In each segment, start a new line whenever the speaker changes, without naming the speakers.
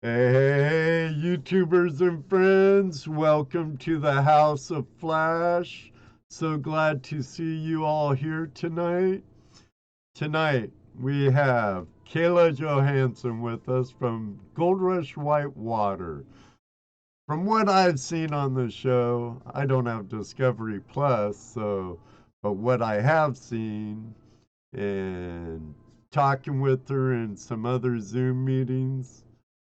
Hey, YouTubers and friends, welcome to the House of Flash. So glad to see you all here tonight. Tonight, we have Kayla Johansson with us from Gold Rush Whitewater. From what I've seen on the show, I don't have Discovery Plus, but what I have seen and talking with her in some other Zoom meetings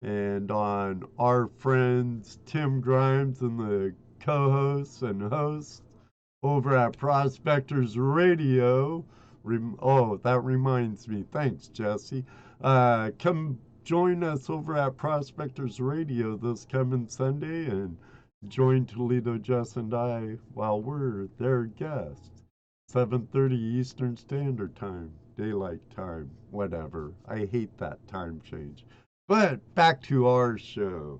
and on our friends Tim Grimes and the co-hosts and hosts over at Prospectors Radio. Oh, that reminds me. Thanks, Jesse. Come join us over at Prospectors Radio this coming Sunday and join ToledoJess and I while we're their guests. 7:30 Eastern Standard Time, daylight time, whatever. I hate that time change. But back to our show.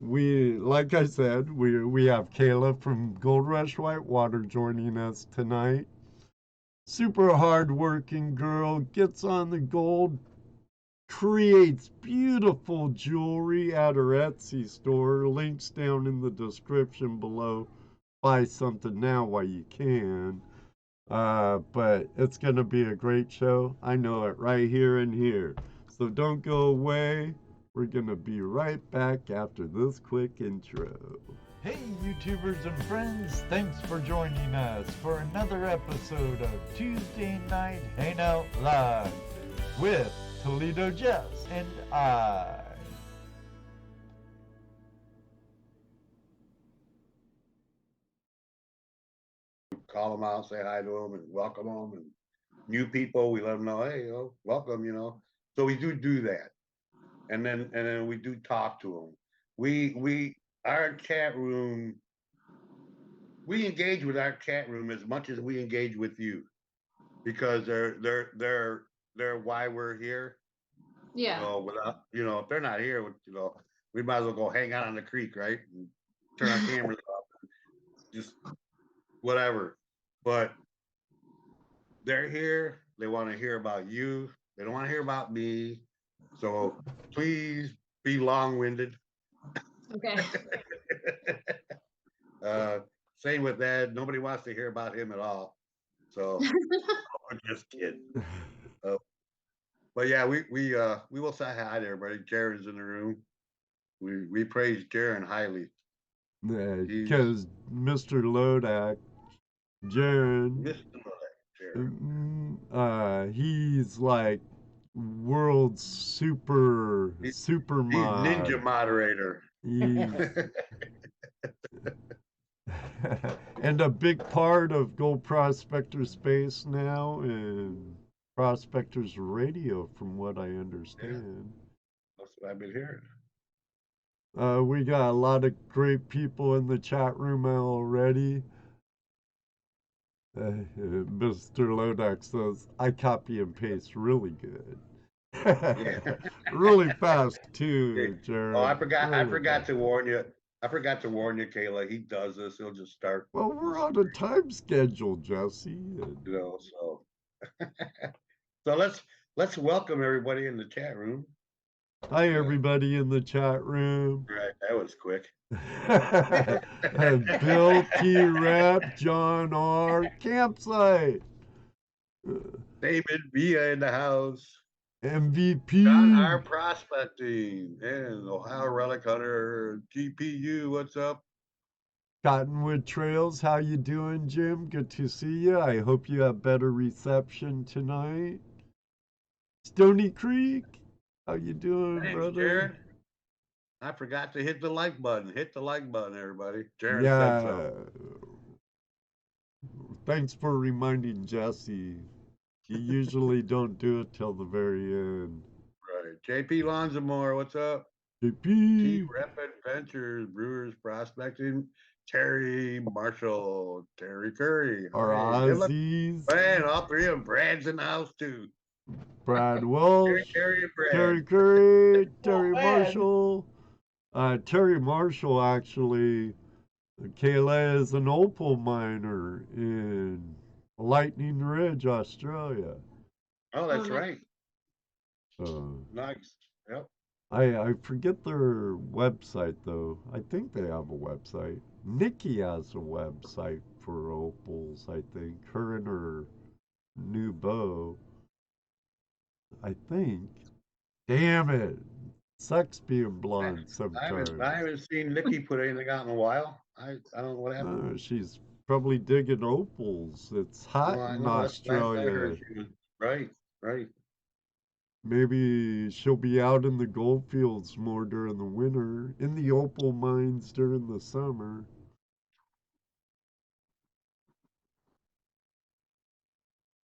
Like I said, we have Kayla from Gold Rush Whitewater joining us tonight. Super hardworking girl, gets on the gold, creates beautiful jewelry at her Etsy store. Links down in the description below. Buy something now while you can. But it's going to be a great show. I know it right here and here. So don't go away. We're going to be right back after this quick intro. Hey, YouTubers and friends. Thanks for joining us for another episode of Tuesday Night Hangout Live with ToledoJess and I.
Call them out, say hi to them, and welcome them. And new people, we let them know, hey, welcome. So we do that, and then we do talk to them. We our chat room. We engage with our chat room as much as we engage with you because they're why we're here.
Yeah.
Without if they're not here, we might as well go hang out on the creek, right? And turn our cameras off, just whatever. But they're here. They want to hear about you. They don't want to hear about me. So please be long-winded.
Okay.
Same with Ed. Nobody wants to hear about him at all. So I'm just kidding. Uh, but yeah, we will say hi to everybody. Jaren's in the room. We praise Jaren highly.
Because Mr. Lodak, Jaren,
Mr. Jaren.
he's like world's super
He's
mod.
ninja moderator.
And a big part of Gold Prospector Space now and Prospectors Radio, from what I understand.
That's what I've been hearing.
We got a lot of great people in the chat room already. Mr. Lodak says, I copy and paste really good. Really fast too, Jared.
Oh, I forgot.
Really
I forgot
fast.
to warn you. I forgot to warn you, Kayla. He does this. He'll just start.
Well, we're on a time schedule, Jesse.
So so let's welcome everybody in the chat room.
Hi, everybody in the chat room.
Right, that was quick.
Bill T. Rap, John R. Campsite.
David Villa in the house.
MVP.
John R. Prospecting and Ohio Relic Hunter. GPU, what's up?
Cottonwood Trails, how you doing, Jim? Good to see you. I hope you have better reception tonight. Stony Creek, how you doing,
Thanks,
brother?
Jared. I forgot to hit the like button. Hit the like button, everybody. Jared
yeah.
said so.
Thanks for reminding Jesse. You usually don't do it till the very end.
Right. JP Lonzamore, what's up?
JP.
T-Rep Adventures, Brewers Prospecting, Terry Marshall, Terry Curry.
Our Aussies.
Man, all three of them. Brad's in the house too.
Brad Welsh.
Terry and Brad.
Terry Curry. Terry Marshall. Terry Marshall, actually, Kayla is an opal miner in Lightning Ridge, Australia.
Oh, that's right.
Uh,
Nice. Yep.
I forget their website though. I think they have a website. Nikki has a website for opals, I think. Her and her new beau, I think. Damn it. Sucks being
I,
blonde
I haven't
sometimes.
I haven't seen Nikki put anything out in a while. I don't know what happened.
No, she's probably digging opals. It's hot
Well, I
in
know that's the last I
Australia.
heard. She was right, right.
Maybe she'll be out in the gold fields more during the winter, in the opal mines during the summer.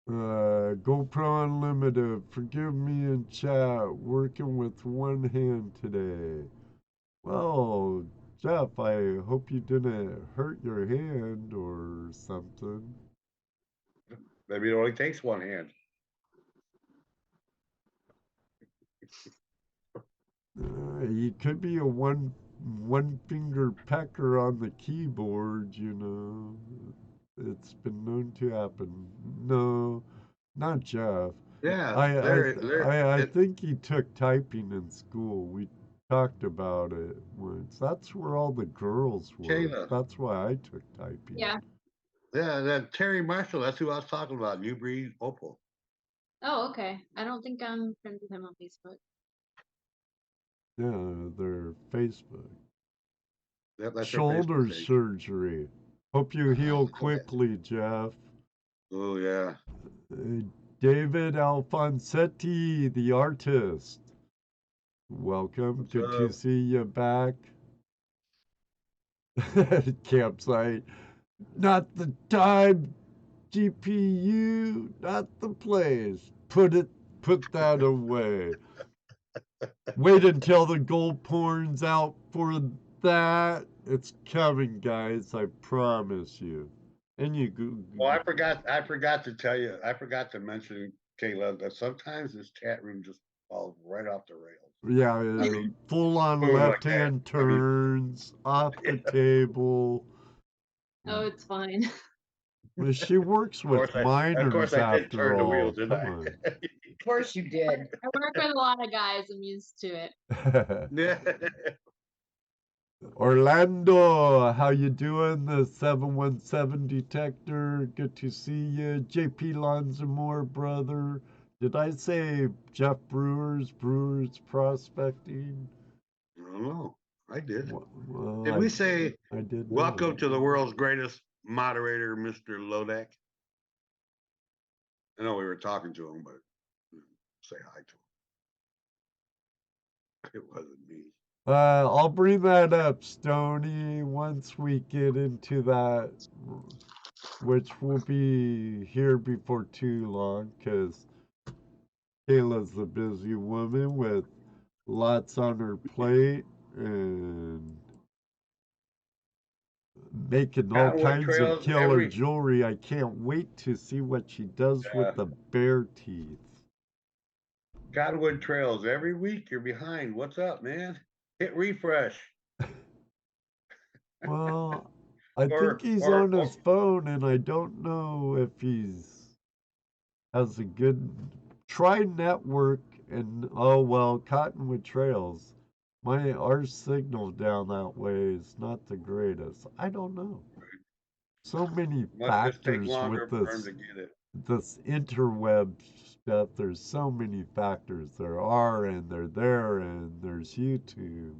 GoPro Unlimited, forgive me in chat, working with one hand today. Well, Jeff, I hope you didn't hurt your hand or something.
Maybe it only takes one hand.
He could be a one finger pecker on the keyboard, you know. It's been known to happen. No, not Jeff.
Yeah,
I
it,
think he took typing in school. We talked about it once. That's where all the girls were.
Kayla.
That's why I took typing.
Yeah.
Yeah, that Terry Marshall, that's who I was talking about, New Breed Opal.
Oh, okay. I don't think I'm friends with him on Facebook.
Yeah, their Facebook.
Yep, that's her
Shoulder
Facebook page.
surgery. Hope you heal
Okay.
quickly, Jeff.
Oh yeah.
David Alfonsetti, the artist. Welcome.
What's
Good to
up?
see you back. Campsite. Not the time, GPU, not the place. Put that away. Wait until the gold porn's out for that. It's coming, guys. I promise you. And you
Well, I forgot to tell you, I forgot to mention, Kayla, that sometimes this chat room just falls right off the rails.
yeah,
I mean,
full on
boom like
left
that.
hand
I mean,
turns off
yeah.
the table.
Oh, it's fine.
Well, she works
Of course
with minors
I did
after
turn the
all.
wheel, didn't
Come
I?
on.
Of course you did.
I work with a lot of guys. I'm used to it.
Yeah.
Orlando, how you doing? The 717 detector. Good to see you. JP Lanzamore, brother. Did I say Jeff Brewers Prospecting?
I don't know. I did.
Well,
Did we say
I did
welcome
not.
to the world's greatest moderator, Mr. Lodak? I know we were talking to him, but say hi to him. It wasn't me.
I'll bring that up, Stony, once we get into that, which will be here before too long, because Kayla's a busy woman with lots on her plate and making all
Cottonwood
kinds of
Trails
killer
every
jewelry. I can't wait to see what she does
uh,
with the bear teeth.
Cottonwood Trails every week. You're behind. What's up, man? Hit refresh.
Well, I think
Or
he's
or,
on
or
his phone, and I don't know if he's has a good try network and oh well, Cottonwood Trails. Our signal down that way is not the greatest. I don't know. So many
must just take
factors
longer
with
for him to get it.
this interweb stuff. There's so many factors. There are, and they're there, and there's YouTube.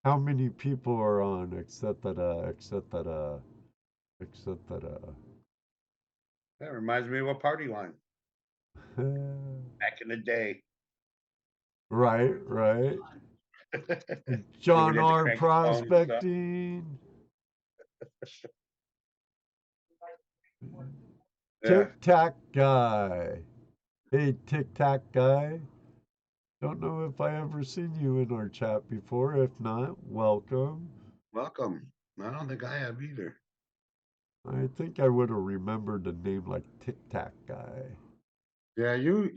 How many people are on, etc.
That reminds me of a party line back in the day.
Right.
When we
John
had to
R.
crank the phone and stuff.
Prospecting.
Yeah.
Tic Tac Guy. Hey, Tic Tac Guy. Don't know if I ever seen you in our chat before. If not, welcome.
Welcome. I don't think I have either.
I think I would have remembered a name like Tic Tac Guy.
Yeah, you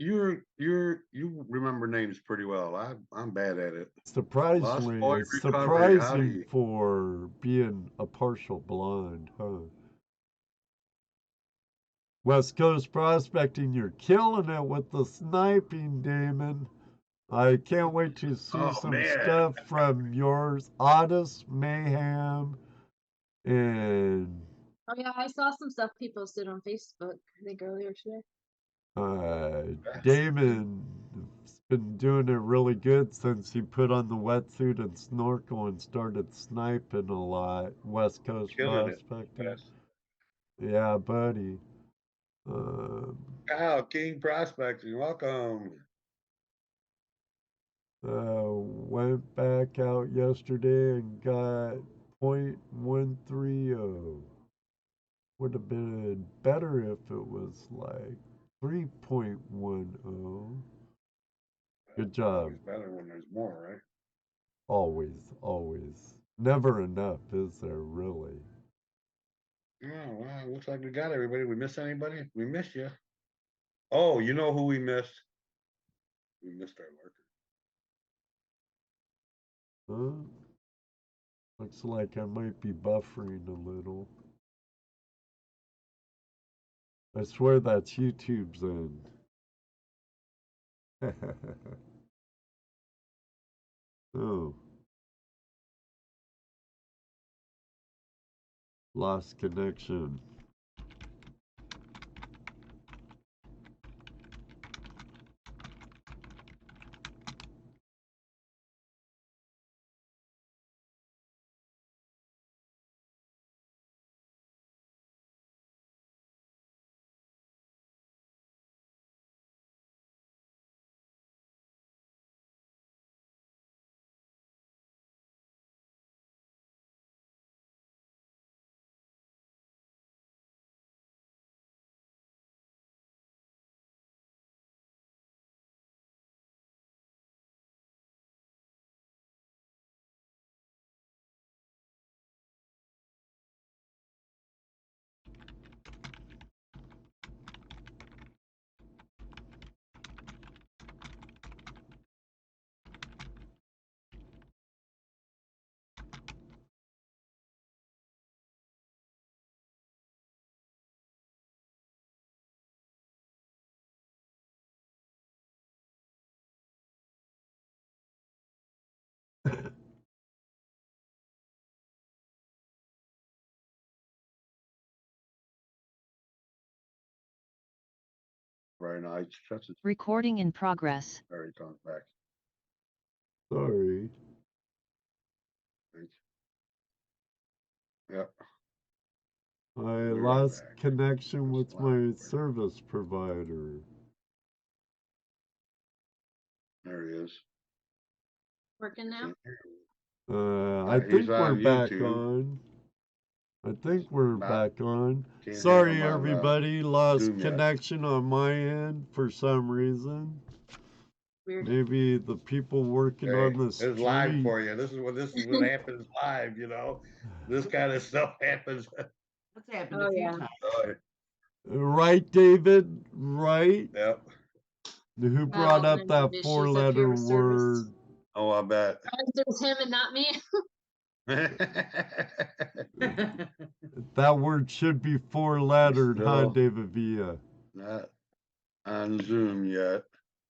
remember names pretty well. I'm bad at it. Lost
Surprisingly,
Boy
it's
Recovery.
surprising
Howdy.
for being a partial blonde, huh? West Coast prospecting, you're killing it with the sniping, Damon. I can't wait to see
Oh,
some
man.
stuff from yours, Otis Mayhem, and
Oh yeah, I saw some stuff he posted on Facebook, I think earlier today.
Damon's been doing it really good since he put on the wetsuit and snorkel and started sniping a lot. West Coast
Killing it.
prospecting.
Yes.
Yeah, buddy. Um,
Kyle, King Prospecting, welcome.
went back out yesterday and got .130. Would have been better if it was like 3.10. Good job.
Always better when there's more, right?
Always, always. Never enough, is there really?
Yeah, well, looks like we got everybody. We miss anybody? We missed you. Oh, you know who we missed? We missed our lurker.
Huh? Looks like I might be buffering a little. I swear that's YouTube's end. Oh. Lost connection.
Very nice. That's
Recording in progress.
very comes back.
Sorry.
Thanks. Yep.
I
We're
lost
back.
connection
Just
with my
loud.
service provider.
There he is.
Working now?
Can't hear him.
I
Yeah, he's
think we're
on
back
YouTube.
on. I think we're
Not-
back on.
Can't hear
Sorry,
him on,
everybody. Lost
Zoom yet.
connection on my end for some reason.
Weird.
Maybe the people working
Okay,
on the
this is live
street.
for you. This is what happens live, you know. This kind of stuff happens.
That's happened
Oh
a few
yeah.
times.
Right, David? Right?
Yep.
Who brought
when I
up that
have issues up
four-letter
here with service.
word?
Oh, I bet.
It was him and not me.
That word should be four-lettered, huh,
Still-
David Villa?
Not on Zoom yet.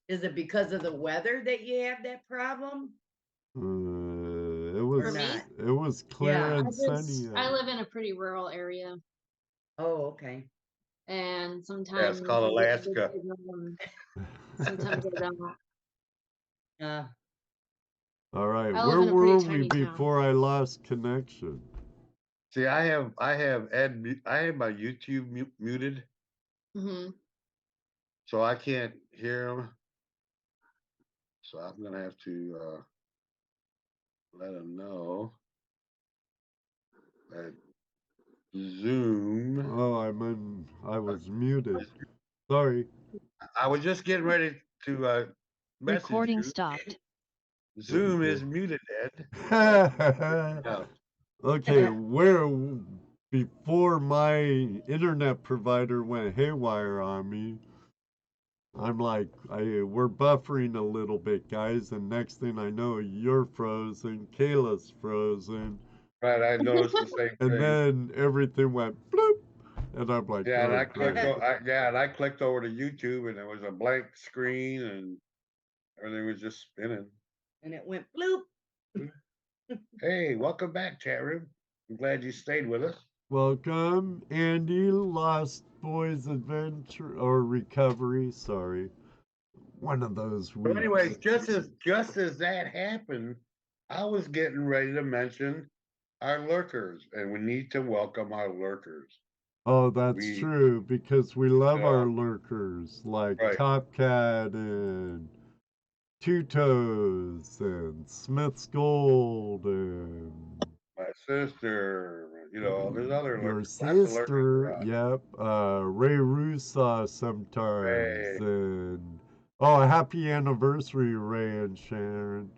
Is it because of the weather that you have that problem?
It
Or
was
not?
it was clear
Yeah.
and sunny.
I live in a pretty rural area,
Oh, okay.
and
Yeah,
sometimes
it's called
I get a good
Alaska.
signal, and sometimes I don't.
All right,
I
where
live in a pretty
were we
tiny town.
before I lost connection?
See, I have my YouTube muted,
Hmm.
so I can't hear him. So I'm gonna have to let him know that Zoom.
Oh, I was muted. Sorry.
I was just getting ready to message
Recording
you.
stopped.
Zoom is muted, Ed. Yeah.
Okay, where before my internet provider went haywire on me, I'm like, we're buffering a little bit, guys, and next thing I know, you're frozen, Kayla's frozen,
Right, I noticed the same
and
thing.
then everything went bloop, and I'm like,
Yeah, and
oh,
I clicked.
great.
I clicked over to YouTube, and there was a blank screen, and Everything was just spinning.
And it went bloop.
Hey, welcome back, chat room. I'm glad you stayed with us.
Welcome, Andy. Lost Boys Adventure or Recovery. Sorry, one of those
So,
weeks.
anyways, just as that happened, I was getting ready to mention our lurkers, and we need to welcome our lurkers.
Oh, that's
We-
true because we love
Yeah.
our lurkers like
Right.
Top Cat and Two Toes and Smith's Gold and
My sister, there's other
your
lurkers. Lots of lurkers
sister.
around.
Yep, Ray Rusa sometimes
Ray.
and oh, happy anniversary, Ray and Sharon.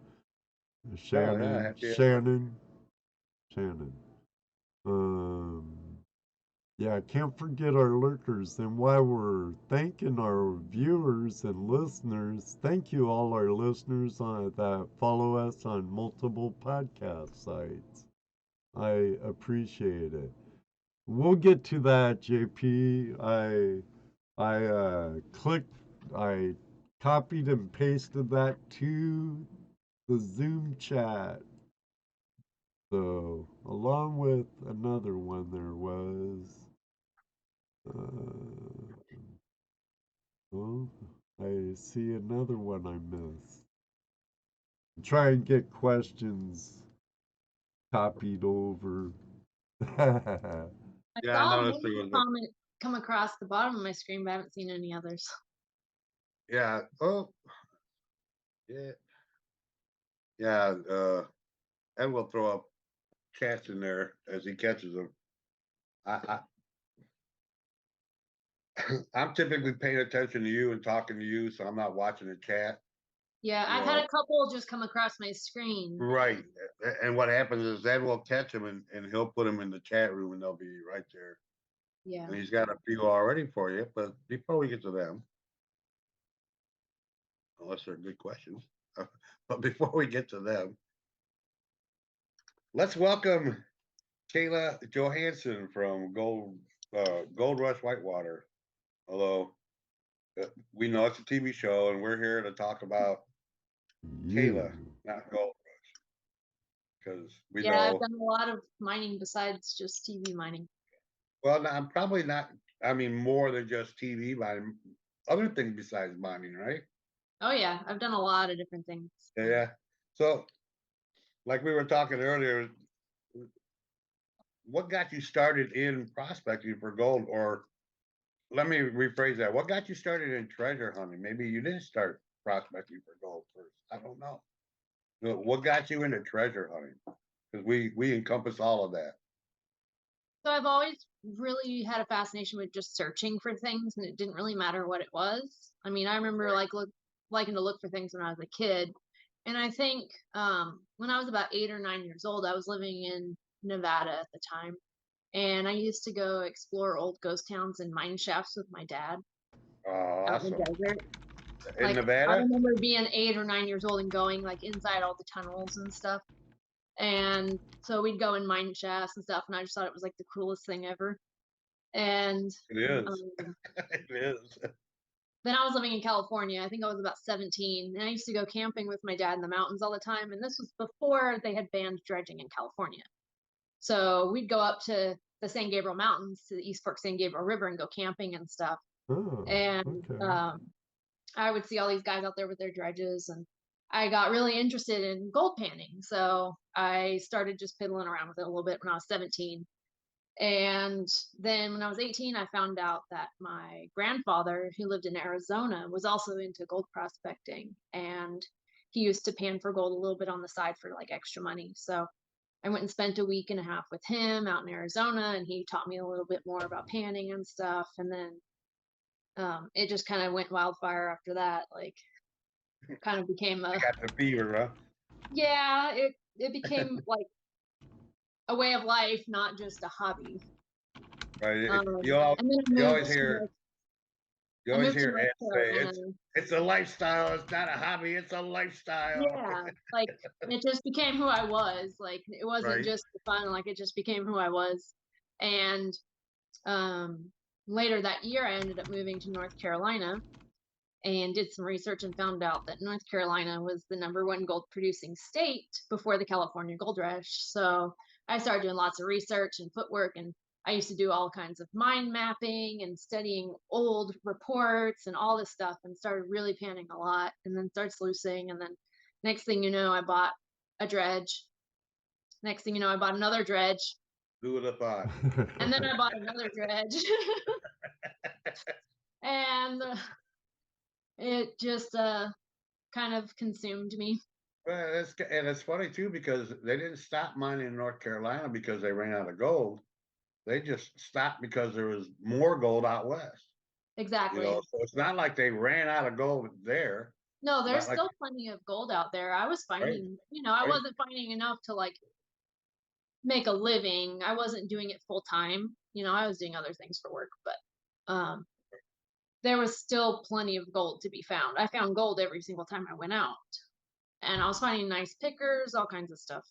Shannon,
happy
Shannon, Shannon. Yeah, I can't forget our lurkers. And while we're thanking our viewers and listeners, thank you all our listeners that follow us on multiple podcast sites. I appreciate it. We'll get to that, JP. I copied and pasted that to the Zoom chat. So, along with another one, there was. Oh, I see another one I missed. Try and get questions copied over.
I
Yeah, I
saw
noticed
one
there was a-
comment come across the bottom of my screen, but I haven't seen any others.
Yeah. Oh, yeah. Yeah. Ed will throw up chats in there as he catches them. I'm typically paying attention to you and talking to you, so I'm not watching the chat.
Yeah, I've had a couple just come across my screen.
Right. And what happens is Ed will catch them and he'll put them in the chat room and they'll be right there.
Yeah.
And he's got a few already for you, but before we get to them, unless they're good questions, but before we get to them, let's welcome Kayla Johansson from Gold Rush Whitewater. Hello. We know it's a TV show, and we're here to talk about Kayla, not Gold Rush, because we
Yeah,
know.
I've done a lot of mining besides just TV mining.
Well, no, I'm probably not. I mean, more than just TV mining, other things besides mining, right?
Oh yeah, I've done a lot of different things.
Yeah. So, like we were talking earlier, what got you started in prospecting for gold? Or let me rephrase that. What got you started in treasure hunting? Maybe you didn't start prospecting for gold first. I don't know. What got you into treasure hunting? Because we encompass all of that.
So I've always really had a fascination with just searching for things, and it didn't really matter what it was. I mean, I remember liking to look for things when I was a kid, and I think when I was about 8 or 9 years old, I was living in Nevada at the time, and I used to go explore old ghost towns and mine shafts with my dad out in
Awesome.
the desert.
In
Like, I
Nevada?
remember being 8 or 9 years old and going like inside all the tunnels and stuff. And so we'd go in mine shafts and stuff, and I just thought it was like the coolest thing ever. And
It is.
um,
It is.
then I was living in California. I think I was about 17, and I used to go camping with my dad in the mountains all the time. And this was before they had banned dredging in California. So we'd go up to the San Gabriel Mountains, to the East Fork San Gabriel River, and go camping and stuff.
Oh,
And
okay.
I would see all these guys out there with their dredges, and I got really interested in gold panning. So I started just fiddling around with it a little bit when I was 17. And then when I was 18, I found out that my grandfather, who lived in Arizona, was also into gold prospecting. And he used to pan for gold a little bit on the side for like extra money. So I went and spent a week and a half with him out in Arizona, and he taught me a little bit more about panning and stuff. And then it just kind of went wildfire after that. Like, kind of became
I got the fever, huh?
yeah, it became like a way of life, not just a hobby.
Right.
And then
You always hear
I moved to
Ed
North
say
Carolina.
it's a lifestyle. It's not a hobby. It's a lifestyle.
Yeah, like it just became who I was. Like it wasn't
Right.
just fun. Like it just became who I was. And later that year, I ended up moving to North Carolina, and did some research and found out that North Carolina was the #1 gold producing state before the California gold rush. So I started doing lots of research and footwork, and I used to do all kinds of mind mapping and studying old reports and all this stuff, and started really panning a lot, and then started sluicing. And then next thing you know, I bought a dredge. Next thing you know, I bought another dredge.
Do it up on.
And then I bought another dredge. And it just kind of consumed me.
Well, and it's funny too, because they didn't stop mining in North Carolina because they ran out of gold. They just stopped because there was more gold out west.
Exactly.
So it's not like they ran out of gold there.
No, there's
Not like-
still plenty of gold out there. I was finding, I
Right.
wasn't finding enough to like make a living. I wasn't doing it full time. I was doing other things for work, but there was still plenty of gold to be found. I found gold every single time I went out, and I was finding nice pickers, all kinds of stuff.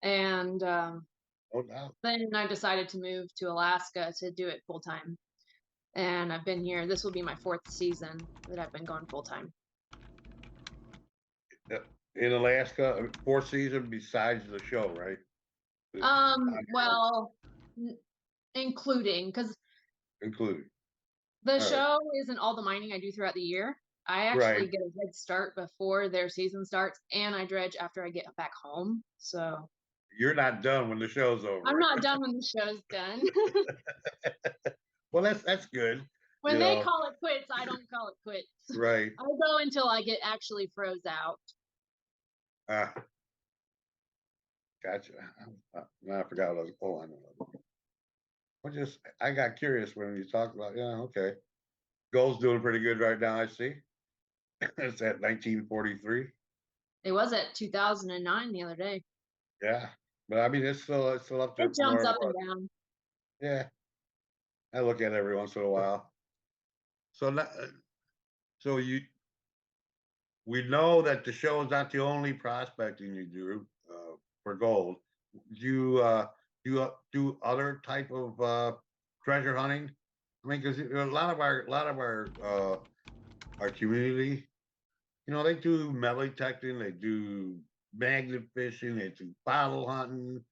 And
No doubt.
then I decided to move to Alaska to do it full time. And I've been here. This will be my 4th season that I've been going full time.
In Alaska, 4th season besides the show, right?
Well, including, because
Including.
the
right.
show isn't all the mining I do throughout the year. I actually
Right.
get a head start before their season starts, and I dredge after I get back home. So
You're not done when the show's over.
I'm not done when the show's done.
Well, that's good.
When they call it quits, I don't call it quits.
Right.
I go until I get actually froze out.
Gotcha. Now I forgot what I was. Oh, I know. I got curious when you talked about. Yeah, okay. Gold's doing pretty good right now. I see. It's at 1943.
It was at 2009 the other day.
Yeah, but I mean it's still up there.
It jumps
more
up
or
and
less.
down.
Yeah, I look at it every once in a while. So we know that the show is not the only prospecting you do for gold. Do you do other type of treasure hunting? I mean, because a lot of our community, they do metal detecting, they do magnet fishing, they do bottle hunting,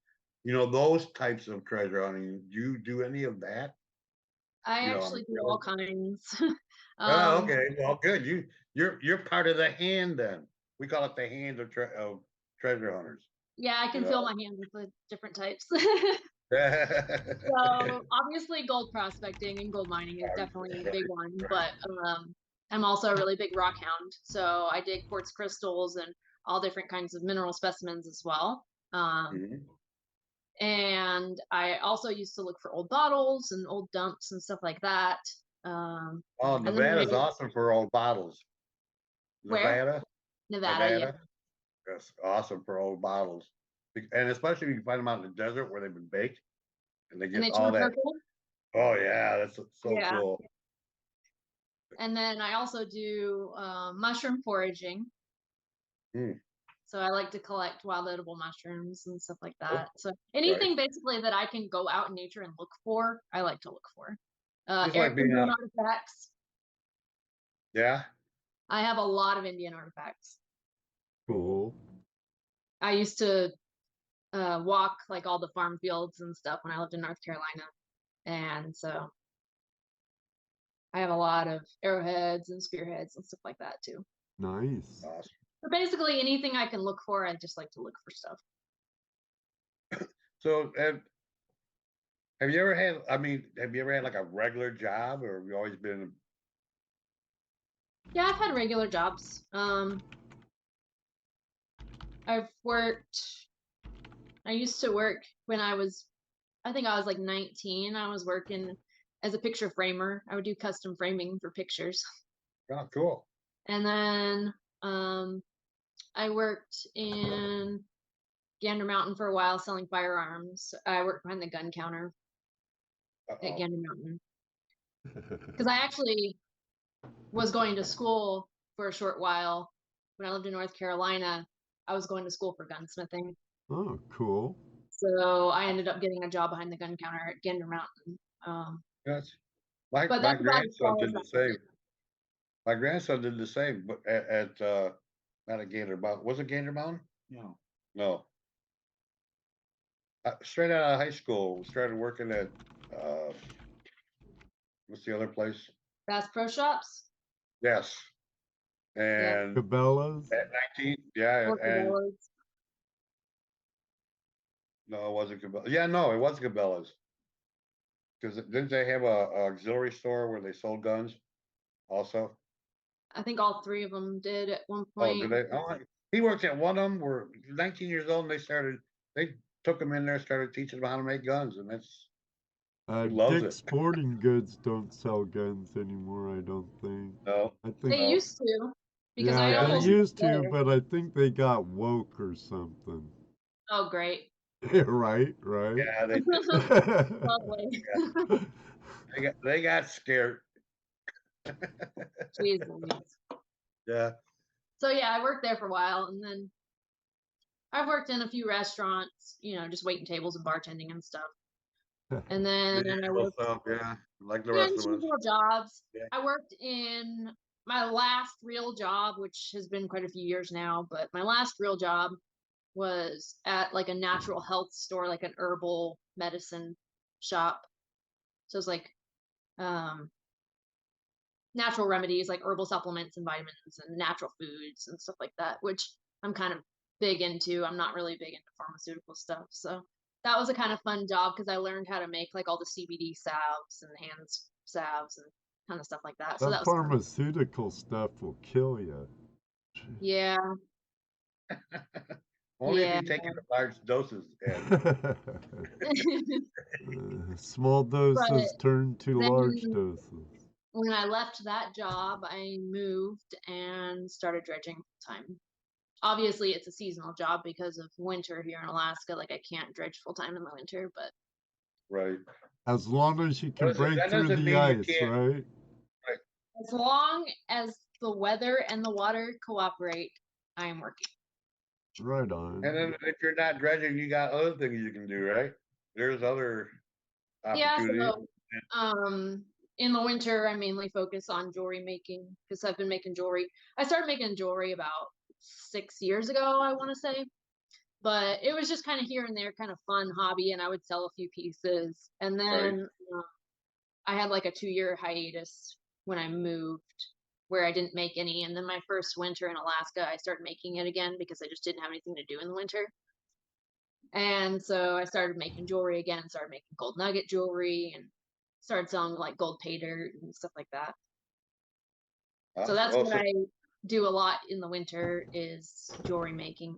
those types of treasure hunting. Do you do any of that?
I actually do all kinds.
Oh, okay. Well, good. You're part of the hand then. We call it the hand of treasure hunters.
Yeah, I can feel my hand with the different types. So obviously gold prospecting and gold mining is definitely a big one, but I'm also a really big rock hound. So I dig quartz crystals and all different kinds of mineral specimens as well. And I also used to look for old bottles and old dumps and stuff like that.
Oh, Nevada's awesome for old bottles.
Where? Nevada, yeah.
That's awesome for old bottles. And especially if you find them out in the desert where they've been baked and they get all that.
Purple.
Oh yeah, that's so cool.
And then I also do mushroom foraging. So I like to collect wild edible mushrooms and stuff like that. So anything basically that I can go out in nature and look for, I like to look for. Indian artifacts.
Yeah.
I have a lot of Indian artifacts.
Cool.
I used to walk like all the farm fields and stuff when I lived in North Carolina. And so I have a lot of arrowheads and spearheads and stuff like that too.
Nice.
Awesome.
So basically anything I can look for, I just like to look for stuff.
So have you ever had like a regular job, or have you always been?
Yeah, I've had regular jobs. I used to work when I think I was like 19. I was working as a picture framer. I would do custom framing for pictures.
Oh, cool.
And then I worked in Gander Mountain for a while selling firearms. I worked behind the gun counter at Gander Mountain. Because I actually was going to school for a short while when I lived in North Carolina. I was going to school for gunsmithing.
Oh, cool.
So I ended up getting a job behind the gun counter at Gander Mountain.
Yes. My grandson did the same. My grandson did the same, but at not at Gander Mountain. Was it Gander Mountain?
No.
No. Straight out of high school, started working at what's the other place?
Bass Pro Shops.
Yes. And
Cabela's.
at 19, yeah,
Or
and
Cabela's.
no, it wasn't Cabela's. Yeah, no, it was Cabela's. Because didn't they have a auxiliary store where they sold guns also?
I think all three of them did at one
Oh,
point.
did they? Oh, he worked at one of them. Were 19 years old, and they took him in there, started teaching them how to make guns, and that's he loves
Dick's
it.
Sporting Goods don't sell guns anymore, I don't think.
No,
I think
They
no.
used to, because
yeah,
I
Yeah,
they
almost
used
went
to,
there.
but I think they got woke or something.
Oh, great.
right, right.
Yeah, they
Lovely.
they got scared.
Jeez Louise.
Yeah.
So yeah, I worked there for a while, and then I've worked in a few restaurants, just waiting tables and bartending and stuff. And then I
Well,
worked
so, yeah, like the
in
rest of
two
us.
more jobs.
Yeah.
I worked in my last real job, which has been quite a few years now, but my last real job was at like a natural health store, like an herbal medicine shop. So it's like natural remedies, like herbal supplements and vitamins and natural foods and stuff like that, which I'm kind of big into. I'm not really big into pharmaceutical stuff. So that was a kind of fun job because I learned how to make like all the CBD salves and hand salves and kind of stuff like that. So that
That
was fun.
pharmaceutical stuff will kill you.
Yeah.
Only if
Yeah.
you take it in large doses. And
Small doses
But
turn to large
then
doses.
when I left that job, I moved and started dredging full time. Obviously, it's a seasonal job because of winter here in Alaska. Like I can't dredge full time in the winter, but
right.
As long as you can break
That
through
doesn't
the
mean you
ice,
can't.
right?
as long as the weather and the water cooperate, I am working.
Right on.
And then if you're not dredging, you got other things you can do, right? There's other
Yeah,
opportunities.
so in the winter I mainly focus on jewelry making because I've been making jewelry. I started making jewelry about 6 years ago, I want to say. But it was just kind of here and there, kind of fun hobby, and I would sell a few pieces. And then I had like a 2-year hiatus when I moved where I didn't make any. And then my first winter in Alaska, I started making it again because I just didn't have anything to do in the winter. And so I started making jewelry again, started making gold nugget jewelry and started selling like gold pay dirt and stuff like that. So that's what I do a lot in the winter is jewelry making.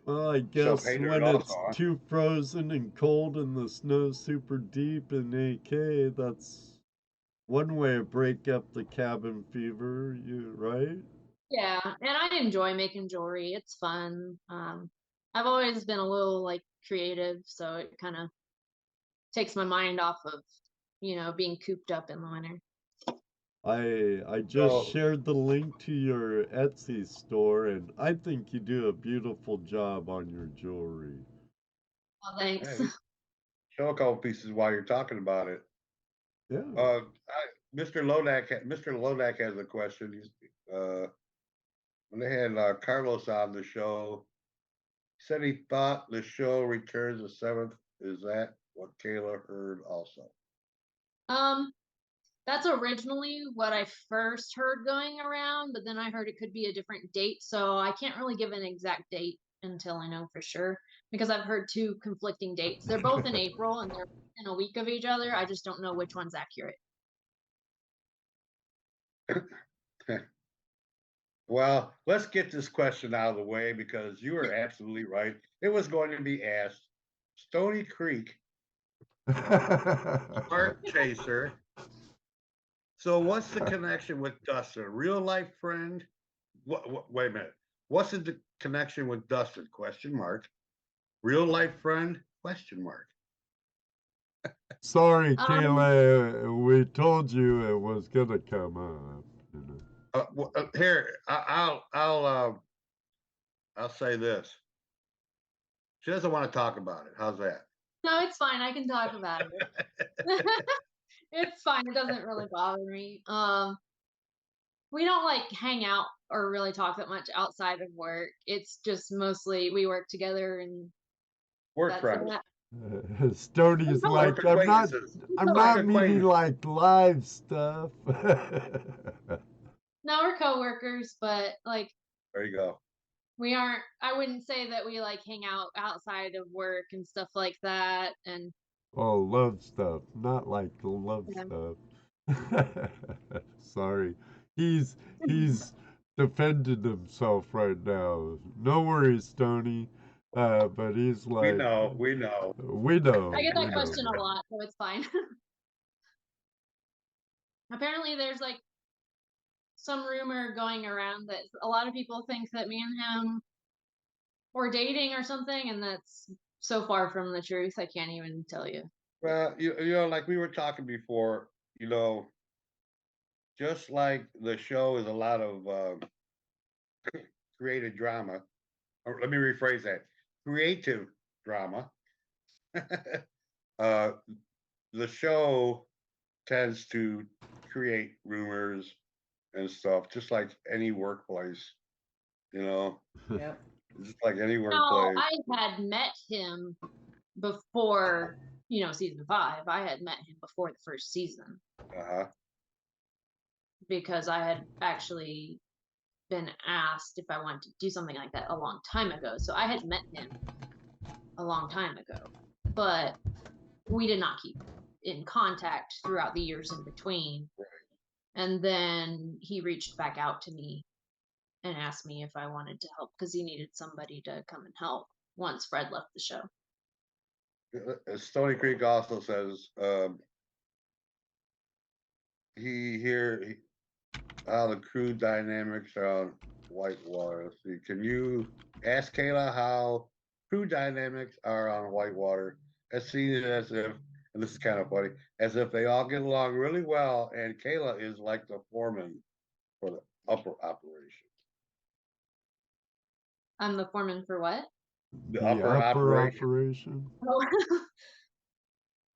Well, I guess
pay dirt
when
also,
it's
huh?
too frozen and cold and the snow's super deep in AK, that's one way to break up the cabin fever, right?
Yeah, and I enjoy making jewelry. It's fun. I've always been a little like creative, so it kind of takes my mind off of, being cooped up in the winter.
I just shared the link to your Etsy store, and I think you do a beautiful job on your jewelry.
Oh, thanks.
Hey, show a couple pieces while you're talking about it.
Yeah.
Mr. Lodak has a question. He's when they had Carlos on the show, he said he thought the show returns the 7th. Is that what Kayla heard also?
That's originally what I first heard going around, but then I heard it could be a different date, so I can't really give an exact date until I know for sure because I've heard 2 conflicting dates. They're both in April and they're in a week of each other. I just don't know which one's accurate.
Well, let's get this question out of the way because you are absolutely right. It was going to be asked. Stony Creek, Art Chaser. So what's the connection with Dustin? Real life friend? Wait a minute. What's the connection with Dustin? Question mark. Real life friend? Question mark.
Sorry, Kayla, we told you it was gonna come up.
Here, I'll say this. She doesn't want to talk about it. How's that?
No, it's fine. I can talk about it. It's fine. It doesn't really bother me. we don't like hang out or really talk that much outside of work. It's just mostly we work together and
Work
that's
friends.
that.
Stoney's
No,
like,
Work
I'm not,
acquaintances.
I'm
Work
not meaning
acquaintance.
like live stuff.
No, we're coworkers, but like
There you go.
we aren't. I wouldn't say that we like hang out outside of work and stuff like that. And
Oh, love stuff, not like love
yeah.
stuff. Sorry, he's defended himself right now. No worries, Stoney. But he's
We
like,
know. We know.
we know,
I get
we
that question
know.
a lot, so it's fine. Apparently, there's like some rumor going around that a lot of people think that me and him were dating or something, and that's so far from the truth. I can't even tell you.
Well, you know, like we were talking before, you know, just like the show is a lot of creative drama. Or let me rephrase that: creative drama. uh, the show tends to create rumors and stuff, just like any workplace. You know,
Yep.
just like any
No,
workplace.
I had met him before, season 5. I had met him before the first season
Uh-huh.
because I had actually been asked if I wanted to do something like that a long time ago. So I had met him a long time ago, but we did not keep in contact throughout the years in between. And then he reached back out to me and asked me if I wanted to help because he needed somebody to come and help once Fred left the show.
Stony Creek also says how the crew dynamics are on Whitewater. Let's see, can you ask Kayla how crew dynamics are on Whitewater? As seen as if, and this is kind of funny, as if they all get along really well, and Kayla is like the foreman for the upper operation.
I'm the foreman for what?
The
The
upper operation.
Oh.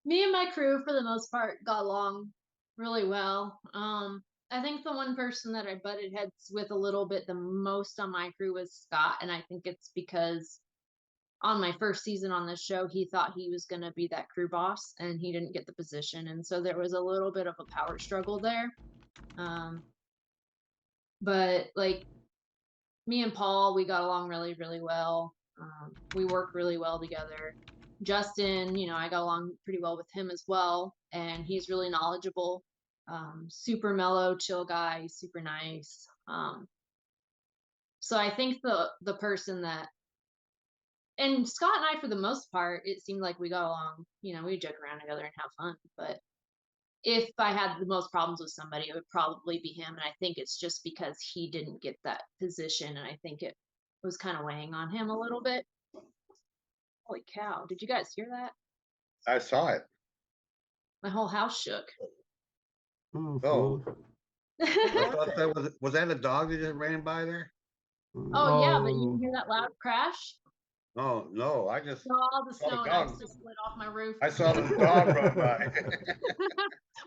Me and my crew, for the most part, got along really well. I think the one person that I butted heads with a little bit the most on my crew was Scott, and I think it's because on my first season on this show, he thought he was going to be that crew boss, and he didn't get the position, and so there was a little bit of a power struggle there. But like me and Paul, we got along really, really well. We work really well together. Justin, I got along pretty well with him as well, and he's really knowledgeable. Super mellow, chill guy, super nice. So I think the person that, and Scott and I, for the most part, it seemed like we got along. We joke around together and have fun. But if I had the most problems with somebody, it would probably be him. And I think it's just because he didn't get that position, and I think it was kind of weighing on him a little bit. Holy cow! Did you guys hear that?
I saw it.
My whole house shook.
Oh, I
Oh
thought that was that a dog that just ran by there?
yeah, but you didn't hear that loud crash?
Oh no, I just
No, all the
saw the
snow and
dog.
ice just slid off my roof.
I saw the dog run by.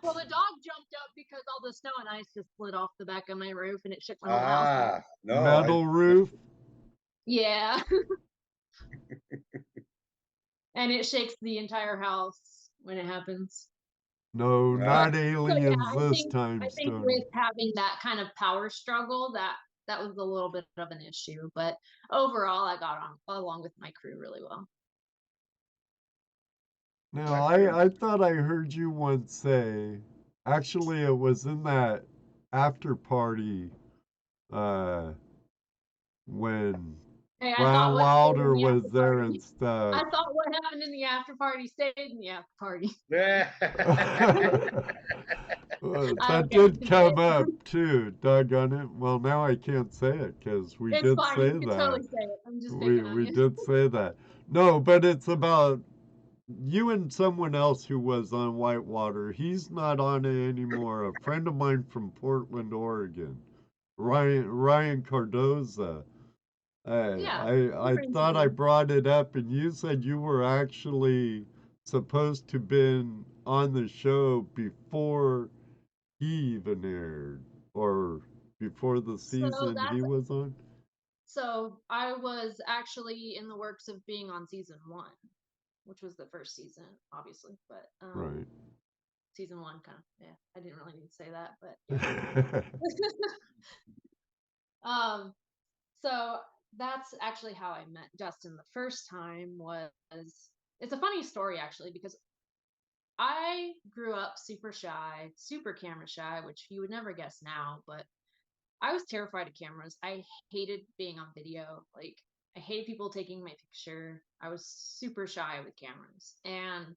Well, the dog jumped up because all the snow and ice just slid off the back of my roof, and it shook my whole house.
No,
Metal roof.
Yeah. And it shakes the entire house when it happens.
No, not aliens
I
this
think
time, Stoney.
with having that kind of power struggle, that was a little bit of an issue. But overall, I got along with my crew really well.
Now, I thought I heard you once say, actually, it was in that after party when
Hey, I
Brian
thought what stayed in
Wilder
the
was
after
there
party.
and stuff.
I thought what happened in the after party stayed in the after party.
Yeah.
That did come up too, doggone it. Well, now I can't say it because we
It's
did
fine.
say
You can
that.
totally say it. I'm just picking on
We
you.
did say that. No, but it's about you and someone else who was on Whitewater. He's not on it anymore. A friend of mine from Portland, Oregon, Ryan Cardoza.
Yeah,
I thought I brought it up, and you said you were actually supposed to been on the show before he even aired, or before the
So
season he
that's
was on?
so I was actually in the works of being on season 1, which was the first season, obviously, but
Right.
season 1 kind of, yeah, I didn't really need to say that, but yeah. So that's actually how I met Justin the first time. Was It's a funny story actually, because I grew up super shy, super camera shy, which you would never guess now, but I was terrified of cameras. I hated being on video. Like, I hated people taking my picture. I was super shy with cameras. And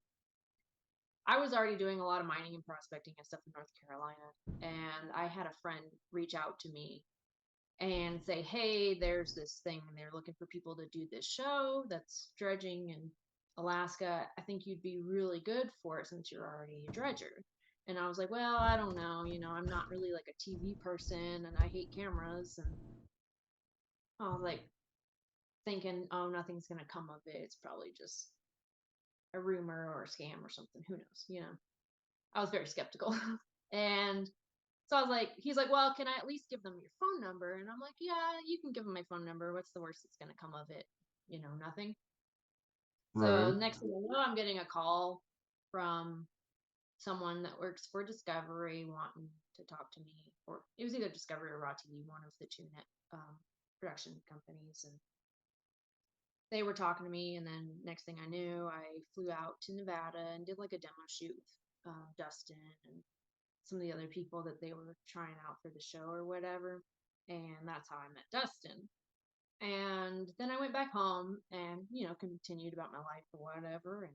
I was already doing a lot of mining and prospecting and stuff in North Carolina. And I had a friend reach out to me and say, hey, there's this thing and they're looking for people to do this show that's dredging in Alaska. I think you'd be really good for it since you're already a dredger. And I was like, well, I don't know, I'm not really like a TV person and I hate cameras. And I was like thinking, oh, nothing's going to come of it. It's probably just a rumor or a scam or something. Who knows? I was very skeptical. And so I was like, he's like, well, can I at least give them your phone number? And I'm like, yeah, you can give them my phone number. What's the worst that's going to come of it? Nothing. So
Right.
next thing I know, I'm getting a call from someone that works for Discovery wanting to talk to me, or it was either Discovery or Raw TV, one of the two net production companies. And they were talking to me. And then next thing I knew, I flew out to Nevada and did like a demo shoot with Dustin and some of the other people that they were trying out for the show or whatever. And that's how I met Dustin. And then I went back home and, continued about my life or whatever, and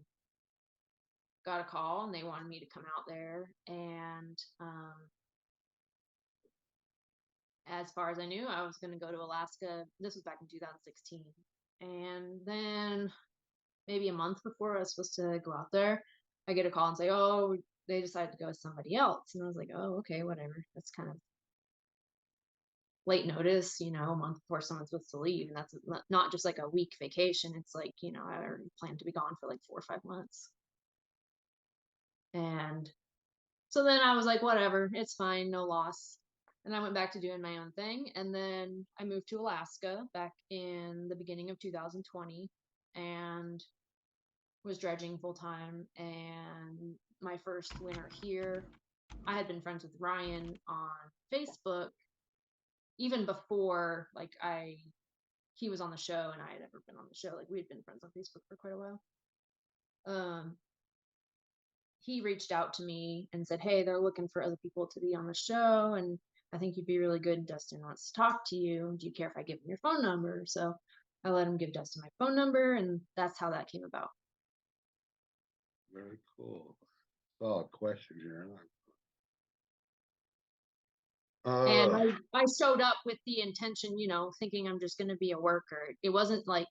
got a call and they wanted me to come out there. And as far as I knew, I was going to go to Alaska. This was back in 2016. And then maybe a month before I was supposed to go out there, I get a call and say, oh, they decided to go with somebody else. And I was like, oh, okay, whatever. That's kind of late notice, a month before someone's supposed to leave. And that's not just like a week vacation. It's like, I already planned to be gone for like 4 or 5 months. And so then I was like, whatever, it's fine, no loss. And I went back to doing my own thing. And then I moved to Alaska back in the beginning of 2020 and was dredging full time. And my first winter here, I had been friends with Ryan on Facebook even before he was on the show and I had ever been on the show. Like, we had been friends on Facebook for quite a while. He reached out to me and said, hey, they're looking for other people to be on the show, and I think you'd be really good. Dustin wants to talk to you. Do you care if I give him your phone number? So I let him give Dustin my phone number, and that's how that came about.
Very cool. Solid question here.
And I showed up with the intention, thinking I'm just going to be a worker. It wasn't like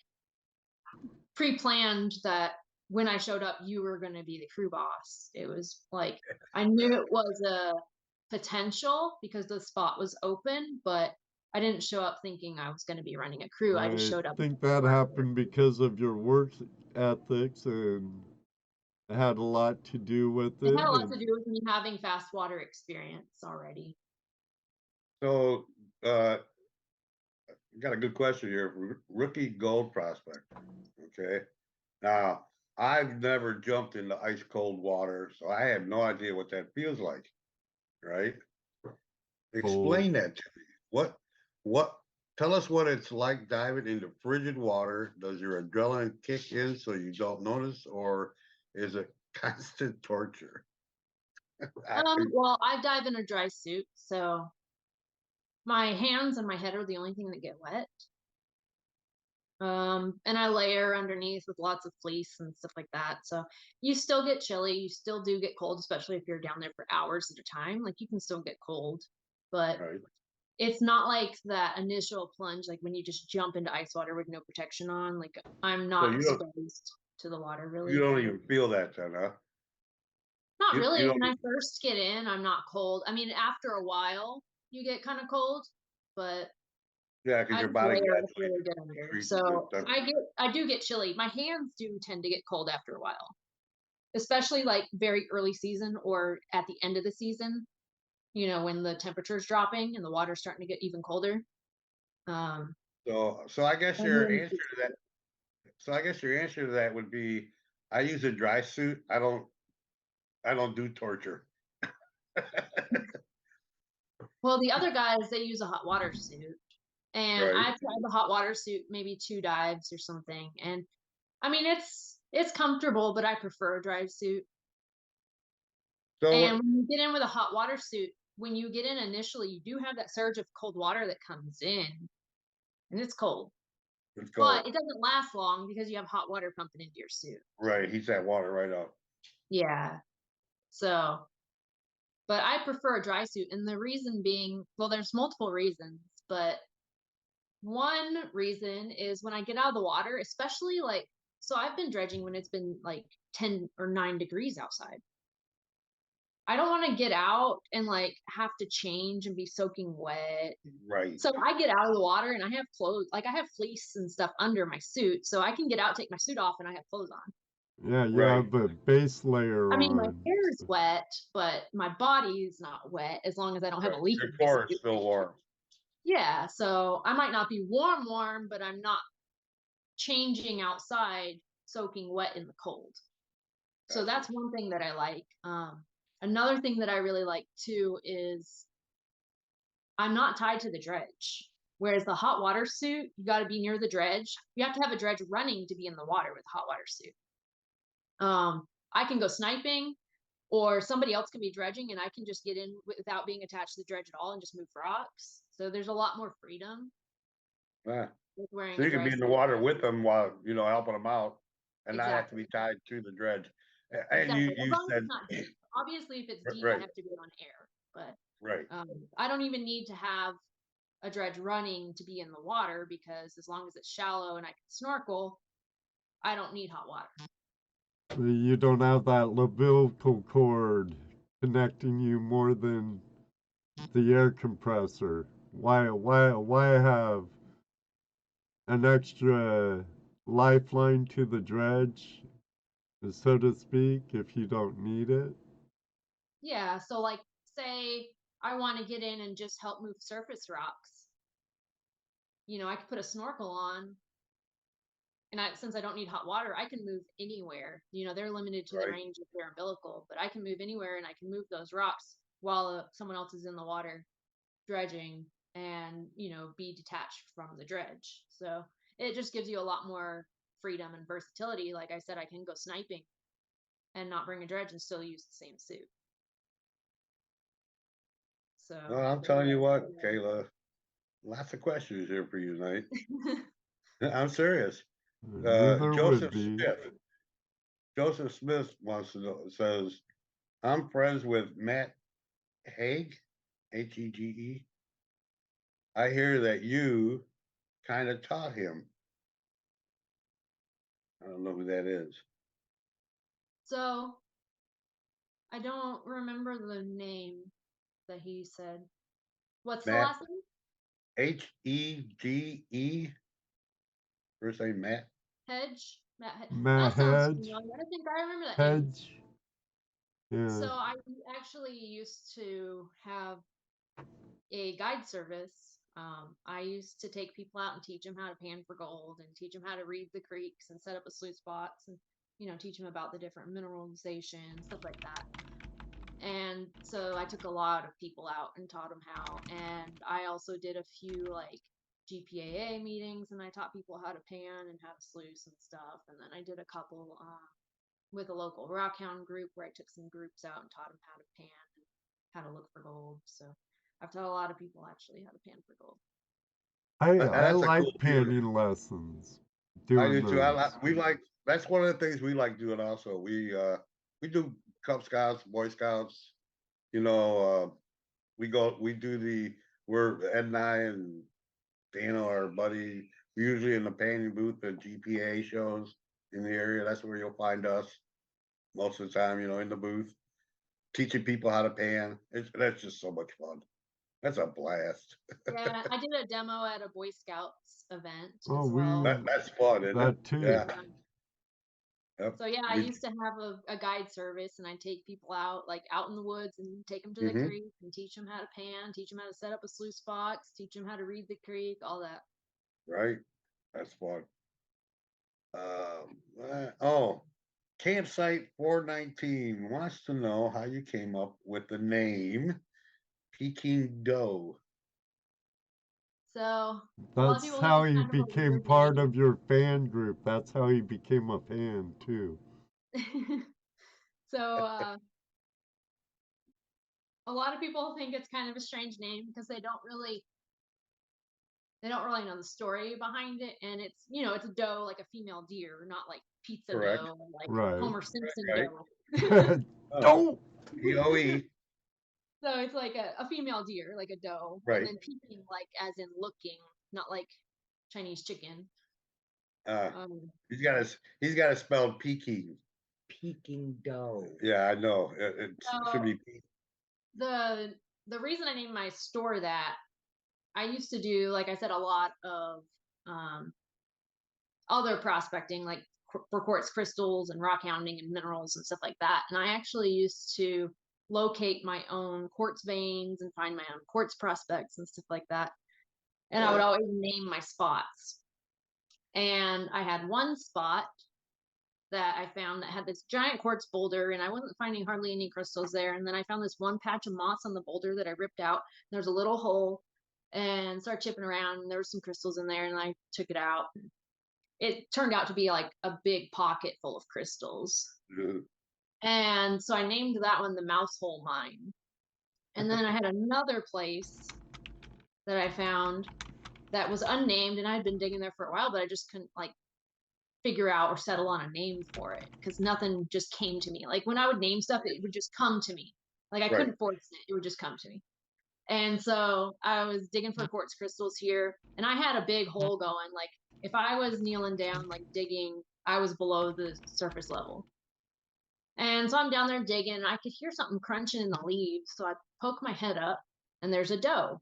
pre-planned that when I showed up, you were going to be the crew boss. It was like, I knew it was a potential because the spot was open, but I didn't show up thinking I was going to be running a crew. I just showed
I
up.
think that happened because of your work ethics, and it had a lot to do with
It
it.
had a lot to do with me having fast water experience already.
So, got a good question here. Rookie gold prospector. Okay. Now, I've never jumped into ice cold water, so I have no idea what that feels like. Right? Explain that to me. What, tell us what it's like diving into frigid water. Does your adrenaline kick in so you don't notice, or is it constant torture?
Well, I dive in a dry suit, so my hands and my head are the only thing that get wet. And I layer underneath with lots of fleece and stuff like that. So you still get chilly, you still do get cold, especially if you're down there for hours at a time. Like, you can still get cold, but
Right.
it's not like that initial plunge, like when you just jump into ice water with no protection on. Like, I'm not exposed to the water really.
You don't even feel that then, huh?
Not really.
You
When I first get in, I'm not cold. I mean, after a while, you get kind of cold, but
yeah, because your body gradually
really good under.
increases
So
its
I do get chilly. My hands do tend to get cold after a while, especially like very early season or at the end of the season. you know, when the temperature's dropping and the water's starting to get even colder.
So I guess
And
your
then-
answer to that. So I guess your answer to that would be, I use a dry suit. I don't do torture.
Well, the other guys, they use a hot water suit. And
Right.
I've tried the hot water suit, maybe 2 dives or something. And I mean, it's comfortable, but I prefer a dry suit.
So
And when you get in with a hot water suit, when you get in initially, you do have that surge of cold water that comes in, and it's cold.
let's
But
go.
it doesn't last long because you have hot water pumping into your suit.
Right, heats that water right up.
Yeah. So, but I prefer a dry suit. And the reason being, well, there's multiple reasons, but one reason is when I get out of the water, especially like, so I've been dredging when it's been like 10 or 9 degrees outside. I don't want to get out and like have to change and be soaking wet.
Right.
So I get out of the water and I have clothes, like I have fleece and stuff under my suit. So I can get out, take my suit off, and I have clothes on.
Yeah, you
Right.
have a base layer
I mean, my
on.
hair is wet, but my body's not wet as long as I don't have a leak.
Your
in my
core is
suit.
still warm.
Yeah, so I might not be warm, but I'm not changing outside, soaking wet in the cold. So that's one thing that I like. Another thing that I really like too is I'm not tied to the dredge. Whereas the hot water suit, you got to be near the dredge. You have to have a dredge running to be in the water with a hot water suit. I can go sniping, or somebody else can be dredging, and I can just get in without being attached to the dredge at all and just move rocks. So there's a lot more freedom
Yeah.
with wearing
So
a
you can
dry
be in the
suit.
water with them while, helping them out and not have to
Exactly.
be tied to the dredge. And
Exactly. As
you
long as
said,
it's not deep. Obviously, if it's deep, I
right,
have to go on air. But
right.
I don't even need to have a dredge running to be in the water, because as long as it's shallow and I can snorkel, I don't need hot water.
You don't have that umbilical cord connecting you more than the air compressor. Why have an extra lifeline to the dredge, so to speak, if you don't need it?
Yeah, so like say I want to get in and just help move surface rocks. You know, I could put a snorkel on, and since I don't need hot water, I can move anywhere. You know, they're limited to the
Right.
range of their umbilical, but I can move anywhere and I can move those rocks while someone else is in the water dredging, and, you know, be detached from the dredge. So it just gives you a lot more freedom and versatility. Like I said, I can go sniping and not bring a dredge and still use the same suit. So
Well, I'm telling you what, Kayla, lots of questions here for you tonight. I'm serious.
Neither would be.
Joseph Smith wants to know, says, I'm friends with Matt Hague, Hege. I hear that you kind of taught him. I don't know who that is.
So I don't remember the name that he said. What's the
Matt,
last name?
Hege. First name Matt.
Hedge? Matt
Matt
That sounds
Hedge.
familiar. I think I remember that name.
Hedge. Yeah.
So I actually used to have a guide service. I used to take people out and teach them how to pan for gold, and teach them how to read the creeks and set up a sluice box, and, you know, teach them about the different mineralization, stuff like that. And so I took a lot of people out and taught them how. And I also did a few like GPAA meetings, and I taught people how to pan and how to sluice and stuff. And then I did a couple with a local rockhound group where I took some groups out and taught them how to pan and how to look for gold. So I've taught a lot of people actually how to pan for gold.
I
That's a
like
cool deal.
panning lessons.
I do
Doing
too.
those.
We like, that's one of the things we like doing also. We do Cub Scouts, Boy Scouts, we're Ed and I and Dana, our buddy, we're usually in the panning booth at GPA shows in the area. That's where you'll find us most of the time, in the booth, teaching people how to pan. That's just so much fun. That's a blast.
Yeah, I did a demo at a Boy Scouts event
Oh,
as well.
That's fun, isn't
that
it?
too.
Yeah. Yep.
So yeah, I
We-
used to have a guide service, and I take people out, like out in the woods, and take them to the
Mhm.
creek and teach them how to pan, teach them how to set up a sluice box, teach them how to read the creek, all that.
Right? That's fun. Oh, Campsite 419 wants to know how you came up with the name Peking Doe.
So a lot of
That's
people
how
think it's
he
kind of a
became
weird
part
name.
of your fan group. That's how he became a fan too.
So a lot of people think it's kind of a strange name because they don't really know the story behind it, and it's it's a doe, like a female deer, not like pizza
Correct.
dough, like
Right.
Homer Simpson
Right.
dough.
Oh,
Don't.
P-O-E.
So it's like a female deer, like a doe,
Right.
and then peeping, like as in looking, not like Chinese chicken.
He's got it spelled Peking.
Peking dough.
Yeah, I know. It should be
The reason I named my store that, I used to do, like I said, a lot of other prospecting, like for quartz crystals and rock hounding and minerals and stuff like that. And I actually used to locate my own quartz veins and find my own quartz prospects and stuff like that. And I would always name my spots. And I had one spot that I found that had this giant quartz boulder, and I wasn't finding hardly any crystals there. And then I found this one patch of moss on the boulder that I ripped out. There was a little hole, and started chipping around, and there was some crystals in there, and I took it out. It turned out to be like a big pocket full of crystals. And so I named that one the Mouse Hole Mine. And then I had another place that I found that was unnamed, and I had been digging there for a while, but I just couldn't like figure out or settle on a name for it because nothing just came to me. Like when I would name stuff, it would just come to me. Like I
Right.
couldn't force it; it would just come to me. And so I was digging for quartz crystals here, and I had a big hole going. Like if I was kneeling down, like digging, I was below the surface level. And so I'm down there digging, and I could hear something crunching in the leaves. So I poke my head up, and there's a doe,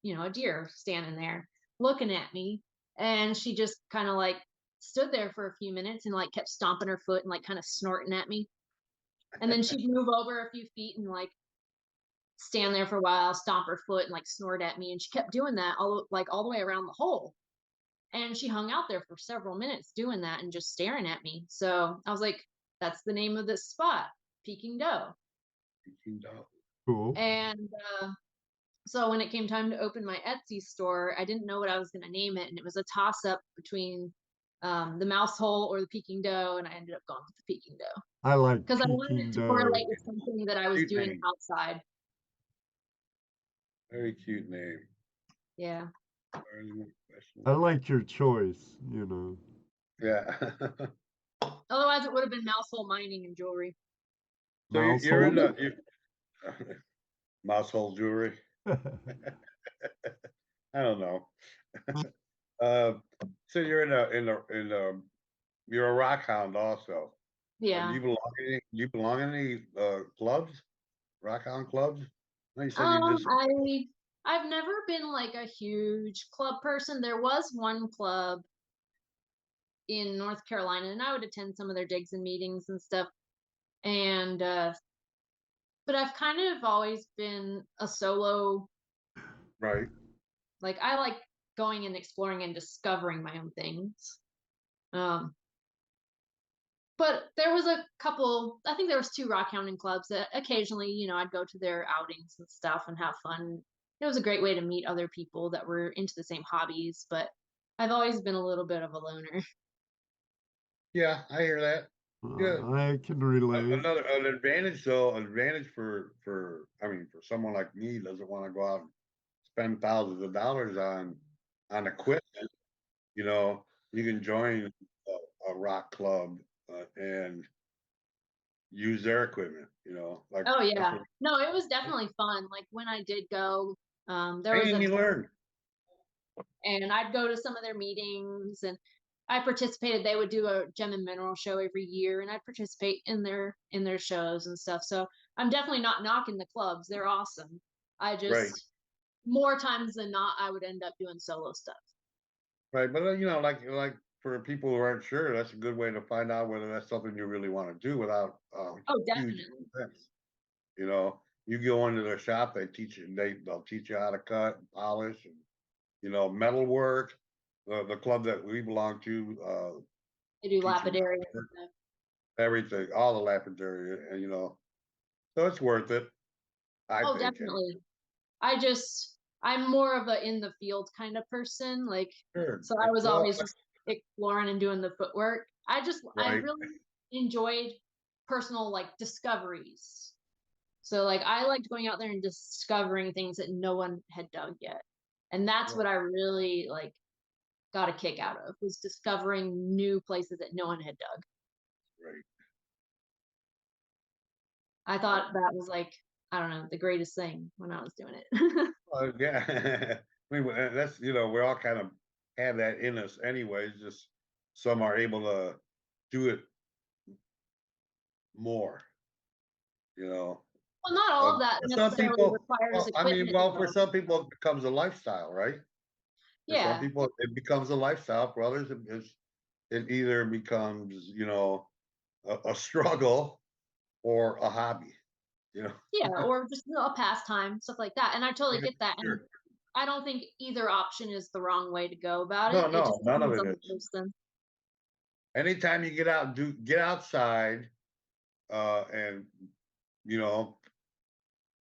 a deer standing there looking at me. And she just kind of like stood there for a few minutes and like kept stomping her foot and like kind of snorting at me. And then she'd move over a few feet and like stand there for a while, stomp her foot and like snort at me. And she kept doing that all the way around the hole. And she hung out there for several minutes doing that and just staring at me. So I was like, that's the name of this spot, Peking Doe.
Peking Doe.
Cool.
And so when it came time to open my Etsy store, I didn't know what I was going to name it. And it was a toss up between the mouse hole or the Peking Doe. And I ended up going with the Peking Doe
I like
because I wanted
Peking
it to
Doe.
correlate with something that I was
Cute
doing
name.
outside.
Very cute name.
Yeah.
I like your choice,
Yeah.
Otherwise, it would have been mouse hole mining and jewelry.
So
Mouse
you're in
hole?
mouse hole jewelry. I don't know. So you're you're a rock hound also.
Yeah.
Do you belong in any clubs? Rock hound clubs? No, you said you just
I've never been like a huge club person. There was one club in North Carolina, and I would attend some of their digs and meetings and stuff. And but I've kind of always been a solo.
right.
Like I like going and exploring and discovering my own things. But there was a couple, I think there was 2 rock hounding clubs that occasionally, I'd go to their outings and stuff and have fun. It was a great way to meet other people that were into the same hobbies, but I've always been a little bit of a loner.
Yeah, I hear that. Yeah.
I can relate.
Another an advantage though, for someone like me doesn't want to go out and spend thousands of dollars on equipment, you can join a rock club and use their equipment, like
Oh
that's
yeah.
what
No, it was definitely fun. Like when I did go, there was
and you learn.
and I'd go to some of their meetings, and I participated. They would do a gem and mineral show every year, and I'd participate in their shows and stuff. So I'm definitely not knocking the clubs. They're awesome. I just
Right.
more times than not, I would end up doing solo stuff.
Right, but like for people who aren't sure, that's a good way to find out whether that's something you really want to do without
Oh,
huge
definitely.
expense. You know, you go into their shop, they'll teach you how to cut and polish and, you know, metal work. The club that we belong to,
They do
teach you
lapidary and
metal work,
stuff.
everything, all the lapidary, and you know, so it's worth it. I
Oh,
think. Anyway.
definitely. I'm more of a in the field kind of person. Like,
Sure.
so I was
Well,
always just exploring and doing the footwork. I
right.
really enjoyed personal like discoveries. So like I liked going out there and discovering things that no one had dug yet. And that's what I really like got a kick out of, was discovering new places that no one had dug.
Right.
I thought that was like, I don't know, the greatest thing when I was doing it.
Yeah. I mean, that's, you know, we all kind of have that in us anyways, just some are able to do it more, you know.
Well, not all of that
For some
necessarily
people,
requires
well, I mean,
equipment
well, for
though.
some people, it becomes a lifestyle, right? For some
Yeah.
people, it becomes a lifestyle. For others, it either becomes, you know, a struggle or a hobby, you know.
Yeah, or just a pastime, stuff like that. And I totally get that. And
Sure.
I don't think either option is the wrong way to go about
No,
it. It
no,
just
none of
depends
it
on the
is.
person.
Anytime you get out, get outside, and you know,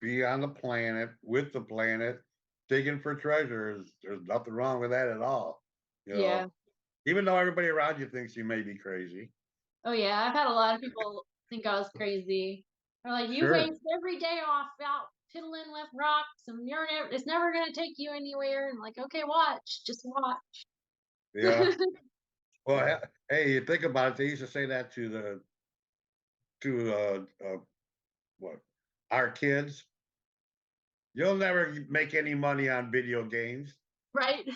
be on the planet with the planet, digging for treasures. There's nothing wrong with that at all. You
Yeah.
know, even though everybody around you thinks you may be crazy.
Oh yeah, I've had a lot of people think I was crazy. They're like, you
Sure.
waste every day off out piddling with rocks and it's never gonna take you anywhere. And like, okay, watch, just watch.
Yeah. Well, hey, you think about it. They used to say that to what our kids. You'll never make any money on video games.
Right?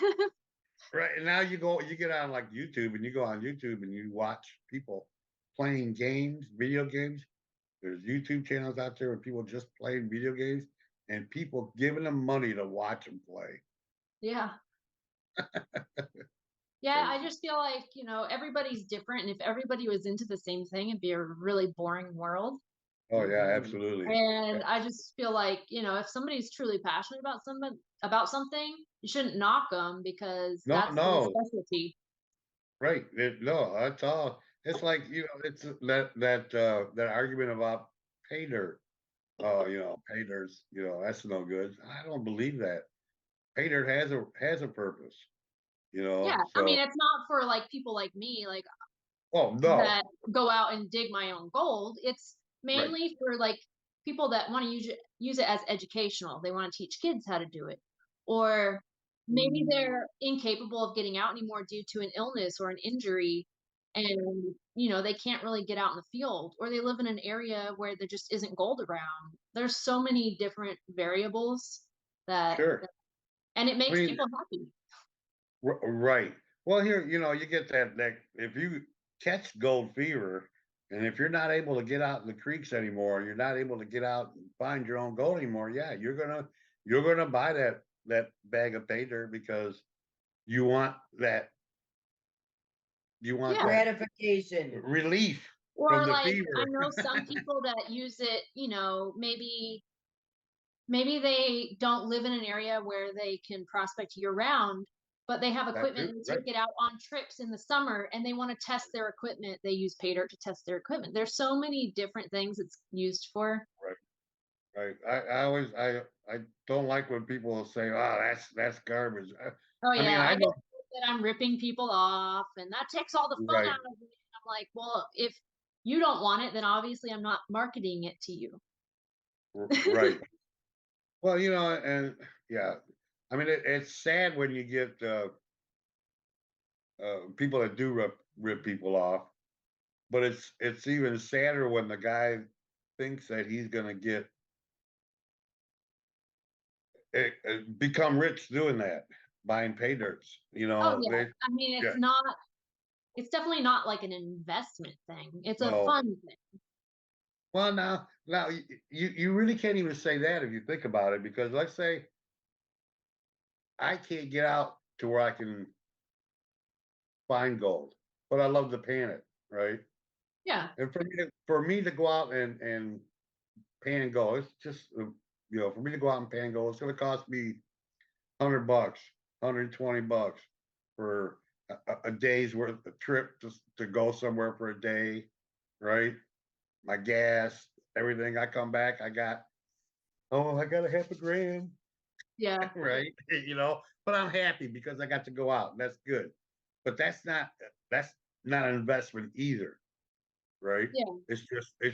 Right. And now you get on like YouTube and you go on YouTube and you watch people playing games, video games. There's YouTube channels out there with people just playing video games and people giving them money to watch them play.
Yeah. Yeah, I
Crazy.
just feel like, everybody's different. And if everybody was into the same thing, it'd be a really boring world.
Oh yeah, absolutely.
And I just feel like, if somebody's truly passionate about something, you shouldn't knock them because
No,
that's their
no,
specialty.
right. No, that's all. It's like, you know, it's that argument about pay dirt. Oh, you know, pay dirt's, you know, that's no good. I don't believe that. Pay dirt has a purpose, you
Yeah,
know.
I mean,
So,
it's not for like people like me, like
oh no,
that go out and dig my own gold. It's
right.
mainly for like people that want to use it as educational. They want to teach kids how to do it. Or maybe they're incapable of getting out anymore due to an illness or an injury, and they can't really get out in the field, or they live in an area where there just isn't gold around. There's so many different variables that
Sure.
and it
I
makes
mean,
people happy.
right. Well, here, you know, you get that if you catch gold fever, and if you're not able to get out in the creeks anymore, you're not able to get out and find your own gold anymore. Yeah, you're gonna buy that bag of pay dirt because you want that you want
Yeah.
that
Gratification.
relief from
Or
the
like I
fever.
know some people that use it, maybe they don't live in an area where they can prospect year round, but they have
That
equipment
too,
and they
right?
take it out on trips in the summer and they want to test their equipment. They use pay dirt to test their equipment. There's so many different things it's used for.
Right. Right. I always I don't like when people say, "Oh, that's garbage."
Oh
I mean,
yeah,
I
I get
know,
that I'm ripping people off and that takes all the fun
right,
out of it. I'm like, well, if you don't want it, then obviously I'm not marketing it to you.
right. Well, you know, and yeah, I mean, it's sad when you get people that do rip people off, but it's even sadder when the guy thinks that he's gonna get become rich doing that, buying pay dirts. You
Oh
know,
yeah.
they
I mean,
yeah,
it's definitely not like an investment thing. It's a
no.
fun thing.
Well, now you really can't even say that if you think about it, because let's say I can't get out to where I can find gold, but I love to pan it, right?
Yeah.
And for me to go out and pan gold, it's just for me to go out and pan gold, it's going to cost me $100, $120 for a day's worth of trip to go somewhere for a day, right? My gas, everything. I come back, I got a half a grand,
Yeah.
right? But I'm happy because I got to go out. And that's good. But that's not an investment either, right?
Yeah.
It's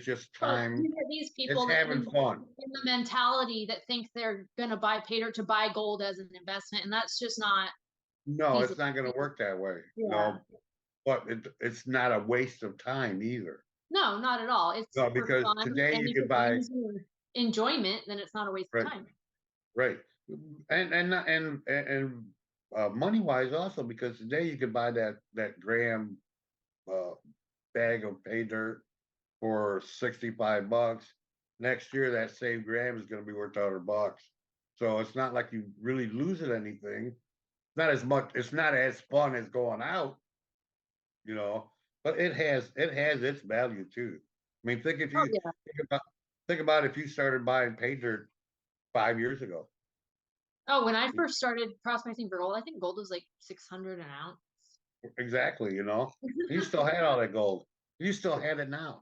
just
Well,
time.
you get these people
It's
that
having fun.
in the mentality that think they're gonna buy pay dirt to buy gold as an investment, and that's just not
No, it's
feasible.
not going to work that way.
Yeah.
But it's not a waste of time either.
No, not at all. It's
No,
for
because
fun,
today
and
you
if
can
it
buy
brings you enjoyment, then it's not a waste
right,
of time.
right, and money wise also because today you can buy that gram uh, bag of pay dirt for $65. Next year, that same gram is going to be worth $100. So it's not like you really losing anything. It's not as much. It's not as fun as going out, but it has its value too. I mean,
Oh yeah.
think about if you started buying pay dirt 5 years ago.
Oh, when I first started prospecting for gold, I think gold was like 600 an ounce.
Exactly, you still had all that gold. You still had it now,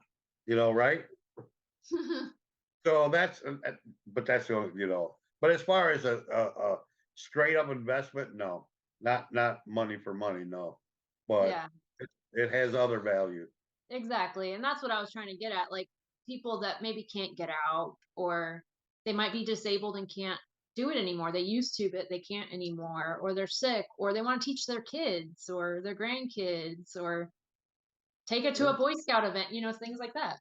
right? So but that's the only. But as far as a straight up investment, no, not money for money, no. But
Yeah.
it has other value.
Exactly. And that's what I was trying to get at. Like people that maybe can't get out, or they might be disabled and can't do it anymore. They used to, but they can't anymore, or they're sick, or they want to teach their kids or their grandkids, or take it to a Boy Scout event, things like that.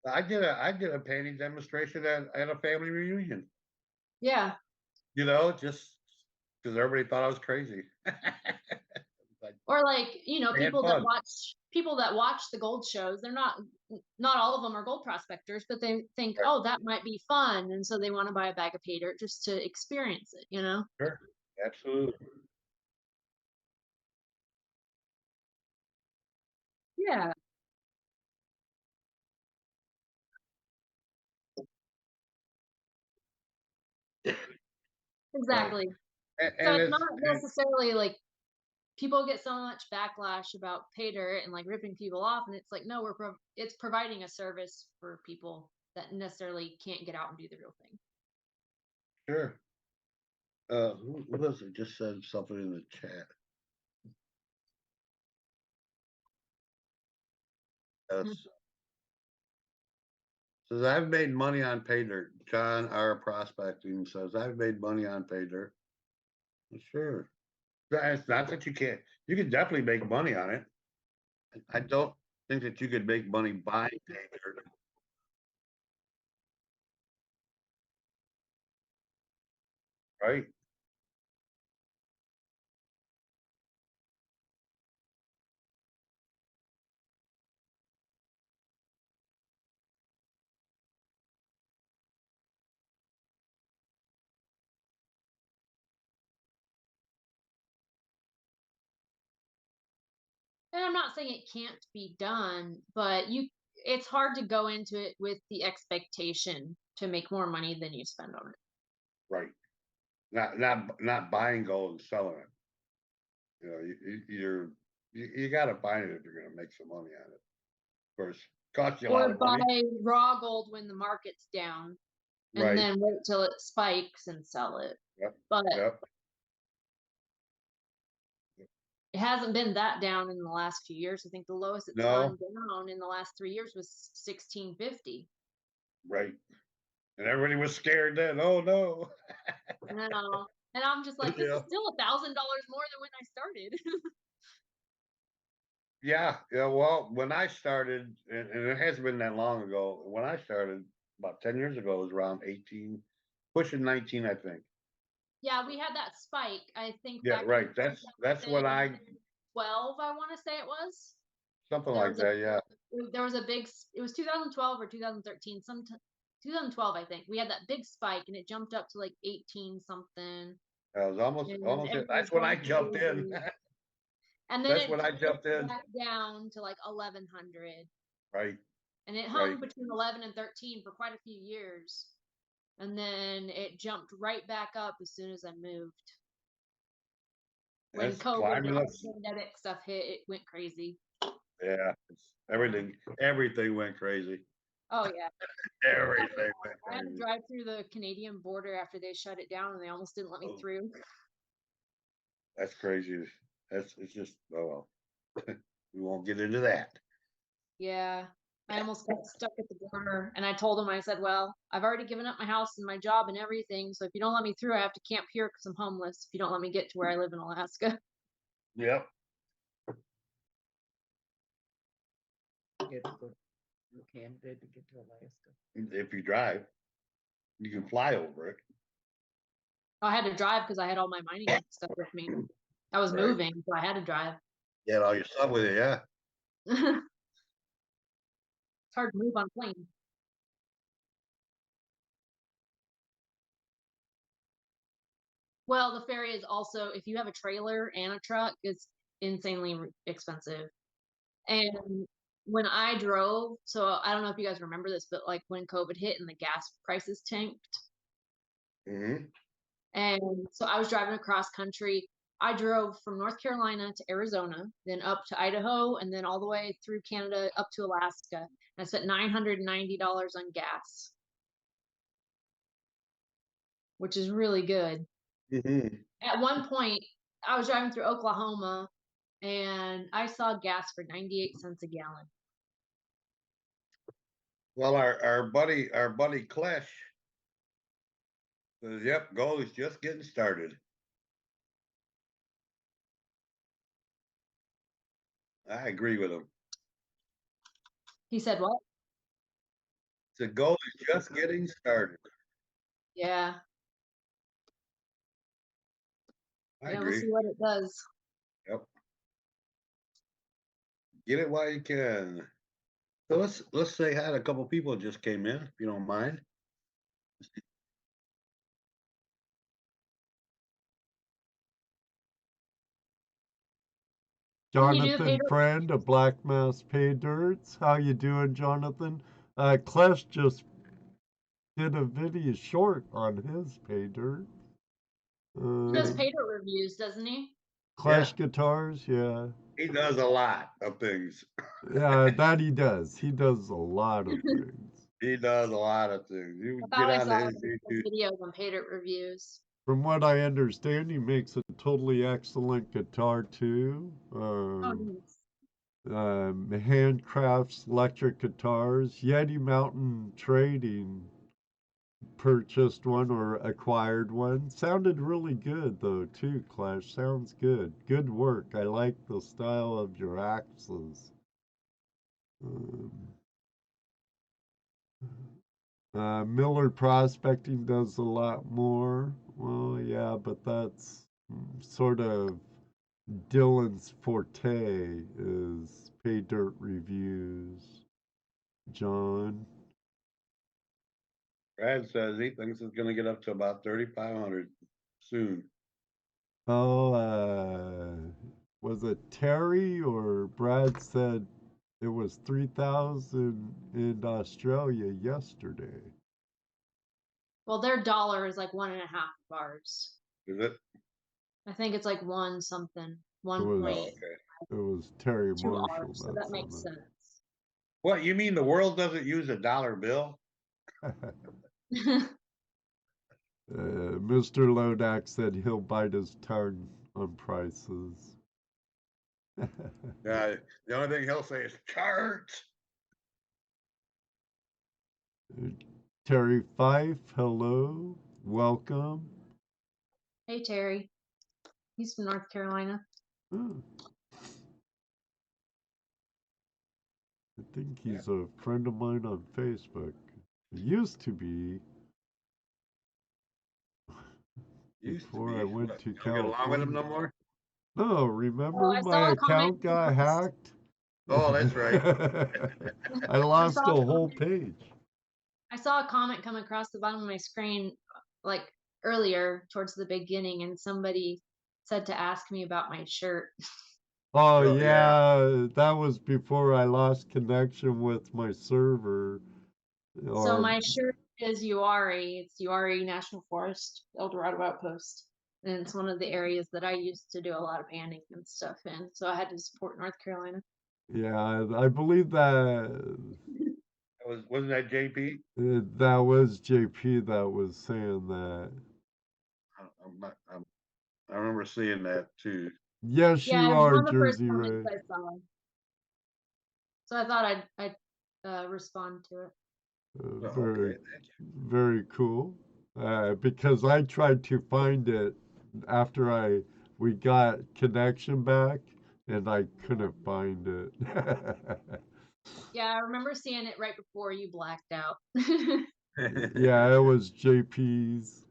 I did a painting demonstration at a family reunion.
Yeah.
Just because everybody thought I was crazy.
Or like,
They had
people
fun.
that watch the gold shows, they're not all of them are gold prospectors, but they think,
Right.
oh, that might be fun. And so they want to buy a bag of pay dirt just to experience it.
Sure, absolutely.
Yeah,
Right.
exactly. So
And
it's not necessarily like people get so much backlash about pay dirt and like ripping people off, and it's like, no, it's providing a service for people that necessarily can't get out and do the real thing.
sure. Who was it? Just said something in the chat. Yes. Says I've made money on pay dirt. John R. Prospecting says I've made money on pay dirt. Sure. It's not that you can't. You can definitely make money on it. I don't think that you could make money buying pay dirt. Right.
And I'm not saying it can't be done, but it's hard to go into it with the expectation to make more money than you spend on it.
Right. Not buying gold and selling it. You got to buy it if you're going to make some money on it. Of course, costs you a lot
Or
of
buy
money.
raw gold when the market's down and
Right.
then wait till it spikes and sell it.
Yep.
But
Yep.
it hasn't been that down in the last few years. I think the lowest it's
No.
gone down in the last 3 years was 1650.
Right. And everybody was scared then. Oh no.
And I'm just like, this is still $1,000 more than when I started.
Yeah. Well, when I started, and it hasn't been that long ago. When I started about 10 years ago, it was around 18, pushing 19, I think.
Yeah, we had that spike, I think,
Yeah.
back
Right.
in
That's when I
2012, I want to say it was.
something
There
like
was
that. Yeah.
there was a big, it was 2012 or 2013, 2012, I think. We had that big spike and it jumped up to like 18 something.
It was almost
And
almost.
everyone was
That's when I
going
jumped in.
crazy. And then
That's when I jumped in.
back down to like 1100.
Right.
And it hung
Right.
between 11 and 13 for quite a few years. And then it jumped right back up as soon as I moved. When
That's
COVID
climbing
and all
up.
the pandemic stuff hit, it went crazy.
Yeah. Everything went crazy.
Oh, yeah.
Everything went
I had to
crazy.
drive through the Canadian border after they shut it down and they almost didn't let me
Oh.
through.
That's crazy. It's just, oh well. We won't get into that.
Yeah. I almost got stuck at the border and I told them, I said, well, I've already given up my house and my job and everything. So if you don't let me through, I have to camp here because I'm homeless if you don't let me get to where I live in Alaska.
Yep.
Get to go to Canada to get to Alaska.
If you drive, you can fly over it.
I had to drive because I had all my mining stuff with me. I was
Right.
moving, so I had to drive.
Get all your stuff with you, yeah.
It's hard to move on plane. Well, the ferry is also, if you have a trailer and a truck, it's insanely expensive. And when I drove, so I don't know if you guys remember this, but like when COVID hit and the gas prices tanked,
Mm-hmm.
and so I was driving across country. I drove from North Carolina to Arizona, then up to Idaho, and then all the way through Canada up to Alaska. And I spent $990 on gas, which is really good.
Mm-hmm.
At one point, I was driving through Oklahoma and I saw gas for 98 cents a gallon.
Well, our buddy Klesh says, yep, gold is just getting started. I agree with him.
He said, what?
The gold is just getting started.
Yeah.
I
Yeah,
agree.
we'll see what it does.
Yep. Get it while you can. So let's say had a couple people just came in, if you don't mind.
Jonathan Friend of Black Mass Pay Dirts. How you doing, Jonathan? Klesh just did a video short on his pay dirt.
He does pay dirt reviews, doesn't he?
Clash Guitars, yeah.
He does a lot of things.
Yeah, that he does. He does a lot of things.
He does a lot of things. You
I
get
thought I
on
saw
his YouTube.
videos on pay dirt reviews.
From what I understand, he makes a totally excellent guitar too.
Oh, nice.
Handcrafts electric guitars. Yeti Mountain Trading purchased one or acquired one. Sounded really good though too, Clash. Sounds good. Good work. I like the style of your axes. Miller Prospecting does a lot more. Well, yeah, but that's sort of Dylan's forte is pay dirt reviews. John.
Brad says he thinks it's going to get up to about 3,500 soon.
Oh, was it Terry or Brad said it was 3,000 in Australia yesterday?
Well, their dollar is like 1.5 of ours.
Is it?
I think it's like one something.
It was,
okay.
it was Terry
Two
Marshall.
R's, so that makes sense.
What, you mean the world doesn't use a dollar bill?
Mr. Lodak said he'll bite his tongue on prices.
Yeah, the only thing he'll say is chart.
Terry Fife, hello, welcome.
Hey, Terry. He's from North Carolina.
Oh. I think he's a friend of mine on Facebook. He used to be. Before I went to California.
Don't get along with him no more?
No, remember
I
my account got hacked?
Oh, that's right.
I lost a whole page.
I saw a comment come across the bottom of my screen like earlier towards the beginning, and somebody said to ask me about my shirt.
Oh
Oh, yeah.
yeah, that was before I lost connection with my server.
So
Or
my shirt is Uari. It's Uari National Forest, El Dorado Outpost. And it's one of the areas that I used to do a lot of panning and stuff in. So I had to support North Carolina.
yeah, I believe that
Wasn't that JP?
that was JP that was saying that.
I remember seeing that too.
Yes,
Yeah,
you
it was
are,
one of the first
Jersey
comments
Ray.
I saw. So I thought I'd respond to it.
Oh,
Very,
okay, thank you.
very cool. Because I tried to find it after we got connection back, and I couldn't find it.
Yeah, I remember seeing it right before you blacked out.
Yeah, it was JP's.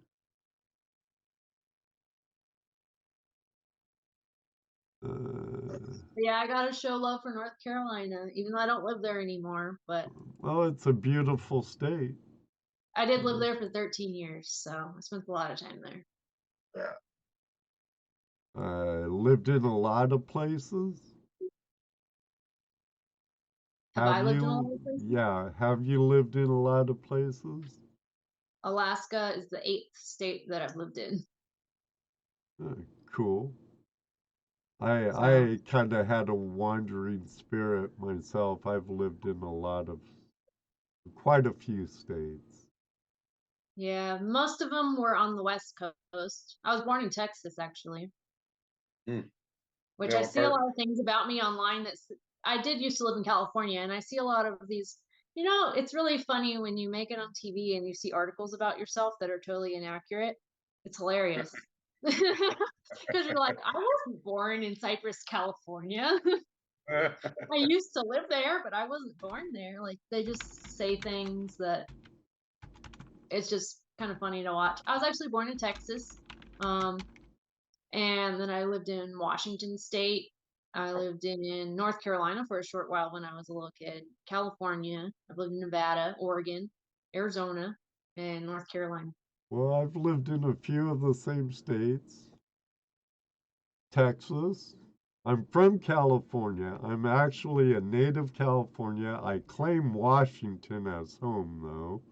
Yeah, I gotta show love for North Carolina, even though I don't live there anymore. But
Well, it's a beautiful state.
I did live there for 13 years, so I spent a lot of time there.
Yeah.
I lived in a lot of places.
Have I lived in a lot of places?
Yeah, have you lived in a lot of places?
Alaska is the 8th state that I've lived in.
Cool.
So
I kind of had a wandering spirit myself. I've lived in quite a few states.
yeah, most of them were on the West Coast. I was born in Texas, actually,
Hmm.
which
Yeah,
I
what
see a
part?
lot of things about me online I did used to live in California, and I see a lot of these. It's really funny when you make it on TV and you see articles about yourself that are totally inaccurate. It's hilarious. Because you're like, I wasn't born in Cypress, California. I used to live there, but I wasn't born there. Like they just say things that it's just kind of funny to watch. I was actually born in Texas. And then I lived in Washington State. I lived in North Carolina for a short while when I was a little kid. California. I've lived in Nevada, Oregon, Arizona, and North Carolina.
Well, I've lived in a few of the same states. Texas. I'm from California. I'm actually a native California. I claim Washington as home, though.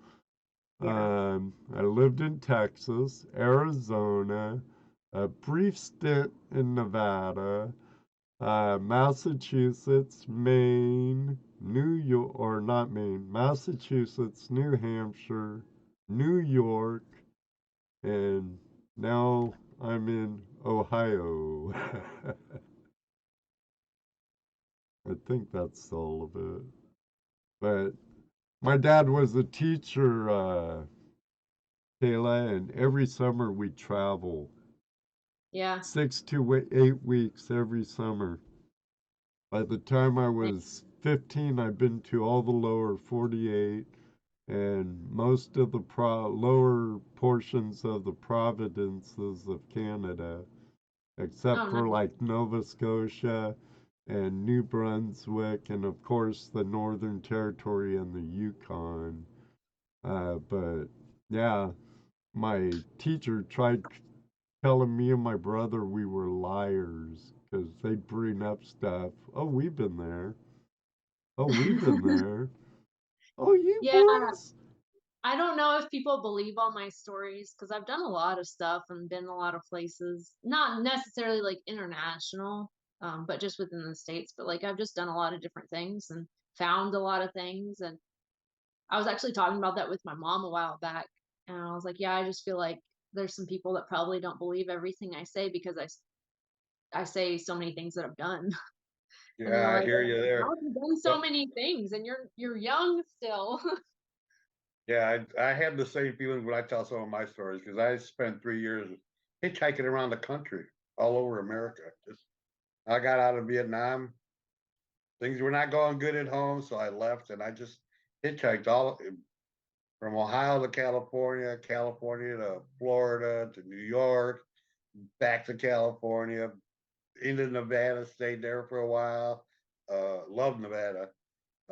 Yeah.
I lived in Texas, Arizona, a brief stint in Nevada, Massachusetts, Maine, New York, or not Maine, Massachusetts, New Hampshire, New York, and now I'm in Ohio. I think that's all of it. But my dad was a teacher, Kayla, and every summer we travel
Yeah.
6 to 8 weeks every summer. By the time I was 15, I'd been to all the lower 48 and most of the lower portions of the provinces of Canada, except
Oh, no.
for like Nova Scotia and New Brunswick, and of course the Northern Territory and the Yukon. But yeah, my teacher tried telling me and my brother we were liars because they'd bring up stuff. Oh, we've been there. Oh, we've been there. Oh, you
Yeah.
boys.
I don't know if people believe all my stories because I've done a lot of stuff and been a lot of places, not necessarily like international, but just within the States. But like I've just done a lot of different things and found a lot of things. And I was actually talking about that with my mom a while back. And I was like, yeah, I just feel like there's some people that probably don't believe everything I say because I say so many things that I've done. And they're
Yeah, I
like,
hear you
how
there.
have you done so many things and you're young still?
Yeah, I have the same feelings when I tell some of my stories because I spent 3 years hitchhiking around the country, all over America. I got out of Vietnam. Things were not going good at home, so I left and I just hitchhiked all from Ohio to California, California to Florida to New York, back to California, into Nevada, stayed there for a while. Love Nevada.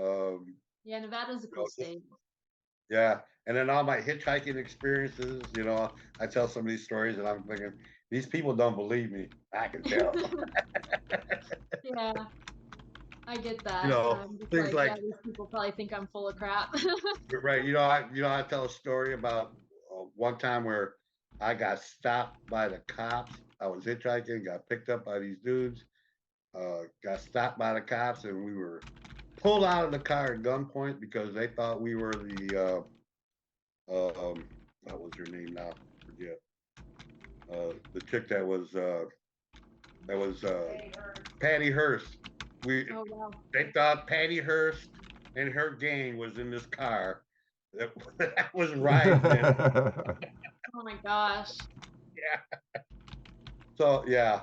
Um,
Yeah, Nevada's a
you
cool
know, just
state.
Yeah, and then all my hitchhiking experiences, I tell some of these stories and I'm thinking, These people don't believe me. I can tell.
Yeah, I get that.
You know,
I'm just
things
like, yeah,
like
these people probably think I'm full of crap.
right. I tell a story about one time where I got stopped by the cops. I was hitchhiking, got picked up by these dudes, got stopped by the cops, and we were pulled out of the car at gunpoint because they thought we were what was her name now? Forget. The chick that was Patty Hearst.
Oh wow.
They thought Patty Hearst and her gang was in this car that, that was riding it.
Oh my gosh.
Yeah. So yeah,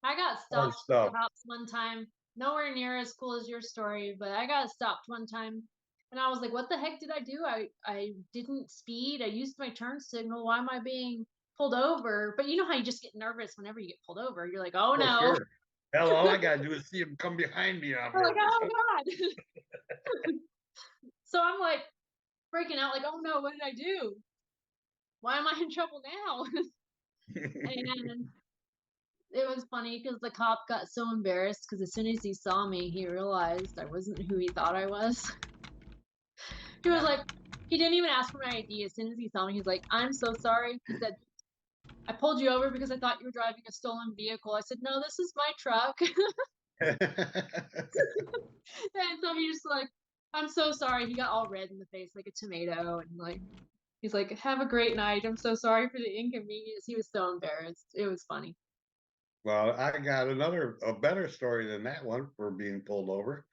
I got
hard
stopped by
stuff.
cops one time. Nowhere near as cool as your story, but I got stopped one time. And I was like, what the heck did I do? I didn't speed. I used my turn signal. Why am I being pulled over? But you know how you just get nervous whenever you get pulled over. You're like, oh
Oh
no.
sure. Hell, all I gotta do is see him come behind me, and I'm
I'm like,
nervous.
oh God. So I'm like freaking out, like, oh no, what did I do? Why am I in trouble now? And it was funny because the cop got so embarrassed because as soon as he saw me, he realized I wasn't who he thought I was. He was like, he didn't even ask for my ID. As soon as he saw me, he's like, I'm so sorry. He said, I pulled you over because I thought you were driving a stolen vehicle. I said, no, this is my truck. And so he just like, I'm so sorry. He got all red in the face like a tomato. And like, he's like, have a great night. I'm so sorry for the inconvenience. He was so embarrassed. It was funny.
Well, I got a better story than that one for being pulled over.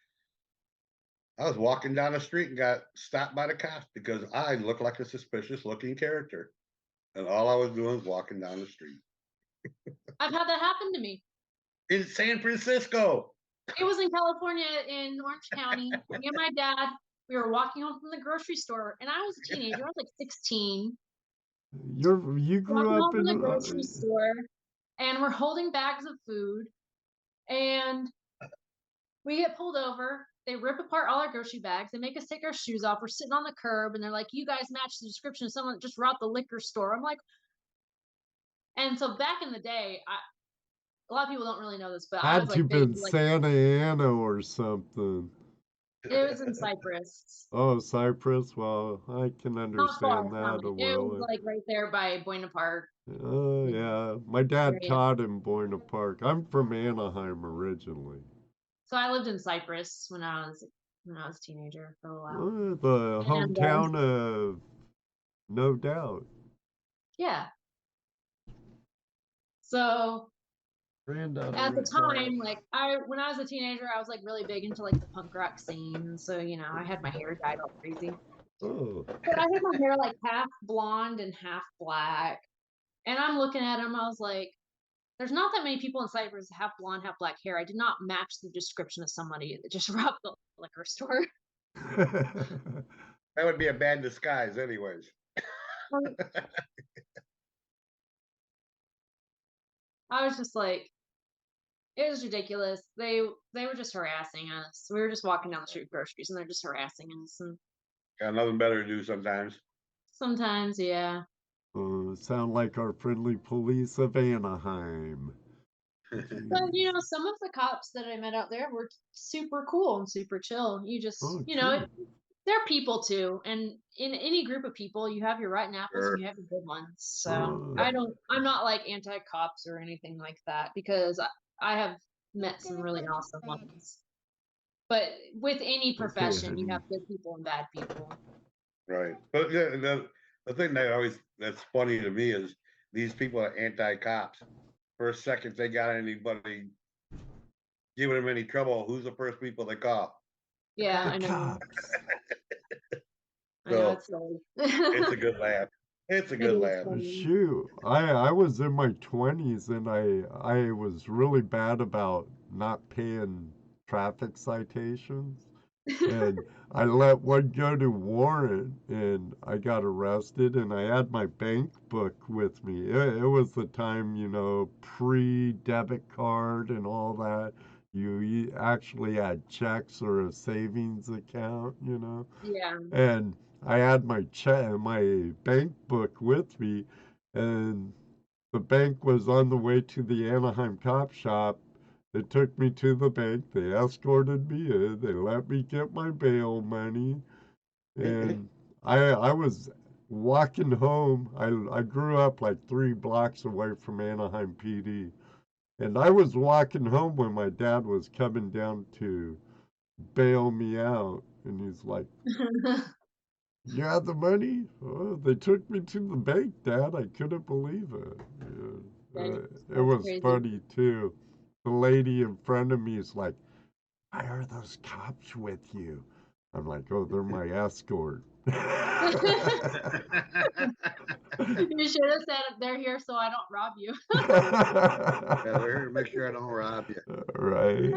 I was walking down the street and got stopped by the cops because I looked like a suspicious looking character. And all I was doing was walking down the street.
I've had that happen to me.
In San Francisco.
It was in California in Orange County. Me and my dad, we were walking home from the grocery store, and I was a teenager. I was like 16.
You grew
Walking
up
home from
in
the grocery store, and we're holding bags of food, and we get pulled over. They rip apart all our grocery bags. They make us take our shoes off. We're sitting on the curb, and they're like, "You guys match the description of someone that just robbed the liquor store." I'm like, and so back in the day, a lot of people don't really know this, but I was
had to
like
been
basically like
Santa Ana or something.
it was in Cyprus.
Oh, Cyprus. Well, I can
Not far
understand
from
that a
it. It was
little.
like right there by Buena Park.
Oh yeah, my dad
Area.
taught in Buena Park. I'm from Anaheim originally.
So I lived in Cyprus when I was a teenager for a while.
The
And
hometown of No Doubt.
yeah. So
Granddaughter
at the
right there.
time, like when I was a teenager, I was like really big into like the punk rock scene. So, you know, I had my hair dyed all crazy.
Oh.
But I had my hair like half blonde and half black. And I'm looking at him, I was like, there's not that many people in Cyprus that have blonde, have black hair. I did not match the description of somebody that just robbed the liquor store.
That would be a bad disguise, anyways.
I was just like, it was ridiculous. They were just harassing us. We were just walking down the street with groceries, and they're just harassing us. And
Got nothing better to do sometimes.
sometimes, yeah.
Sound like our friendly police of Anaheim.
But you know, some of the cops that I met out there were super cool and super chill. You just,
Oh,
you know,
true.
they're people too, and in any group of people, you have your rotten apples
Sure.
and you have your good ones. So
Oh.
I'm not like anti-cops or anything like that because I have met some really awesome ones. But with any profession, you
honey.
have good people and bad people.
Right. But yeah, the thing that's funny to me is these people are anti-cops. For a second, they got anybody giving them any trouble, who's the first people they call?
Yeah,
The
I know.
cops.
I know
So
it's silly.
it's a good laugh. It's a
It
good
is
laugh.
funny.
Shoot, I was in my 20s and I was really bad about not paying traffic citations. And I let one go to warrant and I got arrested and I had my bank book with me. It was the time, you know, pre-debit card and all that. You actually had checks or a savings account, you know.
Yeah.
And I had my bank book with me, and the bank was on the way to the Anaheim cop shop. They took me to the bank. They escorted me in. They let me get my bail money. And I was walking home. I grew up like 3 blocks away from Anaheim PD. And I was walking home when my dad was coming down to bail me out. And he's like, "You have the money?" "Oh, they took me to the bank, Dad." I couldn't believe it. Yeah. It
That's
was
crazy.
funny too. The lady in front of me is like, "Why are those cops with you?" I'm like, "Oh, they're my escort."
You should have said they're here so I don't rob you.
Yeah, they're here to make sure I don't rob you.
Right?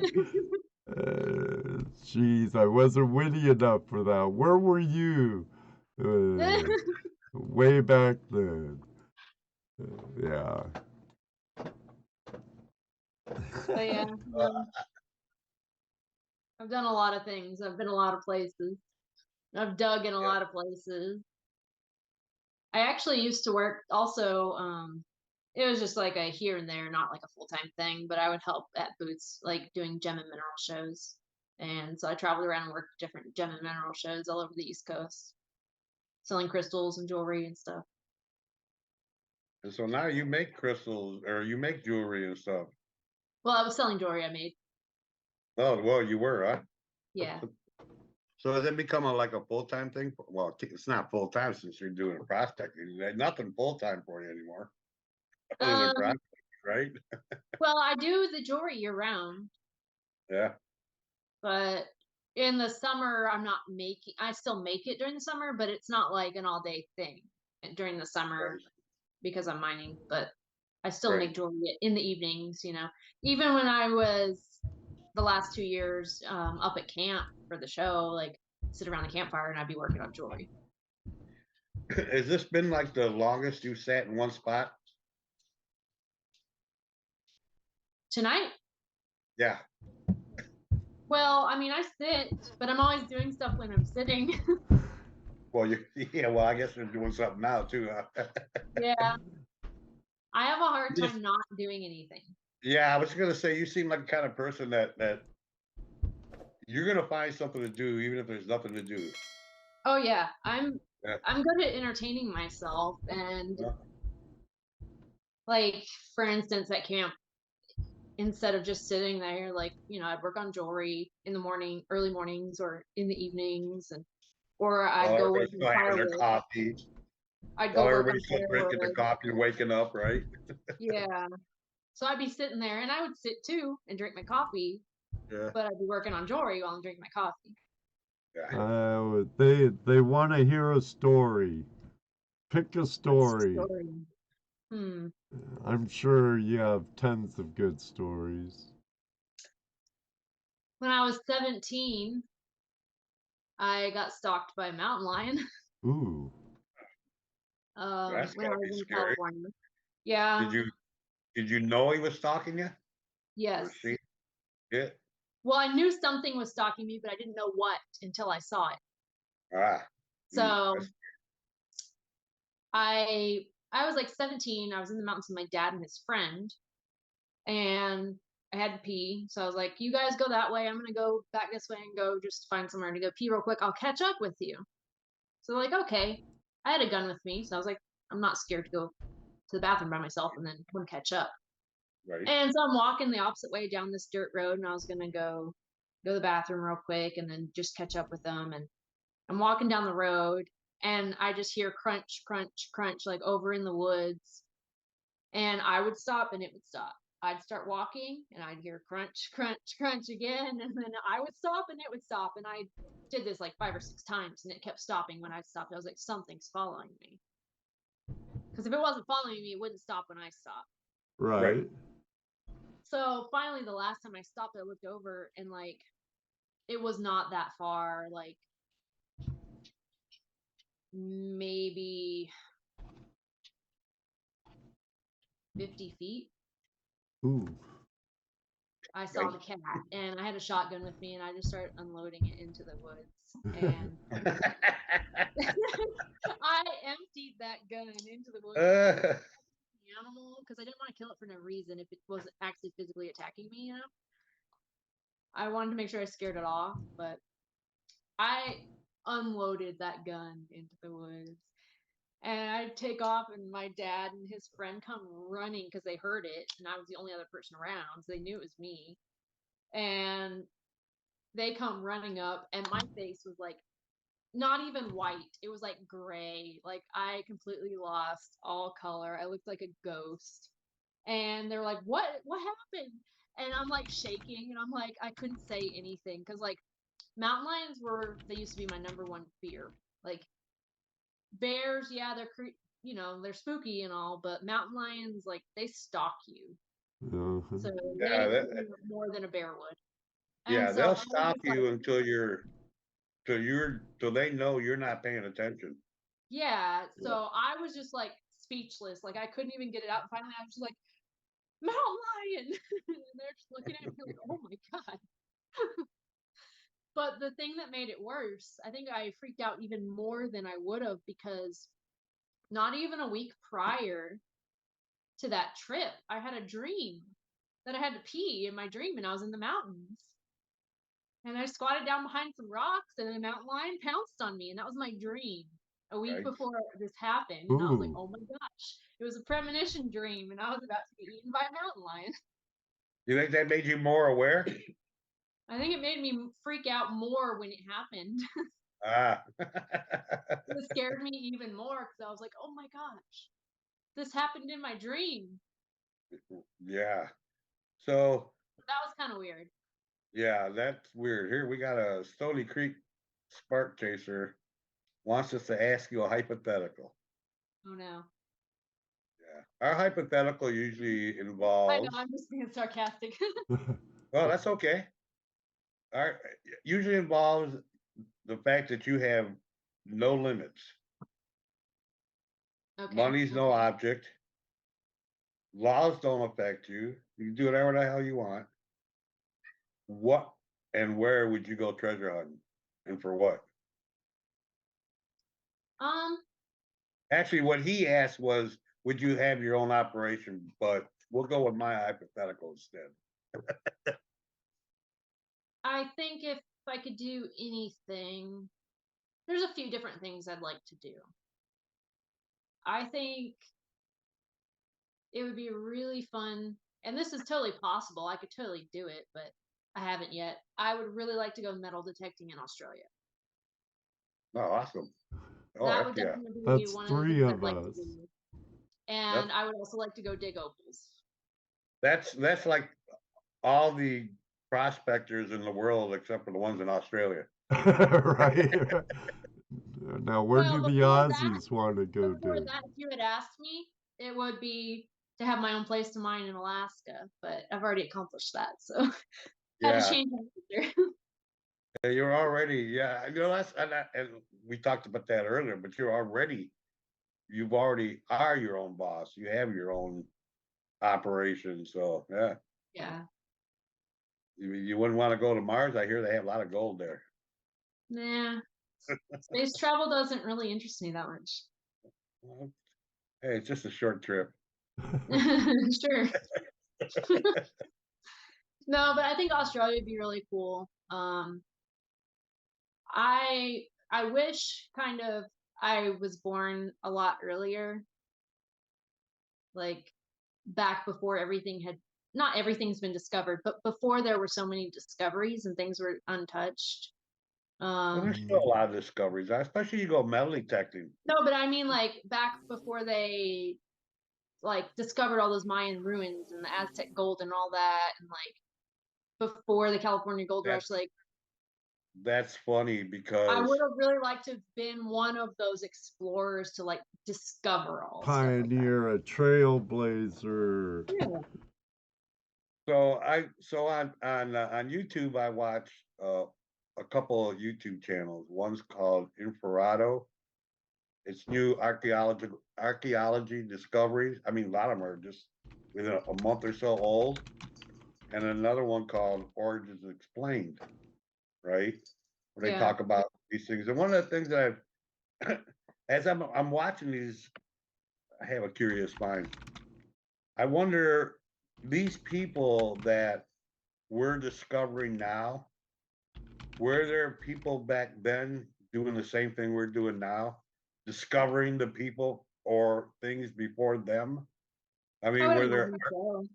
Jeez, I wasn't witty enough for that. Where were you? Way back then. Yeah.
But yeah, I've done a lot of things. I've been a lot of places. I've dug in a lot of places. I actually used to work also, it was just like a here and there, not like a full-time thing, but I would help at booths, like doing gem and mineral shows. And so I traveled around and worked different gem and mineral shows all over the East Coast, selling crystals and jewelry and stuff.
And so now you make crystals or you make jewelry and stuff.
Well, I was selling jewelry I made.
Oh, well, you were, huh?
Yeah.
So has it become like a full-time thing? Well, it's not full-time since you're doing prospecting. There's nothing full-time for you anymore. Other than
Um,
prospecting, right?
well, I do the jewelry year round,
Yeah.
but in the summer, I still make it during the summer, but it's not like an all day thing during the summer
Right.
because I'm mining, but I still
Right.
make jewelry in the evenings, even when I was the last 2 years, up at camp for the show, like sit around the campfire and I'd be working on jewelry.
Has this been like the longest you sat in one spot?
Tonight,
Yeah.
well, I mean, I sit, but I'm always doing stuff when I'm sitting.
Well, yeah, well, I guess you're doing something now too, huh?
Yeah. I have a hard
Yes.
time not doing anything.
Yeah, I was gonna say you seem like the kind of person that you're gonna find something to do even if there's nothing to do.
Oh yeah, I'm
Yeah.
good at entertaining myself, and
Yeah.
like for instance at camp, instead of just sitting there, like I'd work on jewelry in the morning, early mornings, or in the evenings, or I'd
While
go work
everybody's
on
still having their
firewood.
coffee,
I'd go
while
work on
everybody's still drinking their
firewood.
coffee and waking up, right?
Yeah. So I'd be sitting there, and I would sit too and drink my coffee,
Yeah.
but I'd be working on jewelry while I'm drinking my coffee.
Yeah.
They want to hear a story. Pick a story.
Story.
I'm sure you have tons of good stories.
When I was 17, I got stalked by a mountain lion.
Ooh.
That's
When I
gotta
was
be
in
scary.
California. Yeah.
Did you know he was stalking you? Or
Yes.
she? Yeah.
Well, I knew something was stalking me, but I didn't know what until I saw it.
Ah.
So
That's-
I was like 17. I was in the mountains with my dad and his friend, and I had to pee. So I was like, "You guys go that way. I'm gonna go back this way and go just find somewhere to go pee real quick. I'll catch up with you." So like, okay. I had a gun with me, so I was like, I'm not scared to go to the bathroom by myself and then come catch up.
right.
And so I'm walking the opposite way down this dirt road, and I was gonna go to the bathroom real quick and then just catch up with them. And I'm walking down the road, and I just hear crunch, crunch, crunch, like over in the woods. And I would stop, and it would stop. I'd start walking, and I'd hear crunch, crunch, crunch again, and then I would stop, and it would stop. And I did this like 5 or 6 times, and it kept stopping when I stopped. I was like, something's following me. Because if it wasn't following me, it wouldn't stop when I stopped.
Right.
So finally, the last time I stopped, I looked over, and like it was not that far, like maybe 50 feet.
Ooh.
I saw the cat, and I had a shotgun with me, and I just started unloading it into the woods. And I emptied that gun into the woods. The animal, attacking me, you know? I wanted to make sure I scared it off, but I unloaded that gun into the woods. And I take off, and my dad and his friend come running because they heard it, and I was the only other person around, so they knew it was me. And they come running up, and my face was like not even white. It was like gray. Like I completely lost all color. I looked like a ghost. And they're like, what happened? And I'm like shaking, and I'm like, I couldn't say anything because like mountain lions they used to be my number one fear. Like bears, yeah, they're spooky and all, but mountain lions, like they stalk you.
Uh-huh.
So
Yeah,
they fear you more than a bear would. And
yeah,
so I
they'll
was
stop
just
you
like,
until they know you're not paying attention.
yeah.
Yeah.
So I was just like speechless. Like I couldn't even get it out. And finally I was just like, mountain lion. And they're just looking at me like, oh my God. But the thing that made it worse, I think I freaked out even more than I would have because not even a week prior to that trip, I had a dream that I had to pee in my dream and I was in the mountains. And I squatted down behind some rocks and a mountain lion pounced on me. And that was my dream a week
Right.
before this happened. And I was like,
Ooh.
oh my gosh. It was a premonition dream and I was about to get eaten by a mountain lion.
You think that made you more aware?
I think it made me freak out more when it happened.
Ah.
It scared me even more because I was like, oh my gosh, this happened in my dream.
Yeah. So,
That was kind of weird.
yeah, that's weird. Here we got a Stony Creek Spark Chaser wants us to ask you a hypothetical.
Oh no.
Yeah. Our hypothetical usually
I know,
involves,
I'm just being sarcastic.
well, that's okay. Our usually involves the fact that you have no limits.
Okay.
Money's no object. Laws don't affect you. You can do whatever the hell you want. What and where would you go treasure hunting? And for what?
Um,
Actually, what he asked was, would you have your own operation? But we'll go with my hypothetical instead.
I think if I could do anything, there's a few different things I'd like to do. I think it would be really fun, and this is totally possible. I could totally do it, but I haven't yet. I would really like to go metal detecting in Australia.
Oh, awesome. Oh,
That
heck
would
yeah.
definitely be
That's
one of the
3
things I'd
of
like to
us.
do. And I would also like to go dig opals.
That's like all the prospectors in the world except for the ones in Australia.
Right. Now, where do
Well,
the Aussies want to go
before
dig?
that, if you had asked me, it would be to have my own place to mine in Alaska, but I've already accomplished that, so had to
Yeah.
change my answer.
Yeah, you're already, yeah, that's and we talked about that earlier, but you've already are your own boss. You have your own operation. So yeah.
Yeah.
You wouldn't want to go to Mars. I hear they have a lot of gold there.
Nah. Space travel doesn't really interest me that much.
Well, hey, it's just a short trip.
Sure. No, but I think Australia would be really cool. I wish kind of I was born a lot earlier, like back before everything had not everything's been discovered, but before there were so many discoveries and things were untouched.
Well, there's still a lot of discoveries, especially you go metal detecting.
No, but I mean like back before they like discovered all those Mayan ruins and the Aztec gold and all that, and like before the California gold rush, like
That's funny
I
because
would have really liked to have been one of those explorers to like discover all stuff like that.
Pioneer, a trailblazer.
Yeah.
so on YouTube I watch a couple of YouTube channels. One's called Infrared. It's new archaeology discoveries. I mean, a lot of them are just within a month or so old. And another one called Origins Explained, right? Where they
Yeah.
talk about these things. And one of the things that as I'm watching these, I have a curious mind. I wonder these people that we're discovering now, were there people back then doing the same thing we're doing now, discovering the people or things before them? I
I
mean,
would
were there?
imagine so.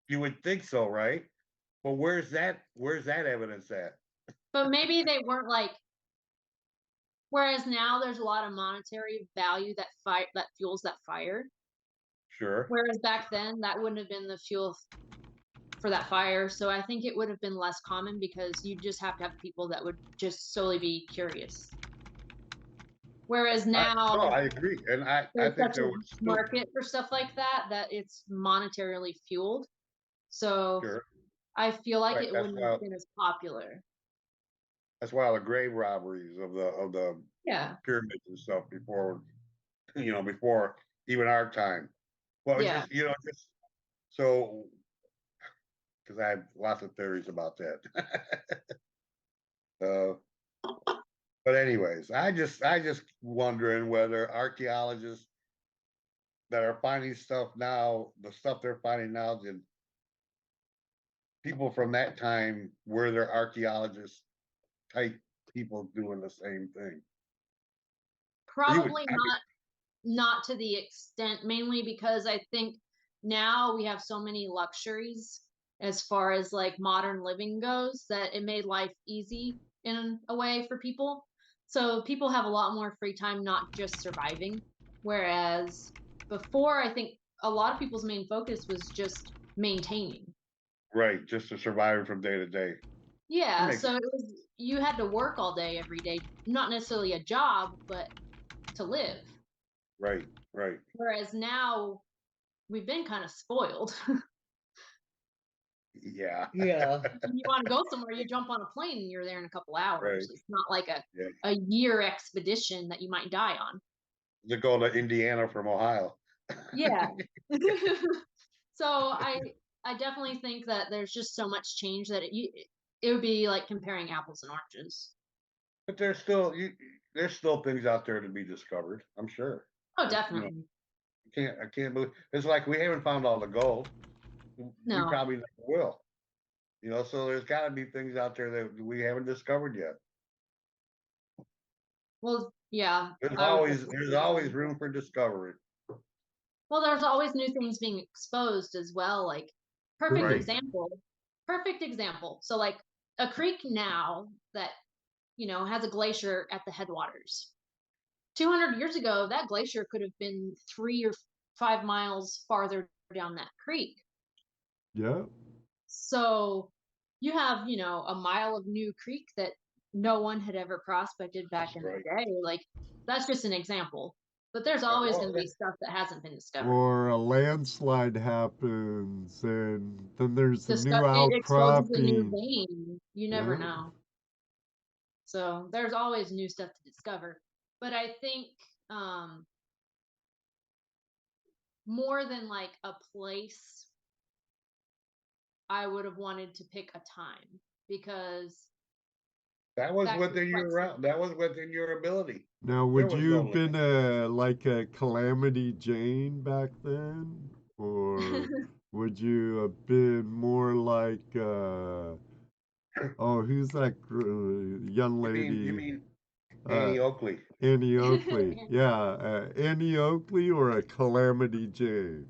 You would think so, right? But where's that? Where's that evidence at?
But maybe they weren't like. Whereas now there's a lot of monetary value that fuels that fire.
Sure.
Whereas back then that wouldn't have been the fuel for that fire. So I think it would have been less common because you just have to have people that would just solely be curious. Whereas now
No, I agree, and I
there's
think
such
there
a
would still
market for stuff like that it's monetarily fueled. So
sure.
I feel like
Right.
it wouldn't have been as popular.
That's why all the grave robberies of the
Yeah.
pyramids and stuff before, before even our time. Well, it's
Yeah.
just just so because I have lots of theories about that. uh, but anyways, I just wondering whether archaeologists that are finding stuff now, the stuff they're finding now, did people from that time were there archaeologists type people doing the same thing? You would,
Probably not to the extent, mainly because I think now we have so many luxuries as far as like modern living goes that it made life easy in a way for people. So people have a lot more free time, not just surviving. Whereas before, I think a lot of people's main focus was just maintaining.
right, just to survive from day to day. That
Yeah,
makes
so it was you had to work all day every day, not necessarily a job, but to live.
right, right.
Whereas now we've been kind of spoiled.
Yeah.
Yeah.
You want to go somewhere, you jump on a plane and you're there in a couple hours.
Right.
It's not like
Yeah.
a year expedition that you might die on.
To go to Indiana from Ohio.
Yeah. So I definitely think that there's just so much change that it would be like comparing apples and oranges.
But there's still things out there to be discovered, I'm sure.
Oh,
There's,
definitely.
I can't believe it's like we haven't found all the gold. We
No.
probably never will. So there's got to be things out there that we haven't discovered yet.
Well, yeah,
There's
I would
always
definitely
there's
agree.
always room for discovery.
Well, there's always new things being exposed as well. Like perfect
Right.
example. Perfect example. So like a creek now that has a glacier at the headwaters. 200 years ago, that glacier could have been 3 or 5 miles farther down that creek.
Yeah.
So you have, a mile of new creek that no one had ever prospected back in the
Right.
day. Like that's just an example. But there's always going to be stuff that hasn't been discovered.
Or a landslide happens and then there's a new
It exposes a new
outcropping.
vein. You never
Yeah.
know. So there's always new stuff to discover. But I think more than like a place, I would have wanted to pick a time because
That was
back to
within
like
that was within your ability.
Now,
There
would
was
you
no
have been
limit.
a Calamity Jane back then? Or would you have been more like oh, who's that young
You
lady?
mean
Uh,
Annie Oakley?
Annie Oakley. Yeah, Annie Oakley or a Calamity Jane?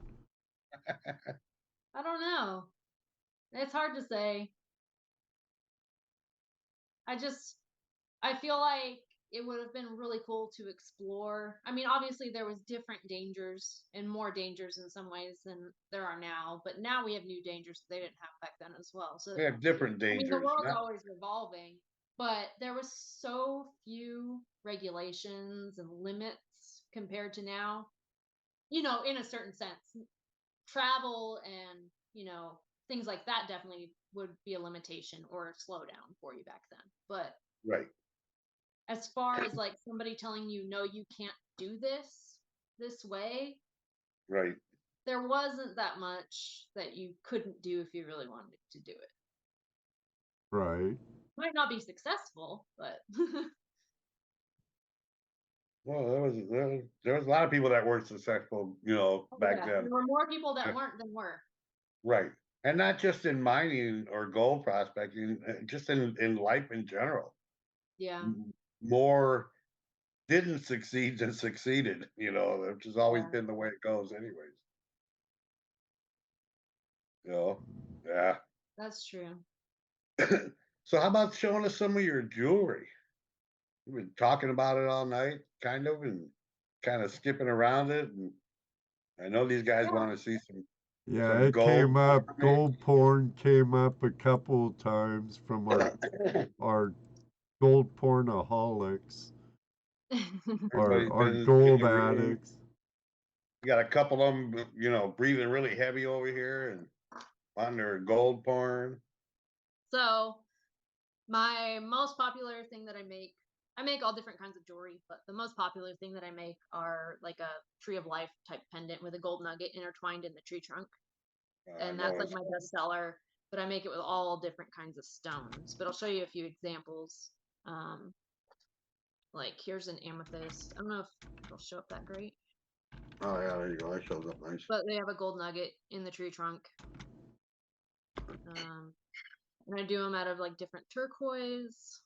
I don't know. It's hard to say. I feel like it would have been really cool to explore. I mean, obviously there was different dangers and more dangers in some ways than there are now, but now we have new dangers they didn't have back then as well. So
They have different
I mean, the
dangers.
world's
Not
always revolving, but there was so few regulations and limits compared to now. In a certain sense, travel and, things like that definitely would be a limitation or a slowdown for you back then. But
right.
as far as like somebody telling you, no, you can't do this way,
Right.
there wasn't that much that you couldn't do if you really wanted to do it.
Right.
Might not be successful, but
Well, there was a lot of people that weren't successful, back
yeah,
then.
there were more people that weren't than were.
Right. And not just in mining or gold prospecting, just in life in general.
Yeah.
More didn't succeed than succeeded, which has always
Yeah.
been the way it goes anyways. Yeah.
That's true.
So how about showing us some of your jewelry? We've been talking about it all night, kind of, and kind of skipping around it. And I know these guys
Yeah.
want to see
Yeah,
some
it
gold.
came up. Gold porn came up a couple of times from our gold pornaholics,
Everybody's
our
been
gold
in the room.
addicts.
We got a couple of them, breathing really heavy over here and on their gold porn.
So my most popular thing that I make all different kinds of jewelry, but the most popular thing that I make are like a tree of life type pendant with a gold nugget intertwined in the tree trunk. And that's like my best seller, but I make it with all different kinds of stones. But I'll show you a few examples. Like here's an amethyst. I don't know if it'll show up that great.
Oh yeah, there you go. That shows up nice.
But they have a gold nugget in the tree trunk. And I do them out of like different turquoise.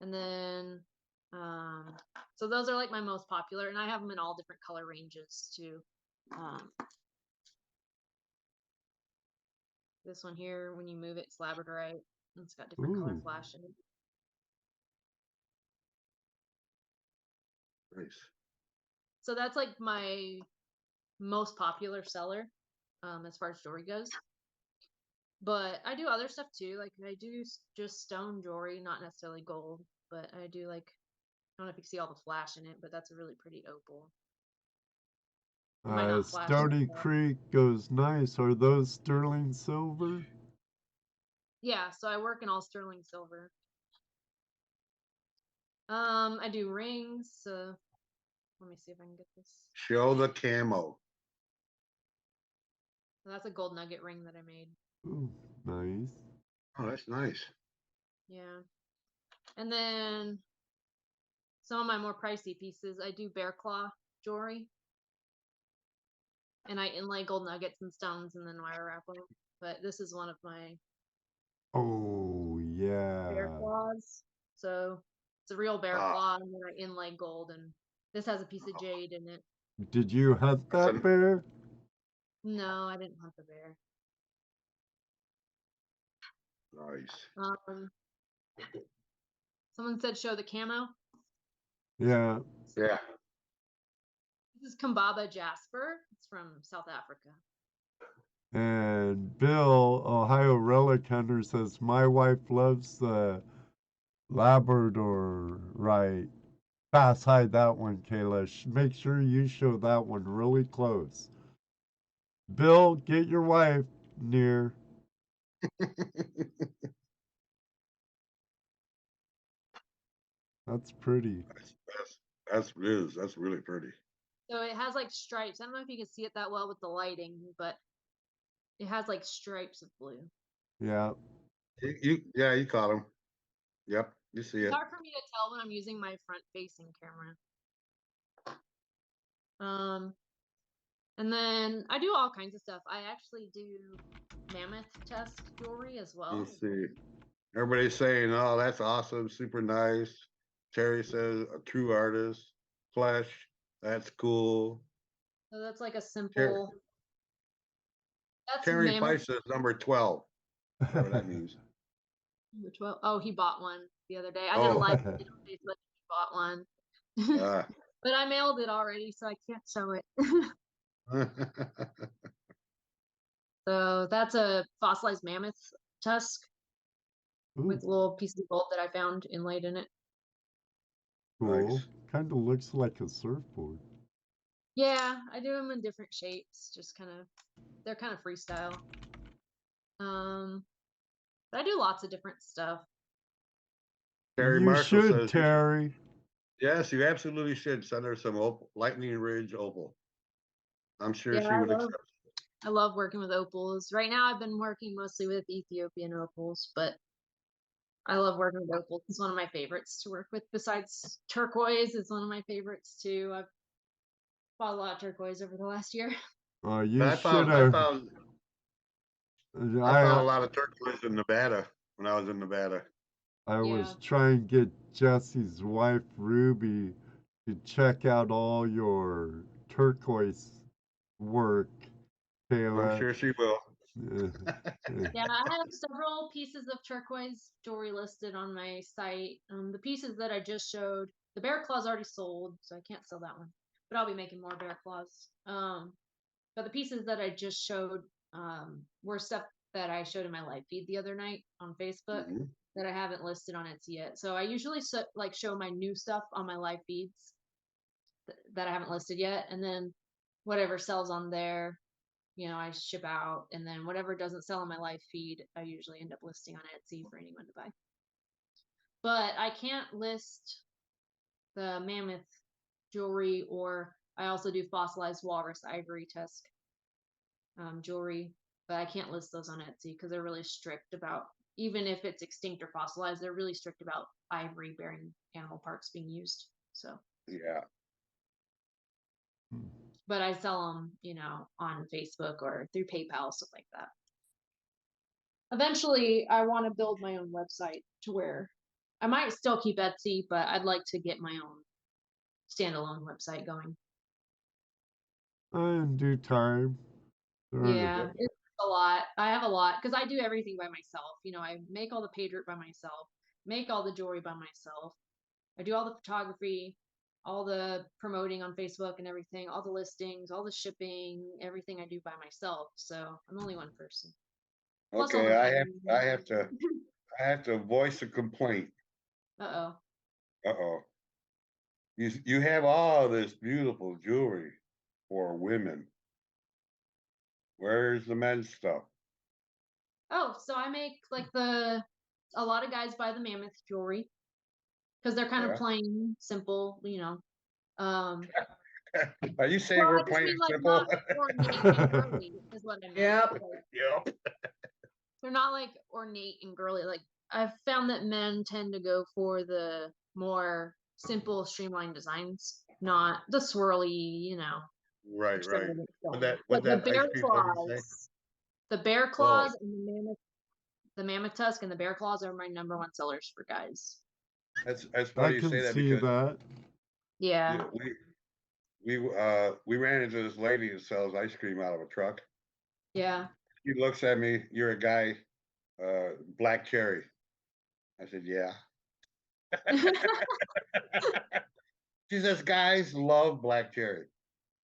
And then, so those are like my most popular, and I have them in all different color ranges too. This one here, when you move it, it's labradorite. It's got different color
Ooh.
flashing.
Nice.
So that's like my most popular seller, as far as jewelry goes. But I do other stuff too. Like I do just stone jewelry, not necessarily gold, but I do like, I don't know if you can see all the flash in it, but that's a really pretty opal. It might not flash.
Stony Creek goes nice. Are those sterling silver?
Yeah, so I work in all sterling silver. I do rings. So let me see if I can get this.
Show the camo.
So that's a gold nugget ring that I made.
Ooh, nice.
Oh, that's nice.
Yeah. And then some of my more pricey pieces, I do bear claw jewelry. And I inlay gold nuggets and stones and then wire wrap them. But this is one of my
Oh
bear
yeah.
claws. So it's a real bear
Ah.
claw, and then I inlay gold, and this has a piece of jade in it.
Did you hunt that bear?
No, I didn't hunt the bear.
Nice.
Someone said show the camo.
Yeah.
Yeah.
This is Kambaba Jasper. It's from South Africa.
And Bill, Ohio Relic Hunter, says, my wife loves the Labrador, right? Fast hide that one, Kayla. Make sure you show that one really close. Bill, get your wife near. That's pretty.
That's really pretty.
So it has like stripes. I don't know if you can see it that well with the lighting, but it has like stripes of blue.
Yeah.
You caught him. Yep, you see it.
It's hard for me to tell when I'm using my front facing camera. And then I do all kinds of stuff. I actually do mammoth tusk jewelry as well.
Let's see. Everybody's saying, oh, that's awesome, super nice. Terry says, a true artist. Flesh, that's cool.
So that's like a simple. That's
Terry
mammoth.
Price says number 12. Whatever that means.
Number 12. Oh, he bought one the other day. I did a live on Facebook. He bought one. But I mailed it already, so I can't show it. So that's a fossilized mammoth tusk with little pieces of gold that I found inlaid in it.
Cool.
Nice.
Kind of looks like a surfboard.
Yeah, I do them in different shapes. Just kind of, they're kind of freestyle. But I do lots of different stuff.
Terry
You
Marshall
should,
says,
Terry.
yes, you absolutely should send her some opal, Lightning Ridge opal. I'm sure she would accept.
I love working with opals. Right now, I've been working mostly with Ethiopian opals, but I love working with opals. It's one of my favorites to work with. Besides turquoise, it's one of my favorites too. Bought a lot of turquoise over the last year.
You
I
should
found I
have.
found I found a lot of turquoise in Nevada when I was in Nevada.
I
Yeah.
was trying to get Jesse's wife Ruby to check out all your turquoise work, Kayla.
I'm sure she will.
Yeah, I have several pieces of turquoise jewelry listed on my site. The pieces that I just showed, the bear claw's already sold, so I can't sell that one. But I'll be making more bear claws. But the pieces that I just showed were stuff that I showed in my live feed the other night on Facebook
Mhm.
that I haven't listed on Etsy yet. So I usually like show my new stuff on my live feeds that I haven't listed yet, and then whatever sells on there, I ship out, and then whatever doesn't sell on my live feed, I usually end up listing on Etsy for anyone to buy. But I can't list the mammoth jewelry, or I also do fossilized walrus ivory tusk jewelry, but I can't list those on Etsy because they're really strict about, even if it's extinct or fossilized, they're really strict about ivory bearing animal parts being used. So
Yeah.
but I sell them, on Facebook or through PayPal, stuff like that. Eventually, I want to build my own website to where I might still keep Etsy, but I'd like to get my own standalone website going.
In due time.
Yeah, it's a lot. I have a lot because I do everything by myself. I make all the pay dirt by myself, make all the jewelry by myself. I do all the photography, all the promoting on Facebook and everything, all the listings, all the shipping, everything I do by myself. So I'm only one person. Plus all
Okay,
the
I have to voice a complaint.
Uh-oh.
Uh-oh. You have all this beautiful jewelry for women. Where's the men's stuff?
Oh, so I make like a lot of guys buy the mammoth jewelry because they're kind of
Yeah.
plain, simple, Um,
Are you saying
well, I
we're
just
plain
mean
and
like
simple?
not ornate and girly is what I meant.
Yep.
Like,
Yep.
they're not like ornate and girly. Like I've found that men tend to go for the more simple, streamlined designs, not the swirly,
Right, right.
extravagant stuff.
What
Like the
that ice
bear
cream lady say?
claws,
Oh,
and the mammoth tusk and the bear claws are my number one sellers for guys.
that's
I
funny you
can
say that
see
because
that.
Yeah.
we ran into this lady that sells ice cream out of a truck.
Yeah.
She looks at me, you're a guy, black cherry. I said, yeah. She says, guys love black cherry.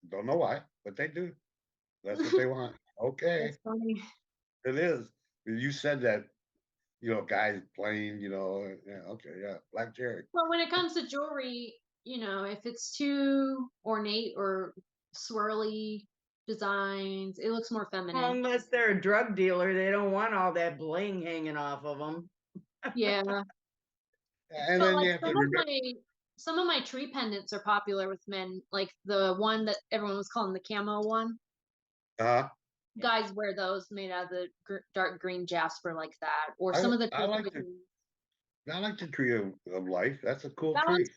Don't know why, but they do. That's what they want. Okay,
That's funny.
it is. You said that, guys plain, yeah, okay, yeah, black cherry.
Well, when it comes to jewelry, if it's too ornate or swirly designs, it looks more
Well,
feminine.
unless they're a drug dealer, they don't want all that bling hanging off of them.
Yeah.
And
So
then
like
you have to remember,
some of my tree pendants are popular with men, like the one that everyone was calling the camo one.
uh,
Guys wear those made out of the dark green jasper like that, or some of the
I like the tree of life. That's a cool
that
tree.
one's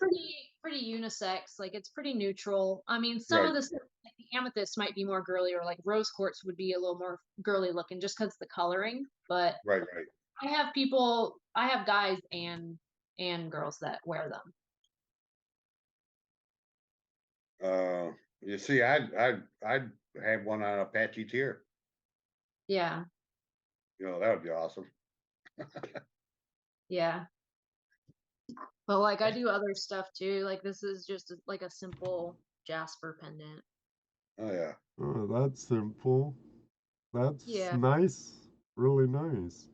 pretty unisex. Like it's pretty neutral. I mean, some
Right,
of the stuff, like the amethyst might be more girly, or like rose quartz would be a little more girly looking just because the coloring. But
right.
I have guys and girls that wear them.
You see, I'd have one on Apache tier.
Yeah,
That would be awesome.
yeah. But like I do other stuff too. Like this is just like a simple jasper pendant.
Oh yeah.
Oh, that's simple. That's
Yeah.
nice. Really nice.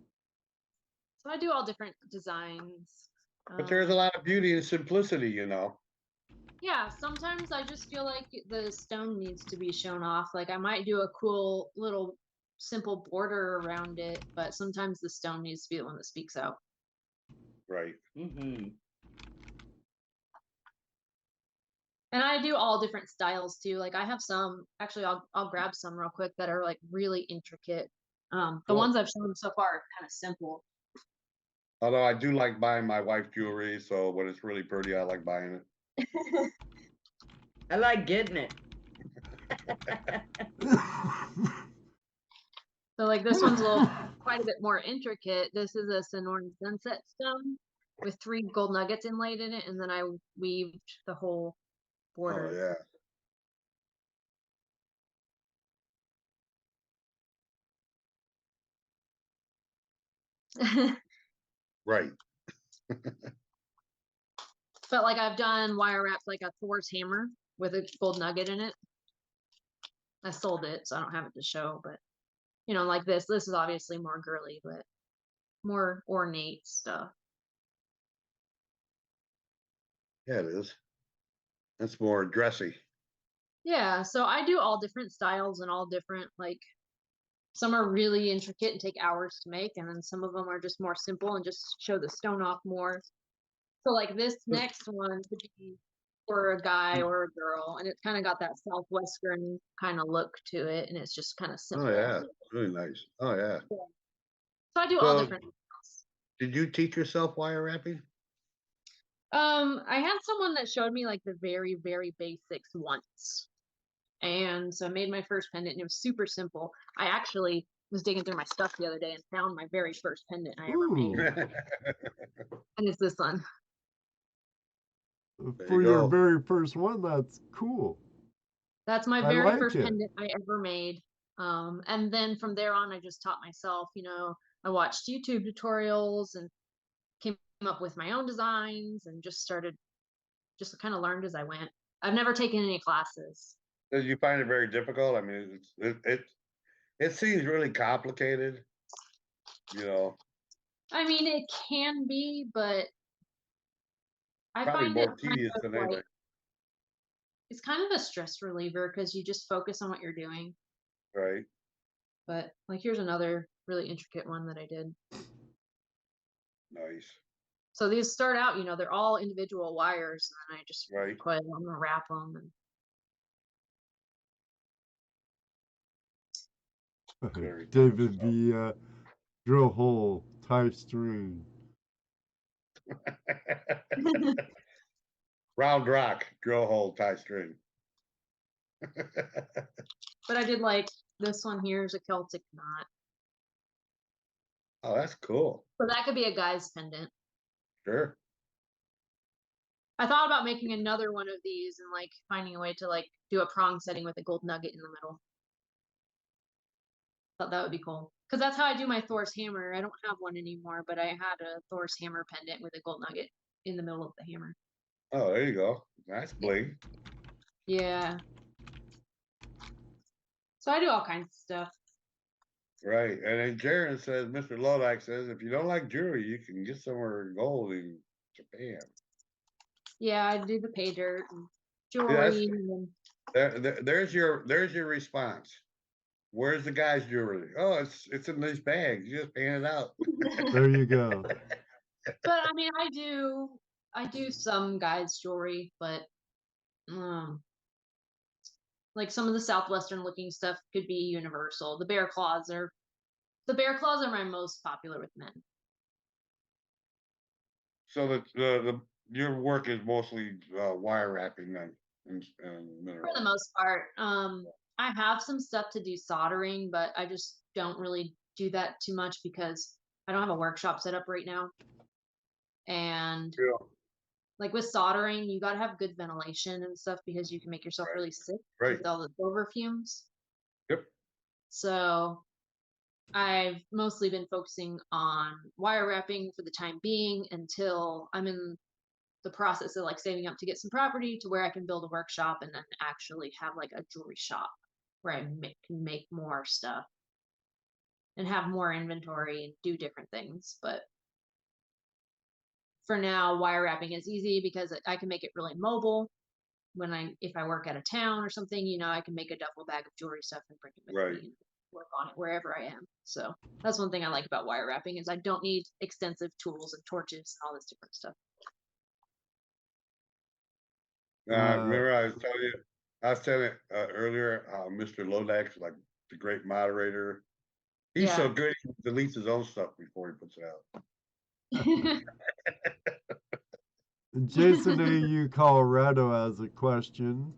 So I do all different designs.
But there's a lot of beauty and simplicity,
Yeah, sometimes I just feel like the stone needs to be shown off. Like I might do a cool little simple border around it, but sometimes the stone needs to be the one that speaks out.
Right.
Mm-hmm.
And I do all different styles too. Like I have some, actually I'll grab some real quick that are like really intricate. The
Cool.
ones I've shown so far are kind of simple.
Although I do like buying my wife jewelry, so when it's really pretty, I like buying it.
I like getting it.
So like this one's a little quite a bit more intricate. This is a Sonoran sunset stone with 3 gold nuggets inlaid in it, and then I weaved the whole
Oh
border.
yeah. Right.
But like I've done wire wraps like a Thor's hammer with a gold nugget in it. I sold it, so I don't have it to show, but you know, like this is obviously more girly, but more ornate stuff.
Yeah, it is. That's more dressy.
Yeah, so I do all different styles and all different, like some are really intricate and take hours to make, and then some of them are just more simple and just show the stone off more. So like this next one could be for a guy or a girl, and it's kind of got that southwestern kind of look to it, and it's just kind of
Oh
simple.
yeah, really nice. Oh yeah.
So I do all
So,
different styles.
did you teach yourself wire wrapping?
I had someone that showed me like the very, very basics once. And so I made my first pendant and it was super simple. I actually was digging through my stuff the other day and found my very first pendant I ever made.
Ooh,
And it's this one.
There
for
you
your
go.
very first one, that's cool.
That's my
I
very
like
first
it.
pendant I ever made. And then from there on, I just taught myself, you know, I watched YouTube tutorials and came up with my own designs and just started, just kind of learned as I went. I've never taken any classes.
Did you find it very difficult? I mean, it seems really complicated. You know,
I mean, it can be, but I
probably
find it
more
kind
tedious
of
than
like,
anything.
it's kind of a stress reliever because you just focus on what you're doing.
Right.
But like, here's another really intricate one that I did.
Nice.
So these start out, you know, they're all individual wires, and then I just
Right.
put, I'm gonna wrap them. And
Very
David
cool
V. Drill hole, tie string.
stuff. Round rock, drill hole, tie string.
but I did like this one here is a Celtic knot.
Oh, that's cool.
So that could be a guy's pendant.
Sure.
I thought about making another one of these and like finding a way to like do a prong setting with a gold nugget in the middle. Thought that would be cool. Because that's how I do my Thor's hammer. I don't have one anymore, but I had a Thor's hammer pendant with a gold nugget in the middle of the hammer.
Oh, there you go. Nice bling.
Yeah. So I do all kinds of stuff.
Right. And then Jaron says, Mr. Lodak says, if you don't like jewelry, you can get somewhere gold in Japan.
Yeah, I do the pay dirt and
Yes.
jewelry. And
There's your response. Where's the guy's jewelry? Oh, it's in these bags. You just pan it out.
There you go.
but I mean, I do some guys' jewelry, but like some of the southwestern looking stuff could be universal. The bear claws are my most popular with men.
So the your work is mostly wire wrapping then and
For
mineral.
the most part. I have some stuff to do soldering, but I just don't really do that too much because I don't have a workshop set up right now. And
Yeah.
like with soldering, you got to have good ventilation and stuff because you can make yourself really sick
Right.
with all the silver fumes.
Yep.
So I've mostly been focusing on wire wrapping for the time being until I'm in the process of like saving up to get some property to where I can build a workshop and then actually have like a jewelry shop where I can make more stuff and have more inventory and do different things. But for now, wire wrapping is easy because I can make it really mobile. If I work out of town or something, you know, I can make a duffel bag of jewelry stuff and bring it with
Right.
me and work on it wherever I am. So that's one thing I like about wire wrapping is I don't need extensive tools and torches and all this different stuff.
Remember I was telling earlier how Mr. Lodak's like the great moderator. He's so
Yeah.
good he deletes his own stuff before he puts it out.
Jason AU Colorado has a question.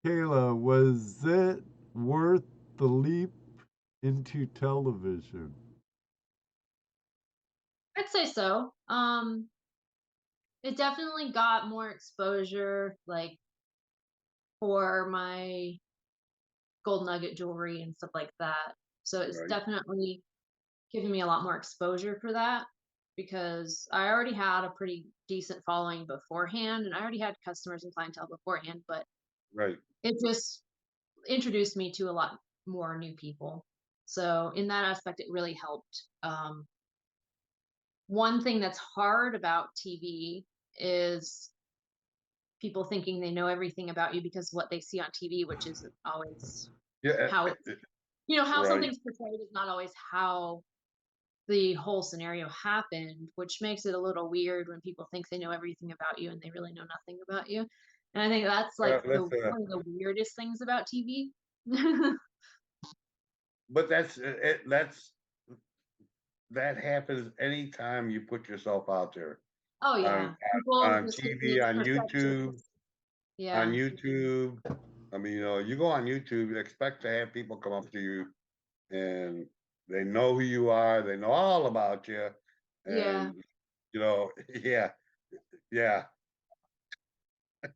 Kayla, was it worth the leap into television?
I'd say so. It definitely got more exposure, like for my gold nugget jewelry and stuff like that. So it's
Right.
definitely giving me a lot more exposure for that because I already had a pretty decent following beforehand and I already had customers and clientele beforehand, but
Right.
it just introduced me to a lot more new people. So in that aspect, it really helped. One thing that's hard about TV is people thinking they know everything about you because what they see on TV, which isn't always
Yeah.
how it's, how
Right.
something's portrayed is not always how the whole scenario happened, which makes it a little weird when people think they know everything about you and they really know nothing about you. And I think that's like
That's
one of the weirdest things about TV.
but that happens anytime you put yourself out there
Oh yeah, people
on
just get
TV,
these
on YouTube,
perceptions. Yeah,
I mean, you go on YouTube, you expect to have people come up to you and they know who you are, they know all about you,
yeah.
and yeah, yeah,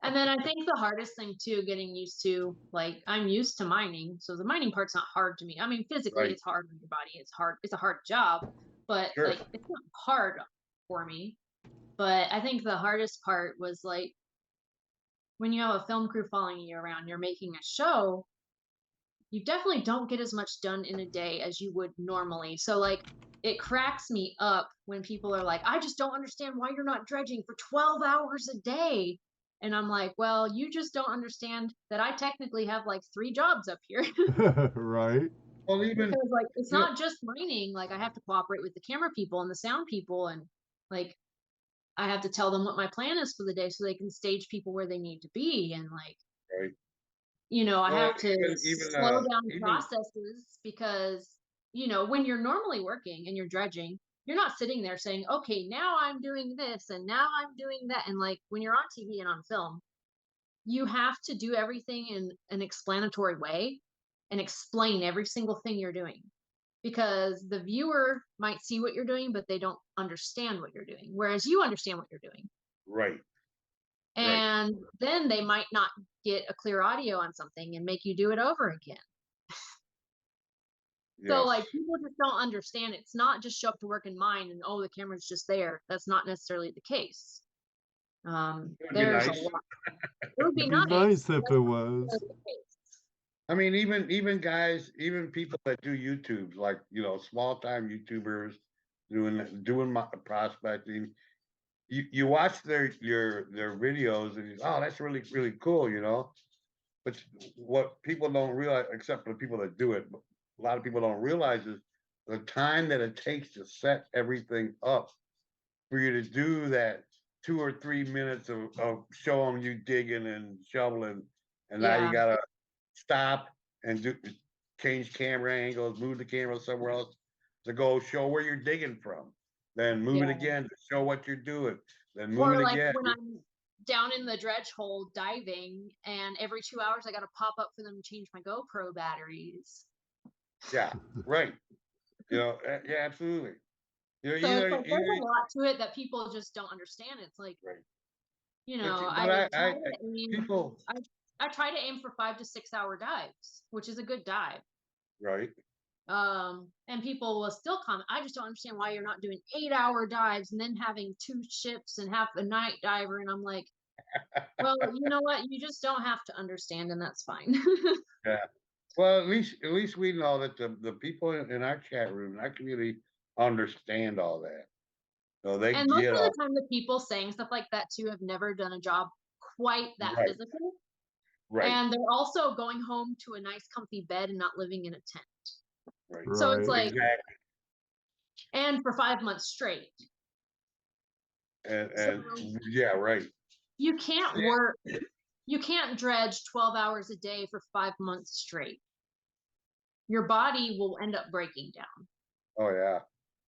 And then I think the hardest thing too, getting used to, like, I'm used to mining, so the mining part's not hard to me. I mean, physically,
right,
it's hard on your body. It's hard. It's a hard job, but
sure,
like, it's not hard for me. But I think the hardest part was like when you have a film crew following you around, you're making a show. You definitely don't get as much done in a day as you would normally. So like, it cracks me up when people are like, I just don't understand why you're not dredging for 12 hours a day. And I'm like, well, you just don't understand that I technically have like 3 jobs up here.
Right?
well, even,
Because like it's
you know,
not just mining, like I have to cooperate with the camera people and the sound people and like I have to tell them what my plan is for the day so they can stage people where they need to be and like
right,
I
well,
have to
even,
slow down
even,
processes because, when you're normally working and you're dredging, you're not sitting there saying, okay, now I'm doing this and now I'm doing that. And like when you're on TV and on film, you have to do everything in an explanatory way and explain every single thing you're doing because the viewer might see what you're doing, but they don't understand what you're doing. Whereas you understand what you're doing.
right, right,
And then they might not get a clear audio on something and make you do it over again. So
yes,
like people just don't understand. It's not just show up to work in mine and oh the camera's just there. That's not necessarily the case.
it would be
There's a
nice.
lot. It would be
It'd be
nice.
nice if it was.
The case.
I mean, even guys, even people that do YouTubes, like small time YouTubers doing prospecting. You watch their videos and oh, that's really really cool, But what people don't realize, except for the people that do it, but a lot of people don't realize is the time that it takes to set everything up for you to do that 2 or 3 minutes of showing you digging and shoveling, and now you
Yeah.
gotta stop and change camera angles, move the camera somewhere else to go show where you're digging from, then move it
Yeah.
again to show what you're doing, then move
Or
it
like
again.
when I'm down in the dredge hole diving and every 2 hours I gotta pop up for them to change my GoPro batteries.
Yeah, right. Yeah, absolutely.
So it's
Either
like there's a lot to it that people just don't understand. It's like,
right.
I
But
try to aim
people
I try to aim for 5 to 6 hour dives, which is a good dive.
right.
And people will still comment, I just don't understand why you're not doing 8 hour dives and then having 2 ships and have a night diver. And I'm like, well, you know what? You just don't have to understand, and that's fine.
Yeah. Well, at least we know that the people in our chat room, in our community, understand all that. So they
And most
get
of
all
the time, the people saying stuff like that too have never done a job quite that
right,
physical.
right,
And they're also going home to a nice, comfy bed and not living in a tent.
right.
So it's
Right.
like,
Exactly.
and for 5 months straight.
And
So
yeah, right.
you can't work, you can't dredge 12 hours a day for 5 months straight. Your body will end up breaking down.
Oh yeah.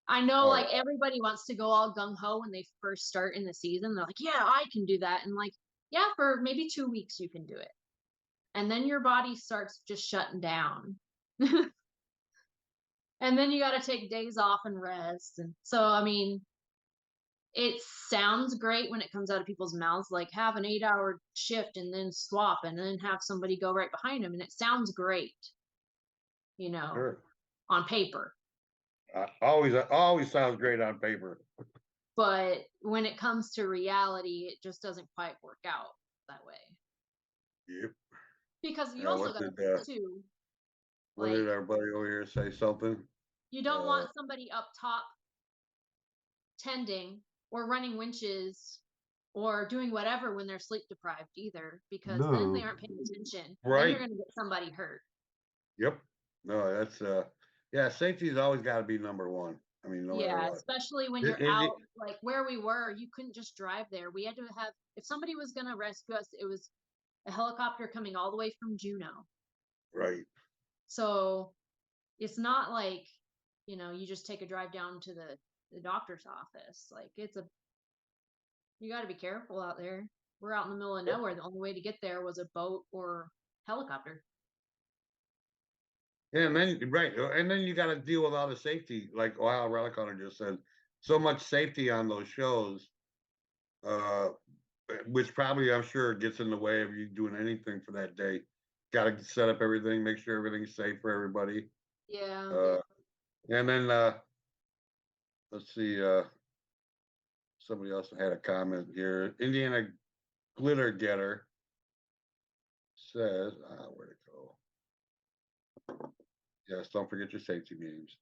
I know,
Oh
like,
yeah.
everybody wants to go all gung-ho when they first start in the season. They're like, yeah, I can do that. And like, yeah, for maybe 2 weeks you can do it. and then your body starts just shutting down. And then you got to take days off and rest. And so, I mean, it sounds great when it comes out of people's mouths, like have an 8-hour shift and then swap and then have somebody go right behind them. And it sounds great, you know,
Sure.
on paper.
Always sounds great on paper.
But when it comes to reality, it just doesn't quite work out that way.
Yep.
Because you
Yeah,
also
what
got to
did,
think too,
What
like
did our buddy over here say something?
you don't want somebody up top tending or running winches or doing whatever when they're sleep deprived either, because then they
No.
aren't paying attention. Then
Right.
you're going to get somebody hurt.
Yep. No, that's yeah, safety's always got to be number one. I mean, no matter
Yeah,
what.
especially when you're out, like where we were, you couldn't just drive there. We had to have, if somebody was going to rescue us, it was a helicopter coming all the way from Juneau.
Right.
So it's not like, you know, you just take a drive down to the doctor's office. Like you got to be careful out there. We're out in the middle of nowhere. The only way to get there was a boat or helicopter.
Yeah, and then right, and then you got to deal with all the safety, like Ohio Relic Hunter just said. So much safety on those shows, which probably I'm sure gets in the way of you doing anything for that day. Got to set up everything, make sure everything's safe for everybody.
Yeah.
And then let's see, somebody else had a comment here. Indiana Glitter Getter says, where'd it go? Yes, don't forget your safety meetings.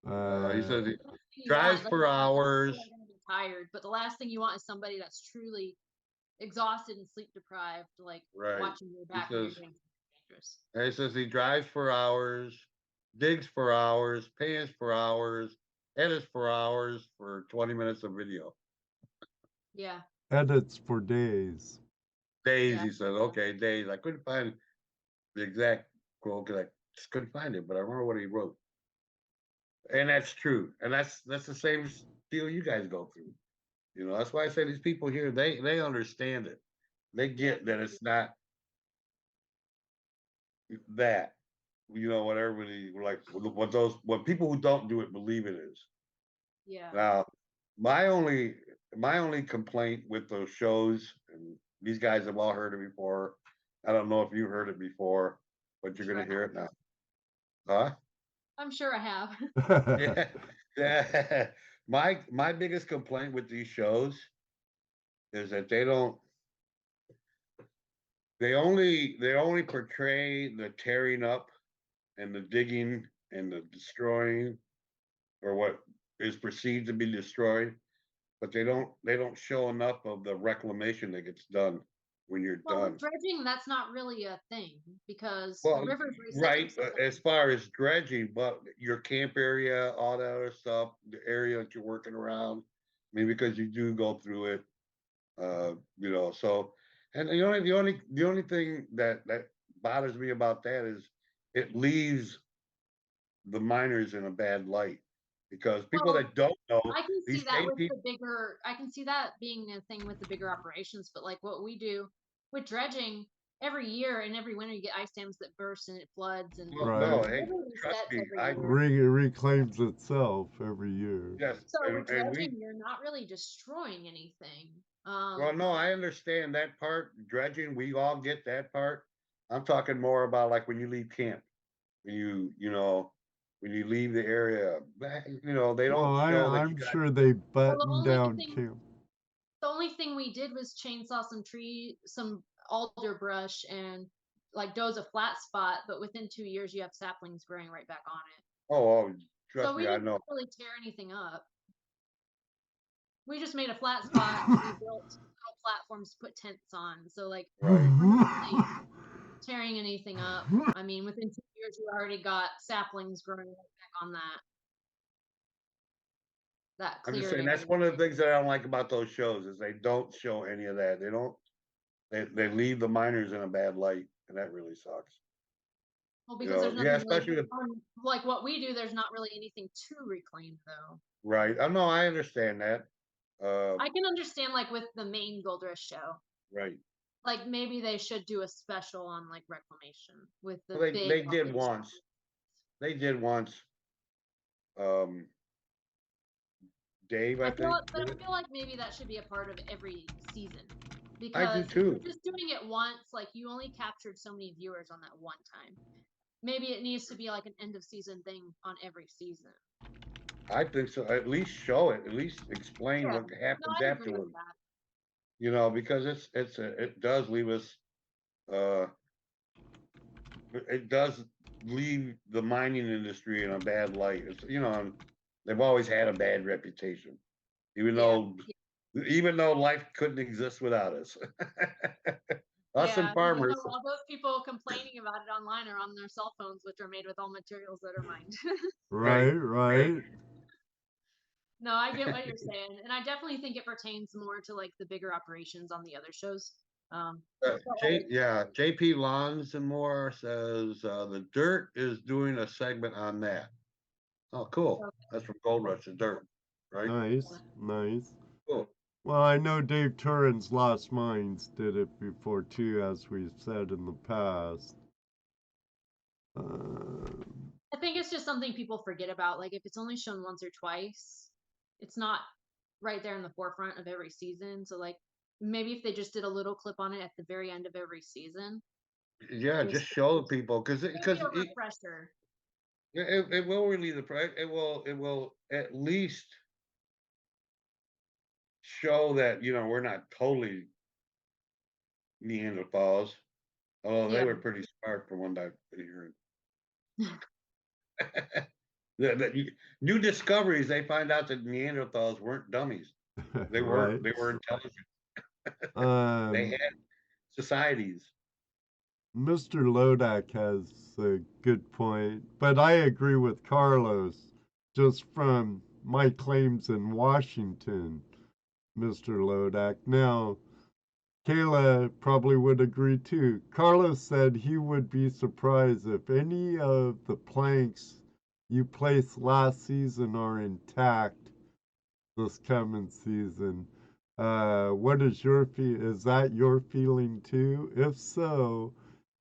He says he drives for hours.
You're gonna be tired, but the last thing you want is somebody that's truly exhausted and sleep deprived, like watching your back when you're doing something dangerous.
And he says he drives for hours, digs for hours, pans for hours, edits for hours for 20 minutes of video.
Yeah.
Edits for days.
Days,
Yeah.
he said. Okay, days. I couldn't find the exact quote because I just couldn't find it, but I remember what he wrote. And that's true. And that's the same deal you guys go through. You know, that's why I say these people here, they understand it. They get that it's not that, you know, what everybody like what people who don't do it believe it is.
Yeah.
Now, my only complaint with those shows, and these guys have all heard it before. I don't know if you heard it before, but you're gonna hear it now. Huh?
I'm sure I have.
Yeah. Yeah. My biggest complaint with these shows is that they only portray the tearing up and the digging and the destroying, or what is perceived to be destroyed, but they don't show enough of the reclamation that gets done when you're done.
With dredging, that's not really a thing because
Well,
the river's
right, as far as dredging, but your camp area, all that other stuff, the area that you're working around, I mean, because you do go through it, you know, so, and the only thing that bothers me about that is it leaves the miners in a bad light, because people that don't know,
I can see
these
that
same
with
people,
the bigger, I can see that being a thing with the bigger operations, but like what we do with dredging, every year and every winter you get ice dams that burst and it floods and
well,
Right.
no,
the
hey,
river
trust
resets
me,
every year.
It reclaims itself every year.
yes,
So with
and
dredging, you're not really destroying anything.
well, no, I understand that part, dredging, we all get that part. I'm talking more about like when you leave camp, when when you leave the area, you know, they don't
Well,
show that you
I'm
got.
sure they button down camp.
The only thing we did was chainsaw some alder brush and like doze a flat spot, but within 2 years you have saplings growing right back on it.
Oh, trust
So we
me, I
didn't
know.
really tear anything up. We just made a flat spot and we built little platforms to put tents on. So like
Right.
we're not really tearing anything up. I mean, within 2 years we already got saplings growing right back on that.
I'm just
cleared
saying that's
area.
one of the things that I don't like about those shows is they don't show any of that. They leave the miners in a bad light, and that really sucks.
Well, because there's
yeah,
nothing
especially
really, like what we do, there's not really anything to reclaim though.
right. I know, I understand that.
I can understand like with the main Gold Rush show.
Right.
like maybe they should do a special on like Reclamation with the
Well,
big.
they did
operations.
once. They did once. Dave, I
I feel,
think.
but
did
I
it.
feel like maybe that should be a part of every season
I do
because if
too.
you're just doing it once, like you only captured so many viewers on that one time. Maybe it needs to be like an end of season thing on every season.
I think so. At least show it. At least explain
Yeah.
what
No,
happens
I agree with
afterward.
that.
You know, because it does leave us. It does leave the mining industry in a bad light. It's, you know, and they've always had a bad reputation, even
Yeah.
though life couldn't exist without us. Us
Yeah,
and farmers.
all those people complaining about it online are on their cell phones, which are made with all materials that are mined.
Right, right.
No, I get what you're saying, and I definitely think it pertains more to like the bigger operations on the other shows. But, like,
JP Lons and more says the Dirt is doing a segment on that. Oh, cool.
Okay.
That's from Gold Rush, the Dirt, right?
Nice, nice.
Cool.
Well, I know Dave Turin's Lost Mines did it before too, as we've said in the past.
I think it's just something people forget about. Like if it's only shown once or twice, it's not right there in the forefront of every season. So like maybe if they just did a little clip on it at the very end of every season,
Yeah, just show the people because
maybe a refresher.
it will relieve the price. It will at least show that, you know, we're not totally Neanderthals, although they
Yeah.
were pretty smart from what I've heard. New discoveries, they find out that Neanderthals weren't dummies. They were
Right.
they were intelligent. They
Um,
had societies.
Mr. Lodak has a good point, but I agree with Carlos. Just from my claims in Washington, Mr. Lodak. Now, Kayla probably would agree too. Carlos said he would be surprised if any of the planks you placed last season are intact this coming season. What is is that your feeling too? If so,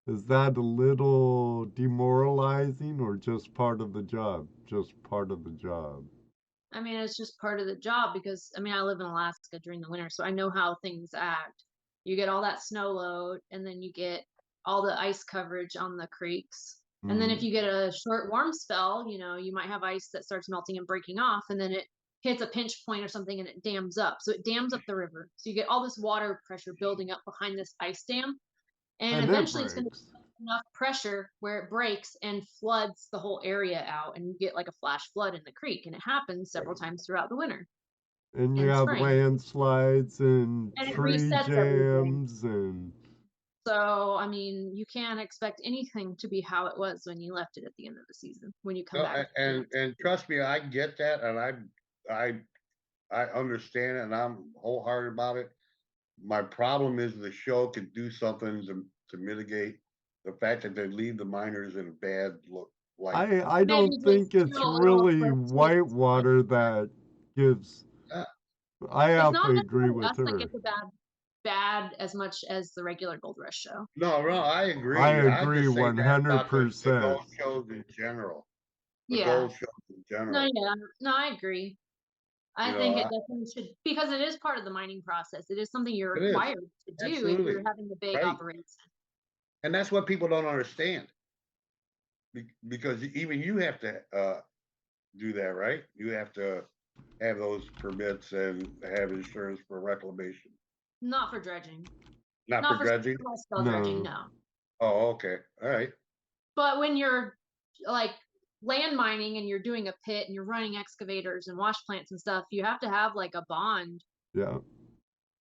is that a little demoralizing or just part of the job? Just part of the job.
I mean, it's just part of the job because I mean, I live in Alaska during the winter, so I know how things act. You get all that snow load, and then you get all the ice coverage on the creeks. And then if you get a short warm spell, you know, you might have ice that starts melting and breaking off, and then it hits a pinch point or something and it dams up. So it dams up the river. So you get all this water pressure building up behind this ice dam. And
And it
eventually it's going to
breaks.
enough pressure where it breaks and floods the whole area out, and you get like a flash flood in the creek, and it happens several times throughout the winter
And you
and
have
spring,
landslides and
and it
tree
resets everything.
jams and
So I mean, you can't expect anything to be how it was when you left it at the end of the season when you come
No,
back.
and trust me, I get that, and I understand it, and I'm wholehearted about it. My problem is the show could do something to mitigate the fact that they leave the miners in a bad light.
I don't
Maybe
think
just
it's
do a little
really
for
whitewater that gives.
Uh,
I
It's
have
not
to agree
necessarily
with
us that
her.
gets a bad as much as the regular Gold Rush show.
No, I
I
agree. I'm
agree
just saying that about the
100%.
gold shows in general. The
Yeah.
gold shows in
No,
general.
yeah, no, I agree. I
You
think
know,
it definitely should, because it is part of the mining process. It is something you're
It is.
required to do if
Absolutely.
you're having a big
Right.
operation.
And that's what people don't understand. Because even you have to do that, right? You have to have those permits and have insurance for reclamation.
Not for dredging.
Not for dredging?
Small-scale dredging, no.
Oh, okay. All right.
But when you're like land mining and you're doing a pit and you're running excavators and wash plants and stuff, you have to have like a bond,
Yeah.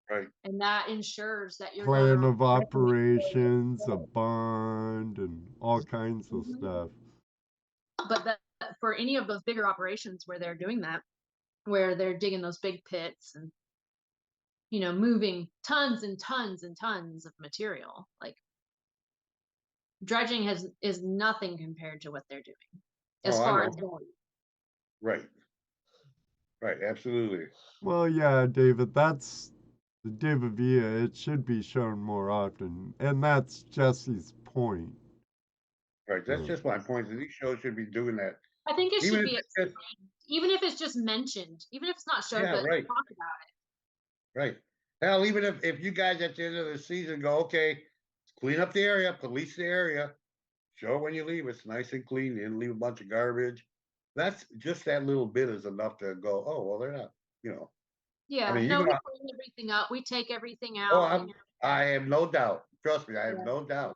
Right.
and that ensures that you're
Plan
gonna
of operations, a bond, and all kinds of
Mhm.
stuff.
But that, for any of those bigger operations where they're doing that, where they're digging those big pits and, you know, moving tons and tons and tons of material, like dredging is nothing compared to what they're doing as
Oh, I
far
know.
as volume.
Right. Right. Absolutely.
Well, yeah, David, that's the Divavia, it should be shown more often. And that's Jesse's point.
Right, that's just my point. These shows should be doing that.
I think it
Even
should
if
be
it's just,
explained, even if it's just mentioned, even if it's not showed,
yeah,
but
right,
talk about it.
right. Hell, even if you guys at the end of the season go, okay, clean up the area, police the area, show it when you leave. It's nice and clean. You didn't leave a bunch of garbage. That's just that little bit is enough to go, oh, well, they're not, you know. I
Yeah,
mean, you
no,
know,
we clean everything up. We take everything
oh,
out.
I have no doubt. Trust me, I have
Yeah.
no doubt.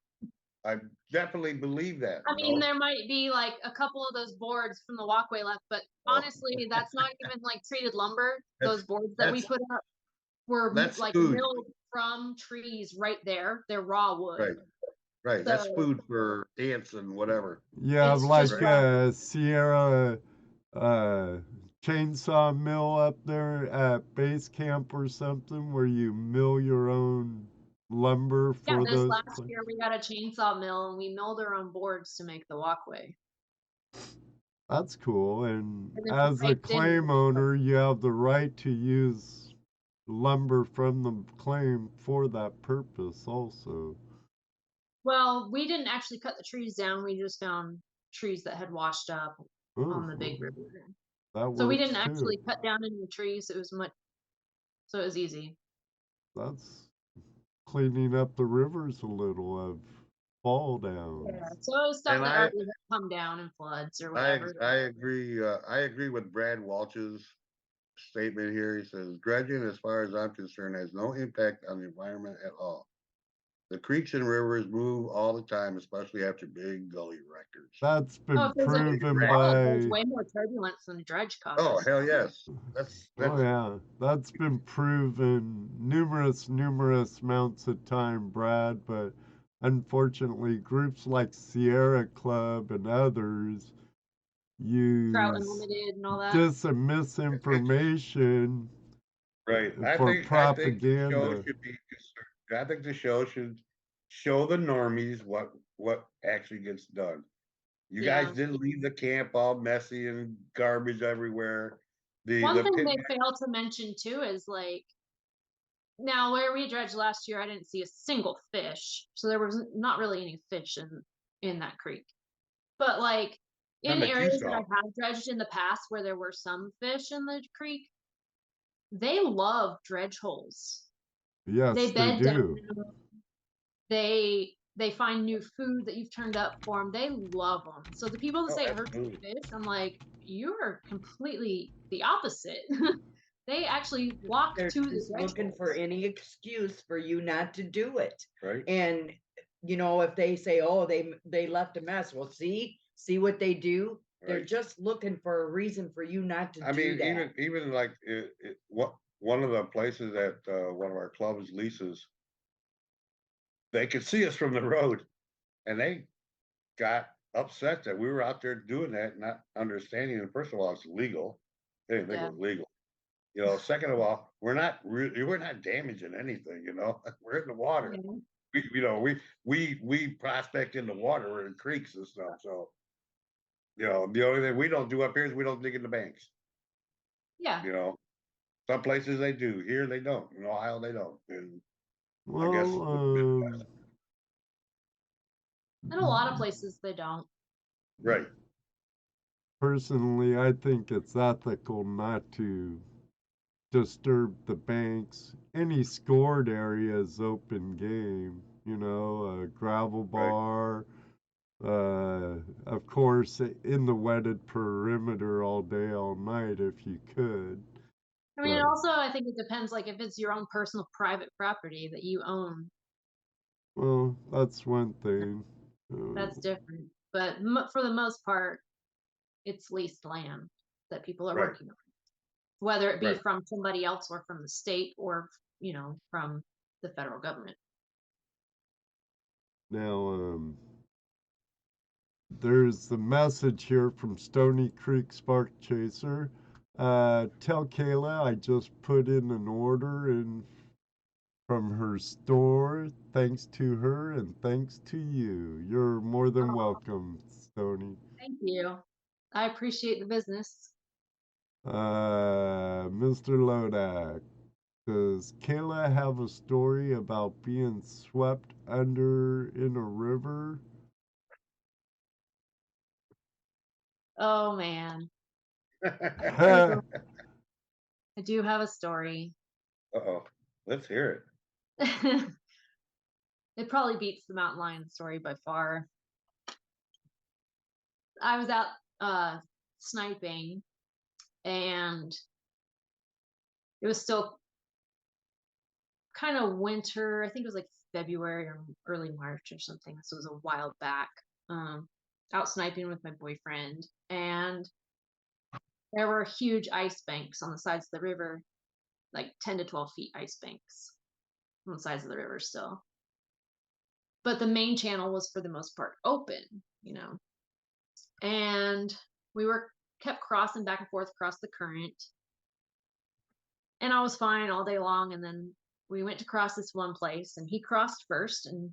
I definitely believe that,
I
you
mean,
know.
there might be like a couple of those boards from the walkway left, but
Oh.
honestly, that's not even like treated lumber.
That's-
Those boards that we
that's-
put up were
that's
like
food.
milled from trees right there. They're raw wood.
Right. Right, that's
So-
food for ants and whatever.
Yeah,
It's
like
just raw.
Sierra chainsaw mill up there at base camp or something where you mill your own lumber
Yeah,
for
this
those.
last year we got a chainsaw mill and we milled our own boards to make the walkway.
That's cool. And
And then
as a
baked in-
claim owner, you have the right to use lumber from the claim for that purpose also.
Well, we didn't actually cut the trees down. We just found trees that had washed up on the big river.
That
So we
works
didn't actually
too.
cut down any trees. It was much, so it was easy.
That's cleaning up the rivers a little of fall downs.
Yeah. So it was stuff
And
that
I-
already had come down in floods or whatever.
I agree. I agree with Brad Walsh's statement here. He says dredging, as far as I'm concerned, has no impact on the environment at all. The creeks and rivers move all the time, especially after big gully records.
That's been
Oh, if there's a
proven
flood, there's
by.
way more turbulence than dredge
Oh,
causes.
hell yes. That's
Oh yeah, that's been proven numerous amounts of time, Brad. But unfortunately, groups like Sierra Club and others
Trout
use
Unlimited and all that.
misinformation
right. I
for
think the show
propaganda.
should be concerned. I think the show should show the normies what actually gets done. You
Yeah.
guys didn't leave the camp all messy and garbage everywhere.
One
The
thing
pit-
they fail to mention too is like, now where we dredged last year, I didn't see a single fish, so there was not really any fish in that creek. But like in
None that you
areas that
saw.
I have dredged in the past where there were some fish in the creek, they love dredge holes.
Yes,
They
they
bed
do.
down. They find new food that you've turned up for them. They love them. So the people that
Oh,
say it hurts the
absolutely.
fish, I'm like, you are completely the opposite. They actually walk
They're
to the
just
dredge
looking for
holes.
any excuse for you not to do it.
Right.
And, you know, if they say, oh, they left a mess, well, see what they do? They're
Right.
just looking for a reason for you not to
I
do
mean,
that.
even like what one of the places that one of our clubs leases, they could see us from the road, and they got upset that we were out there doing that, not understanding. And first of all, it's legal. They didn't think
Yeah.
it was legal. You know, second of all, we're not damaging anything. You know, we're in the water.
Yeah.
We prospect in the water. We're in creeks and stuff. So, you know, the only thing we don't do up here is we don't dig in the banks.
Yeah.
You know, some places they do. Here they don't. In Ohio they don't. And I guess
Well,
In a lot of places they don't.
right.
personally, I think it's ethical not to disturb the banks. Any scored area is open game. You know, a gravel bar. Of course, in the wetted perimeter all day, all night, if you could.
I mean,
Right.
also, I think it depends, like, if it's your own personal private property that you own,
Well, that's one thing.
that's different. But for the most part, it's leased land that people are
Right.
working on, whether it be
Right.
from somebody else or from the state or, you know, from the federal government.
Now, there's the message here from Stony Creek Spark Chaser. Tell Kayla I just put in an order from her store. Thanks to her and thanks to you. You're more than welcome, Stony.
Thank you. I appreciate the business.
Mr. Lodak, Does Kayla have a story about being swept under in a river?
Oh man,
Uh-oh.
I do have a story.
Uh-oh. Let's hear
It probably beats the mountain lion story by far. I was out sniping, and it was still kind of winter. I think it was like February or early March or something. So it was a while back. Out sniping with my boyfriend, and there were huge ice banks on the sides of the river, like 10 to 12 feet ice banks on the sides of the river still. But the main channel was for the most part open, you know. And we were kept crossing back and forth across the current. And I was fine all day long. And then we went to cross this one place, and he crossed first. And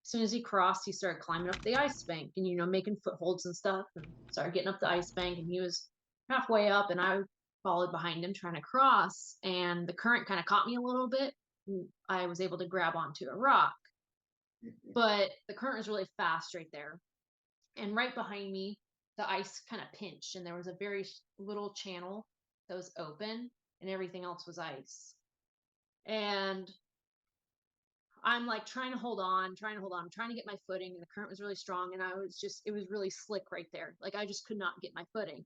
as soon as he crossed, he started climbing up the ice bank and, you know, making footholds and stuff, and started getting up the ice bank. And he was halfway up, and I followed behind him trying to cross. And the current kind of caught me a little bit. I was able to grab onto a rock,
it.
but the current was really fast right there. And right behind me, the ice kind of pinched, and there was a very little channel that was open, and everything else was ice. And I'm like trying to hold on, trying to get my footing, and the current was really strong, and it was really slick right there. Like I just could not get my footing.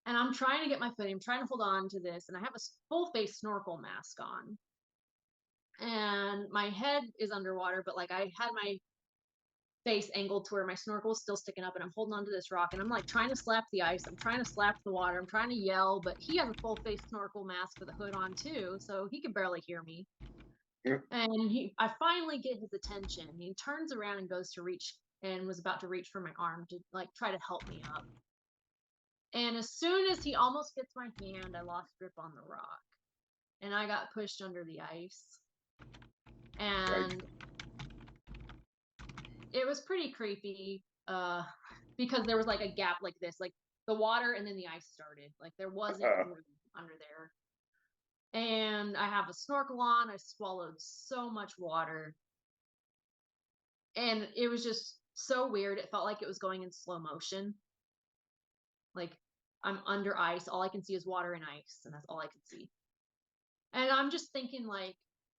And I'm trying to get my footing, I'm trying to hold on to this, and I have a full face snorkel mask on. And my head is underwater, but like I had my face angled to where my snorkel is still sticking up, and I'm holding onto this rock, and I'm like trying to slap the ice, I'm trying to slap the water, I'm trying to yell, but he has a full face snorkel mask with a hood on too, so he could barely hear me.
Yep.
And I finally get his attention, and he turns around and goes to reach, and was about to reach for my arm to like try to help me up. And as soon as he almost gets my hand, I lost grip on the rock, and I got pushed under the ice. And it was pretty creepy, because there was like a gap like this, like the water and then the ice started, like there wasn't room under there. And I have a snorkel on, I swallowed so much water, and it was just so weird. It felt like it was going in slow motion, like I'm under ice, all I can see is water and ice, and that's all I could see. And I'm just thinking, like,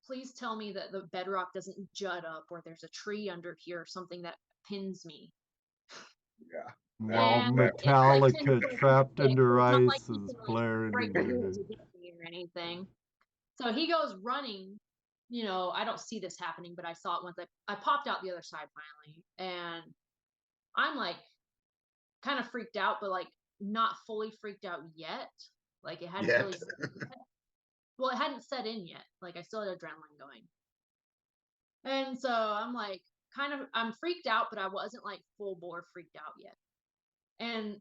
please tell me that the bedrock doesn't jut up, or there's a tree under here or something that pins me.
Yeah.
While
And it's like 10
Metallica
foot
trapped
thick, so
under
it's not like
ice
he
is
can like
blaring
break
in your
through
head.
to get me or anything. So he goes running. You know, I don't see this happening, but I saw it once. I popped out the other side finally, and I'm like kind of freaked out, but like not fully freaked out yet. Like it hadn't
Yet.
really well, it hadn't set in yet. Like I still had adrenaline going. And so I'm like I'm freaked out, but I wasn't like full bore freaked out yet. And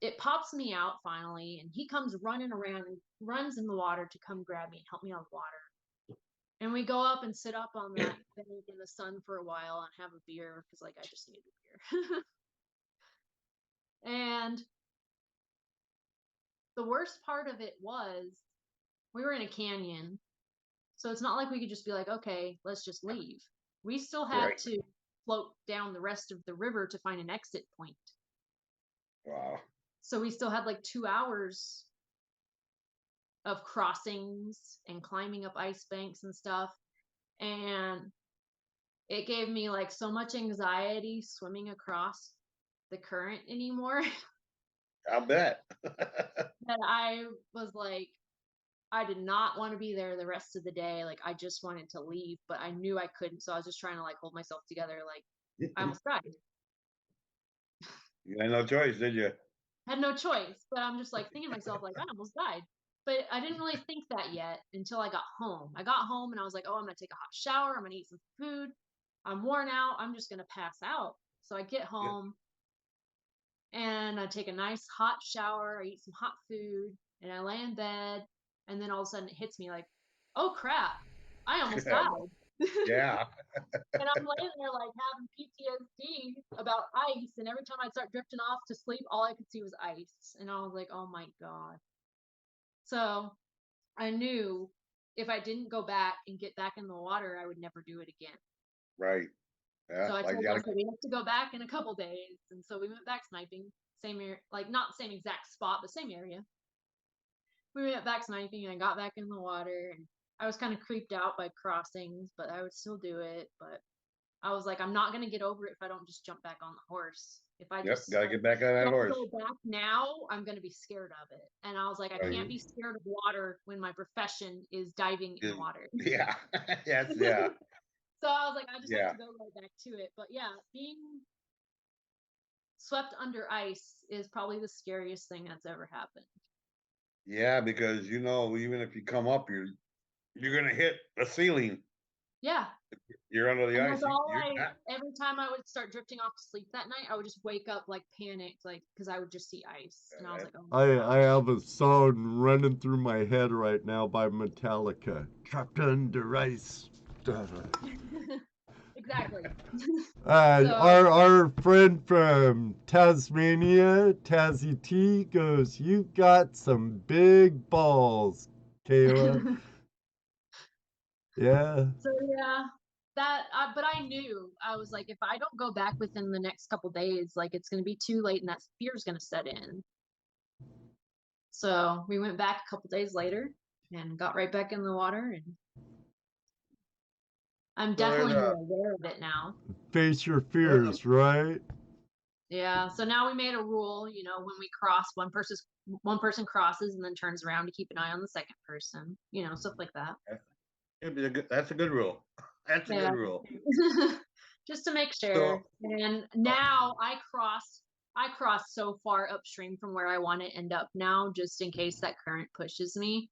it pops me out finally, and he comes running around and runs in the water to come grab me and help me out of the water. And we go up and sit up on that bank in the sun for a while and have a beer, because like I just needed a beer. And the worst part of it was we were in a canyon, so it's not like we could just be like, okay, let's just leave. We still had
Right.
to float down the rest of the river to find an exit point.
Wow.
So we still had like 2 hours of crossings and climbing up ice banks and stuff. And it gave me like so much anxiety swimming across the current anymore
I'll bet.
that I was like, I did not want to be there the rest of the day. Like I just wanted to leave, but I knew I couldn't. So I was just trying to like hold myself together. Like I almost died.
You had no choice, did you?
Had no choice, but I'm just like thinking to myself, like I almost died. But I didn't really think that yet until I got home. I got home and I was like, oh, I'm gonna take a hot shower, I'm gonna eat some food. I'm worn out, I'm just gonna pass out. So I get home and I take a nice hot shower, I eat some hot food, and I lay in bed, and then all of a sudden it hits me like, oh crap, I almost died.
Yeah.
And I'm laying there like having PTSD about ice, and every time I'd start drifting off to sleep, all I could see was ice. And I was like, oh my God. So I knew if I didn't go back and get back in the water, I would never do it again.
Right. Yeah.
So I
Like
told
you
them,
gotta,
so we have to go back in a couple days. And so we went back sniping, same area, like not the same exact spot, but same area. We went back sniping and I got back in the water and I was kind of creeped out by crossings, but I would still do it. But I was like, I'm not going to get over it if I don't just jump back on the horse. If I
yep,
just
gotta get back on that
don't
horse.
go back now, I'm going to be scared of it. And I was like, I
Right.
can't be scared of water when my profession is diving in the water.
Yeah. Yes, yeah.
So I was like, I just
Yeah.
have to go right back to it. But yeah, being swept under ice is probably the scariest thing that's ever happened.
Yeah, because you know, even if you come up, you're gonna hit a ceiling.
Yeah.
You're under the
And
ice.
that's all
You're not-
every time I would start drifting off to sleep that night, I would just wake up like panicked, like because I would just see ice. And I was like, oh my
I
gosh.
have a song running through my head right now by Metallica. Trapped under ice.
Exactly.
So, our friend from Tasmania, Tazzy T, goes, "You got some big balls, Kayla." Yeah.
So yeah, but I knew, I was like, if I don't go back within the next couple days, like it's gonna be too late and that fear's gonna set in. So we went back a couple days later and got right back in the water, and I'm definitely more aware of it now.
Face your fears, right?
Yeah. So now we made a rule, when we cross, one person crosses and then turns around to keep an eye on the second person, stuff like that.
That's a good rule. That's a good rule.
Just to make sure. And now I cross so far upstream from where I want to end up now, just in case that current pushes me.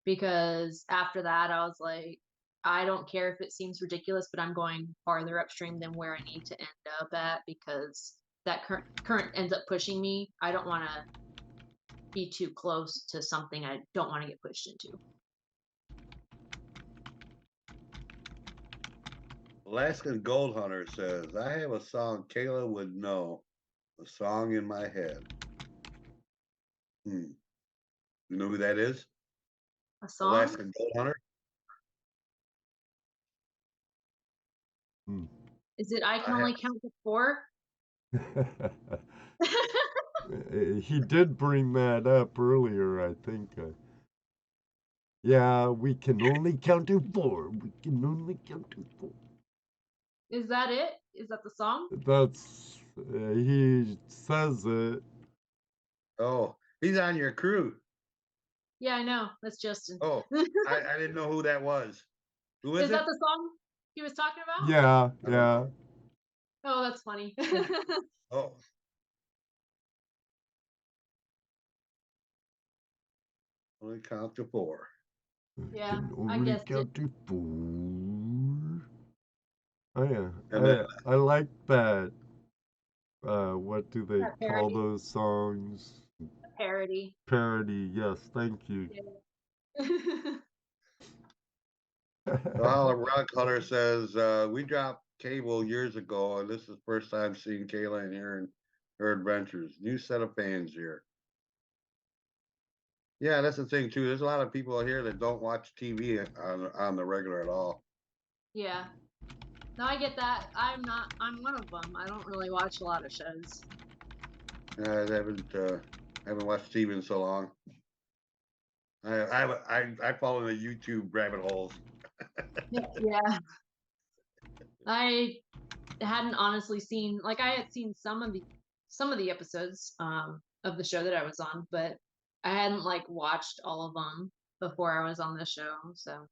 Because after that, I was like, I don't care if it seems ridiculous, but I'm going farther upstream than where I need to end up at, because that current ends up pushing me. I don't want to be too close to something I don't want to get pushed into.
Alaskan Gold Hunter says, I have a song Kayla would know. A song in my head. You know who that is?
A song?
Alaskan Gold Hunter?
Is it I Can Only Count to 4?
He did bring that up earlier, I think. Yeah, we can only count to 4. We can only count to 4.
Is that it? Is that the song?
That's, he says it.
Oh, he's on your crew.
Yeah, I know. That's Justin.
Oh, I didn't know who that was. Who is it?
Is that the song he was talking about?
Yeah, yeah.
Oh, that's funny.
Oh. Only count to 4.
Yeah, I
only
guessed
count
it.
to 4. Oh yeah,
And then,
I like that. What do they
That
call
parody.
those songs?
Parody.
Parody. Yes, thank you.
Yeah.
the Rock Hunter says, we dropped cable years ago, and this is the first time seeing Kayla and hearing her adventures. New set of fans here. Yeah, that's the thing too. There's a lot of people here that don't watch TV on the regular at all.
Yeah. No, I get that. I'm one of them. I don't really watch a lot of shows.
I haven't watched TV in so long. I fall into YouTube rabbit holes.
Yeah. I hadn't honestly seen, like, I had seen some of the episodes of the show that I was on, but I hadn't like watched all of them before I was on the show. So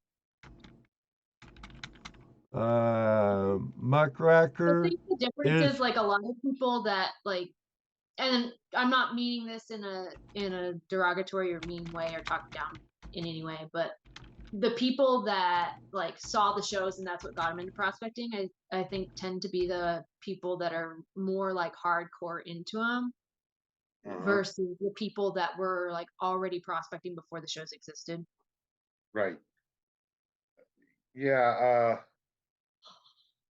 Muckracker.
I think the difference is like a lot of people that like, and I'm not meaning this in a derogatory or mean way or talk down in any way, but the people that like saw the shows and that's what got them into prospecting, I think tend to be the people that are more like hardcore into them versus the people that were like already prospecting before the shows existed.
Right. Yeah.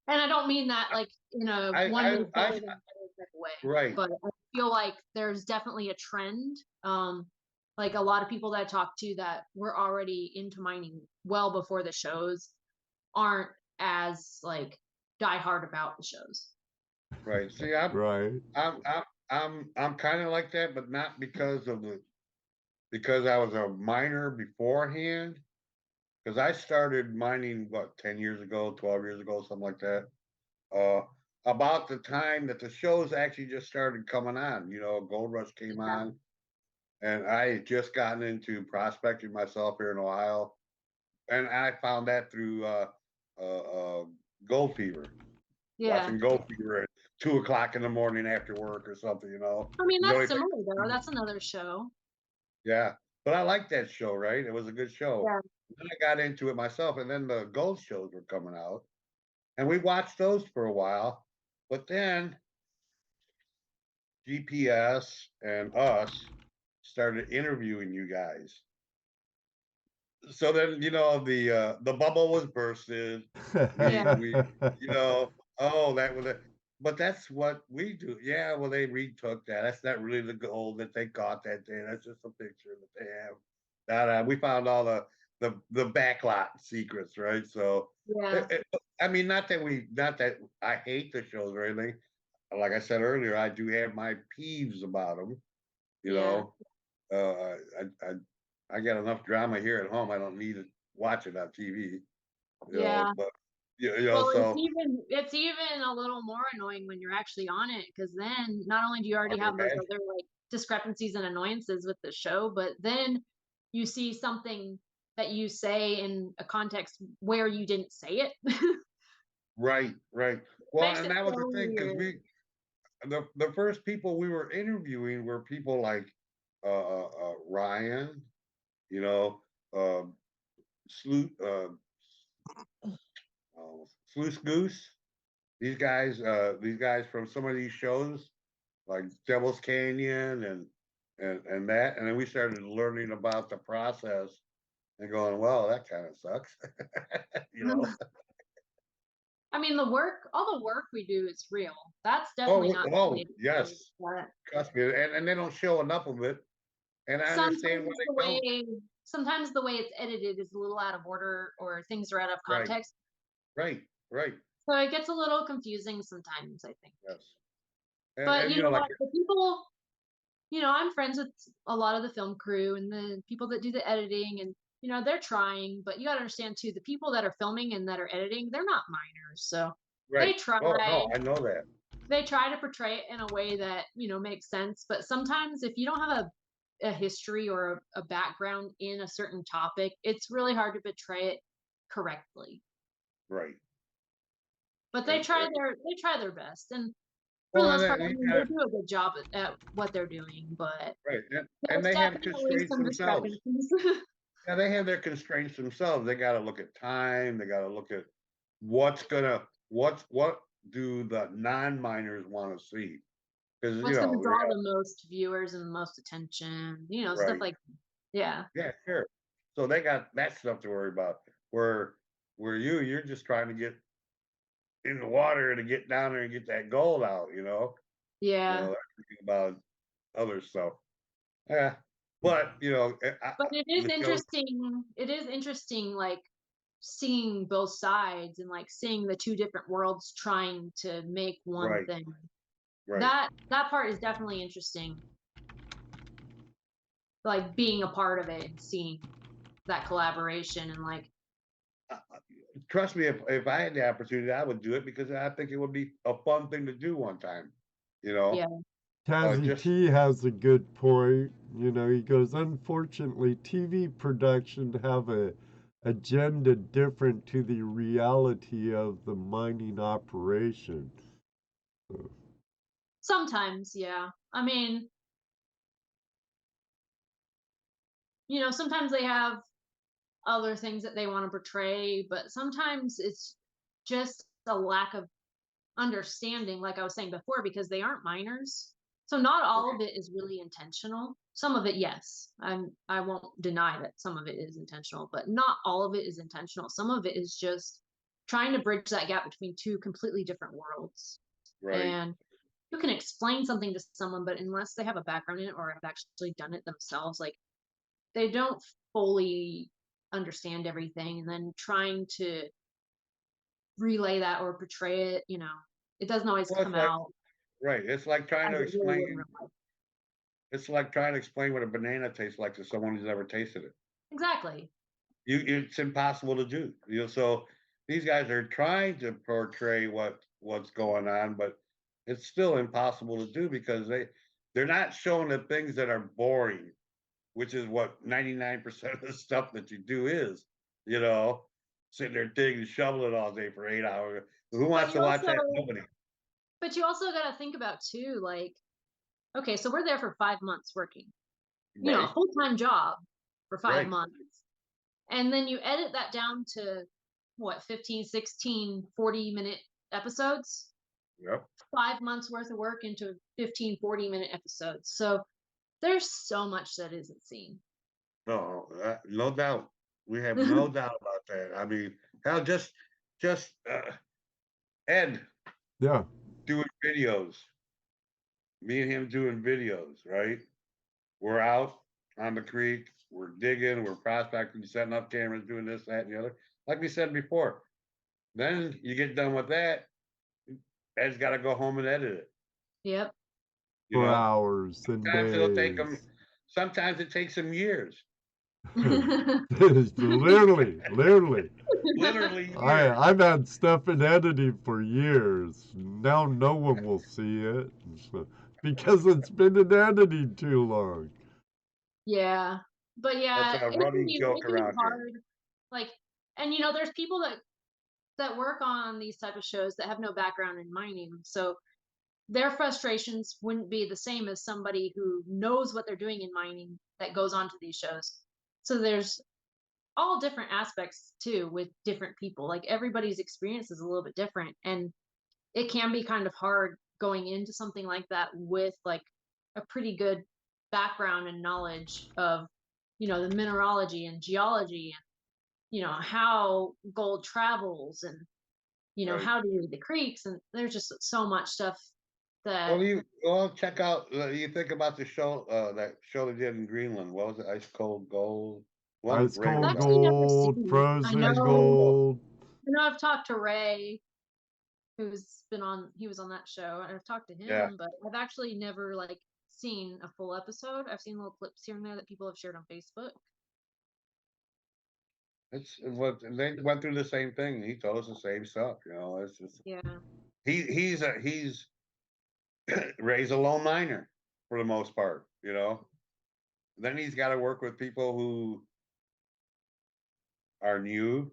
And I don't mean that like in a one is better than the other type of way.
Right.
But I feel like there's definitely a trend Like a lot of people that I talked to that were already into mining well before the shows aren't as like diehard about the shows.
Right. See,
Right.
I'm kind of like that, but not because of because I was a miner beforehand. Because I started mining, what, 10 years ago, 12 years ago, something like that. Uh, about the time that the shows actually just started coming on, Gold Rush came on, and I had just gotten into prospecting myself here in Ohio, and I found that through Gold Fever,
Yeah.
watching Gold Fever at 2 o'clock in the morning after work or something,
I mean,
The
that's
only thing-
similar though. That's another show.
Yeah, but I liked that show, right? It was a good show.
Yeah.
Then I got into it myself, and then the Gold shows were coming out, and we watched those for a while. But then GPS and us started interviewing you guys. So then, the bubble was bursted. We oh, that was it. But that's what we do. Yeah, well, they retook that. That's not really the gold that they got that day. That's just a picture that they have. We found all the backlot secrets, right? So,
Yeah.
I mean, not that I hate the shows or anything. Like I said earlier, I do have my peeves about them. You
Yeah.
know, I got enough drama here at home. I don't need to watch it on TV.
Yeah.
But
Well,
so
it's even a little more annoying when you're actually on it, because then not only do you already
I
have those
imagine.
other like discrepancies and annoyances with the show, but then you see something that you say in a context where you didn't say it.
Right. Well,
Makes
and
it
that was the
so
thing because
weird.
the first people we were interviewing were people like Ryan, you know, uh, Sleuth, Sleuth Goose. These guys from some of these shows like Devil's Canyon and that, and then we started learning about the process and going, well, that kind of sucks, you know.
I mean, all the work we do is real. That's
Oh,
definitely not
oh,
edited,
yes,
but
trust me, and they don't show enough of it, and I understand why
sometimes
they don't.
sometimes the way it's edited is a little out of order or things are out of
Right,
context.
right,
So it gets a little confusing sometimes, I think.
yes, and
But
and
you know
like
what? The people, I'm friends with a lot of the film crew and the people that do the editing, and they're trying, but you got to understand too, the people that are filming and that are editing, they're not minors. So
right.
they try
Oh no, I know that.
to portray it in a way that, makes sense. But sometimes if you don't have a history or a background in a certain topic, it's really hard to portray it correctly.
Right.
But they try their best, and for the
Well,
most part, I
you
mean,
got
they do a good job at what they're doing, but
right, and
there's
they have
definitely
constraints
some
themselves.
discrepancies.
Yeah, they have their constraints themselves. They got to look at time. They got to look at what do the non-miners want to see? Because
What's going to draw the most viewers and the most attention, stuff
right,
like, yeah.
yeah, sure. So they got that stuff to worry about. Where you're just trying to get in the water to get down there and get that gold out.
Yeah.
They're thinking about other stuff. Yeah, but
But it is
the show,
interesting. It is interesting, like seeing both sides and like seeing the two different worlds trying to make one
right,
thing.
right.
That part is definitely interesting. Like being a part of it and seeing that collaboration and like,
Trust me, if I had the opportunity, I would do it because I think it would be a fun thing to do one time.
yeah.
Tazzy
Just
T has a good point. He goes, unfortunately, TV production have a agenda different to the reality of the mining operation.
Sometimes, yeah. I mean, sometimes they have other things that they want to portray, but sometimes it's just a lack of understanding, like I was saying before, because they aren't minors. So not all of it is really intentional. Some of it, yes. I won't deny that some of it is intentional, but not all of it is intentional. Some of it is just trying to bridge that gap between two completely different worlds.
right,
And you can explain something to someone, but unless they have a background in it or have actually done it themselves, like they don't fully understand everything, and then trying to relay that or portray it, it doesn't always
Well, it's
come
like
out
right. It's like trying
as
to
it really would in
explain.
real life.
It's like trying to explain what a banana tastes like to someone who's never tasted it.
Exactly.
It's impossible to do. So these guys are trying to portray what's going on, but it's still impossible to do because they're not showing the things that are boring, which is what 99% of the stuff that you do is, you know, sitting there digging and shoveling all day for 8 hours. Who wants to watch that? Nobody.
But you also got to think about too, like, okay, so we're there for 5 months working, a
Right.
full-time job for 5
Right.
months. And then you edit that down to what, 15, 16, 40-minute episodes?
Yep.
5 months worth of work into 15, 40-minute episodes. So there's so much that isn't seen.
No, no doubt. We have no doubt about that. I mean, hell, just Ed
Yeah.
doing videos. Me and him doing videos, right? We're out on the creek, we're digging, we're prospecting, setting up cameras, doing this, that, and the other. Like we said before. Then you get done with that, Ed's got to go home and edit it.
Yep.
You
For
know,
hours and
sometimes it'll take
days.
him. Sometimes it takes him years.
Literally.
Literally years.
I've had stuff in editing for years. Now no one will see it because it's been in editing too long.
Yeah. But yeah,
That's a
it can
running
be,
joke around here.
hard. Like, and there's people that work on these type of shows that have no background in mining. So their frustrations wouldn't be the same as somebody who knows what they're doing in mining that goes onto these shows. So there's all different aspects too with different people. Like everybody's experience is a little bit different, and it can be kind of hard going into something like that with like a pretty good background and knowledge of the mineralogy and geology and how gold travels and
Right.
how to read the creeks, and there's just so much stuff that
Check out. You think about the show, that show they did in Greenland. What was it? Ice Cold Gold.
Ice
Ray was
cold
on.
actually never
gold,
seen.
frozen
I know.
gold.
I've talked to Ray, he was on that show, and I've talked to him,
Yeah.
but I've actually never like seen a full episode. I've seen little clips here and there that people have shared on Facebook.
It's what they went through the same thing. He told us the same stuff. It's just
Yeah.
he's Ray's a lone miner for the most part. Then he's got to work with people who are new,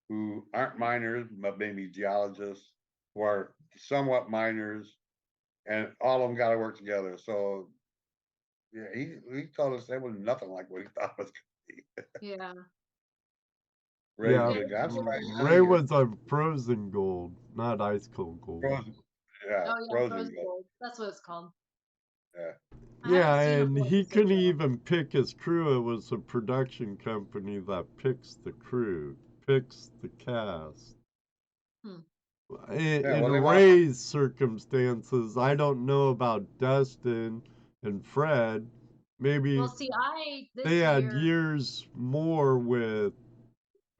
who aren't miners, but maybe geologists, who are somewhat miners, and all of them got to work together. So, yeah, he told us that was nothing like what he thought it was going to be.
Yeah.
Ray's
Yeah,
a good guy. I'm surprised he's not
Ray
here.
was on frozen gold, not ice cold gold.
Frozen. Yeah,
Oh yeah,
frozen gold.
gold. That's what it's called.
Yeah.
I haven't
Yeah,
seen a
and
full
he
episode
couldn't
though.
even pick his crew. It was a production company that picks the crew, picks the cast.
Hmm.
Yeah,
In
well, they want.
Ray's circumstances, I don't know about Dustin and Fred. Maybe
Well, see, this
they had
year,
years more with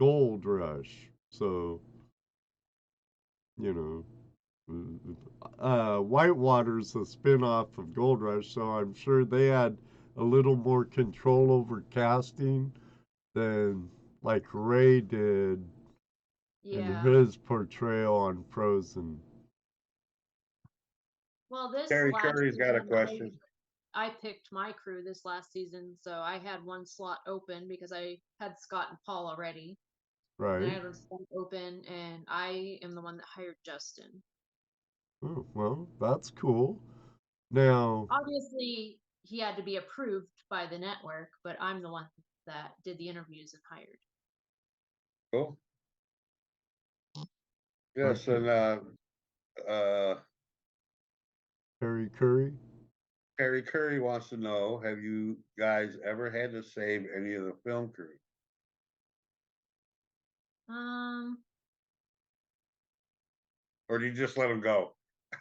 Gold Rush. So, you know, Whitewater's a spin-off of Gold Rush, so I'm sure they had a little more control over casting than like Ray did in
yeah.
his portrayal on Frozen.
Well, this
Terry
last
Curry's got a
season,
question.
I picked my crew this last season, so I had one slot open because I had Scott and Paul already. And I
Right.
had one slot open, and I am the one that hired Justin.
Oh, well, that's cool. Now,
Obviously, he had to be approved by the network, but I'm the one that did the interviews and hired.
Cool. Yes, and
Harry Curry.
Terry Curry wants to know: have you guys ever had to save any of the film crew? Or do you just let them go?
I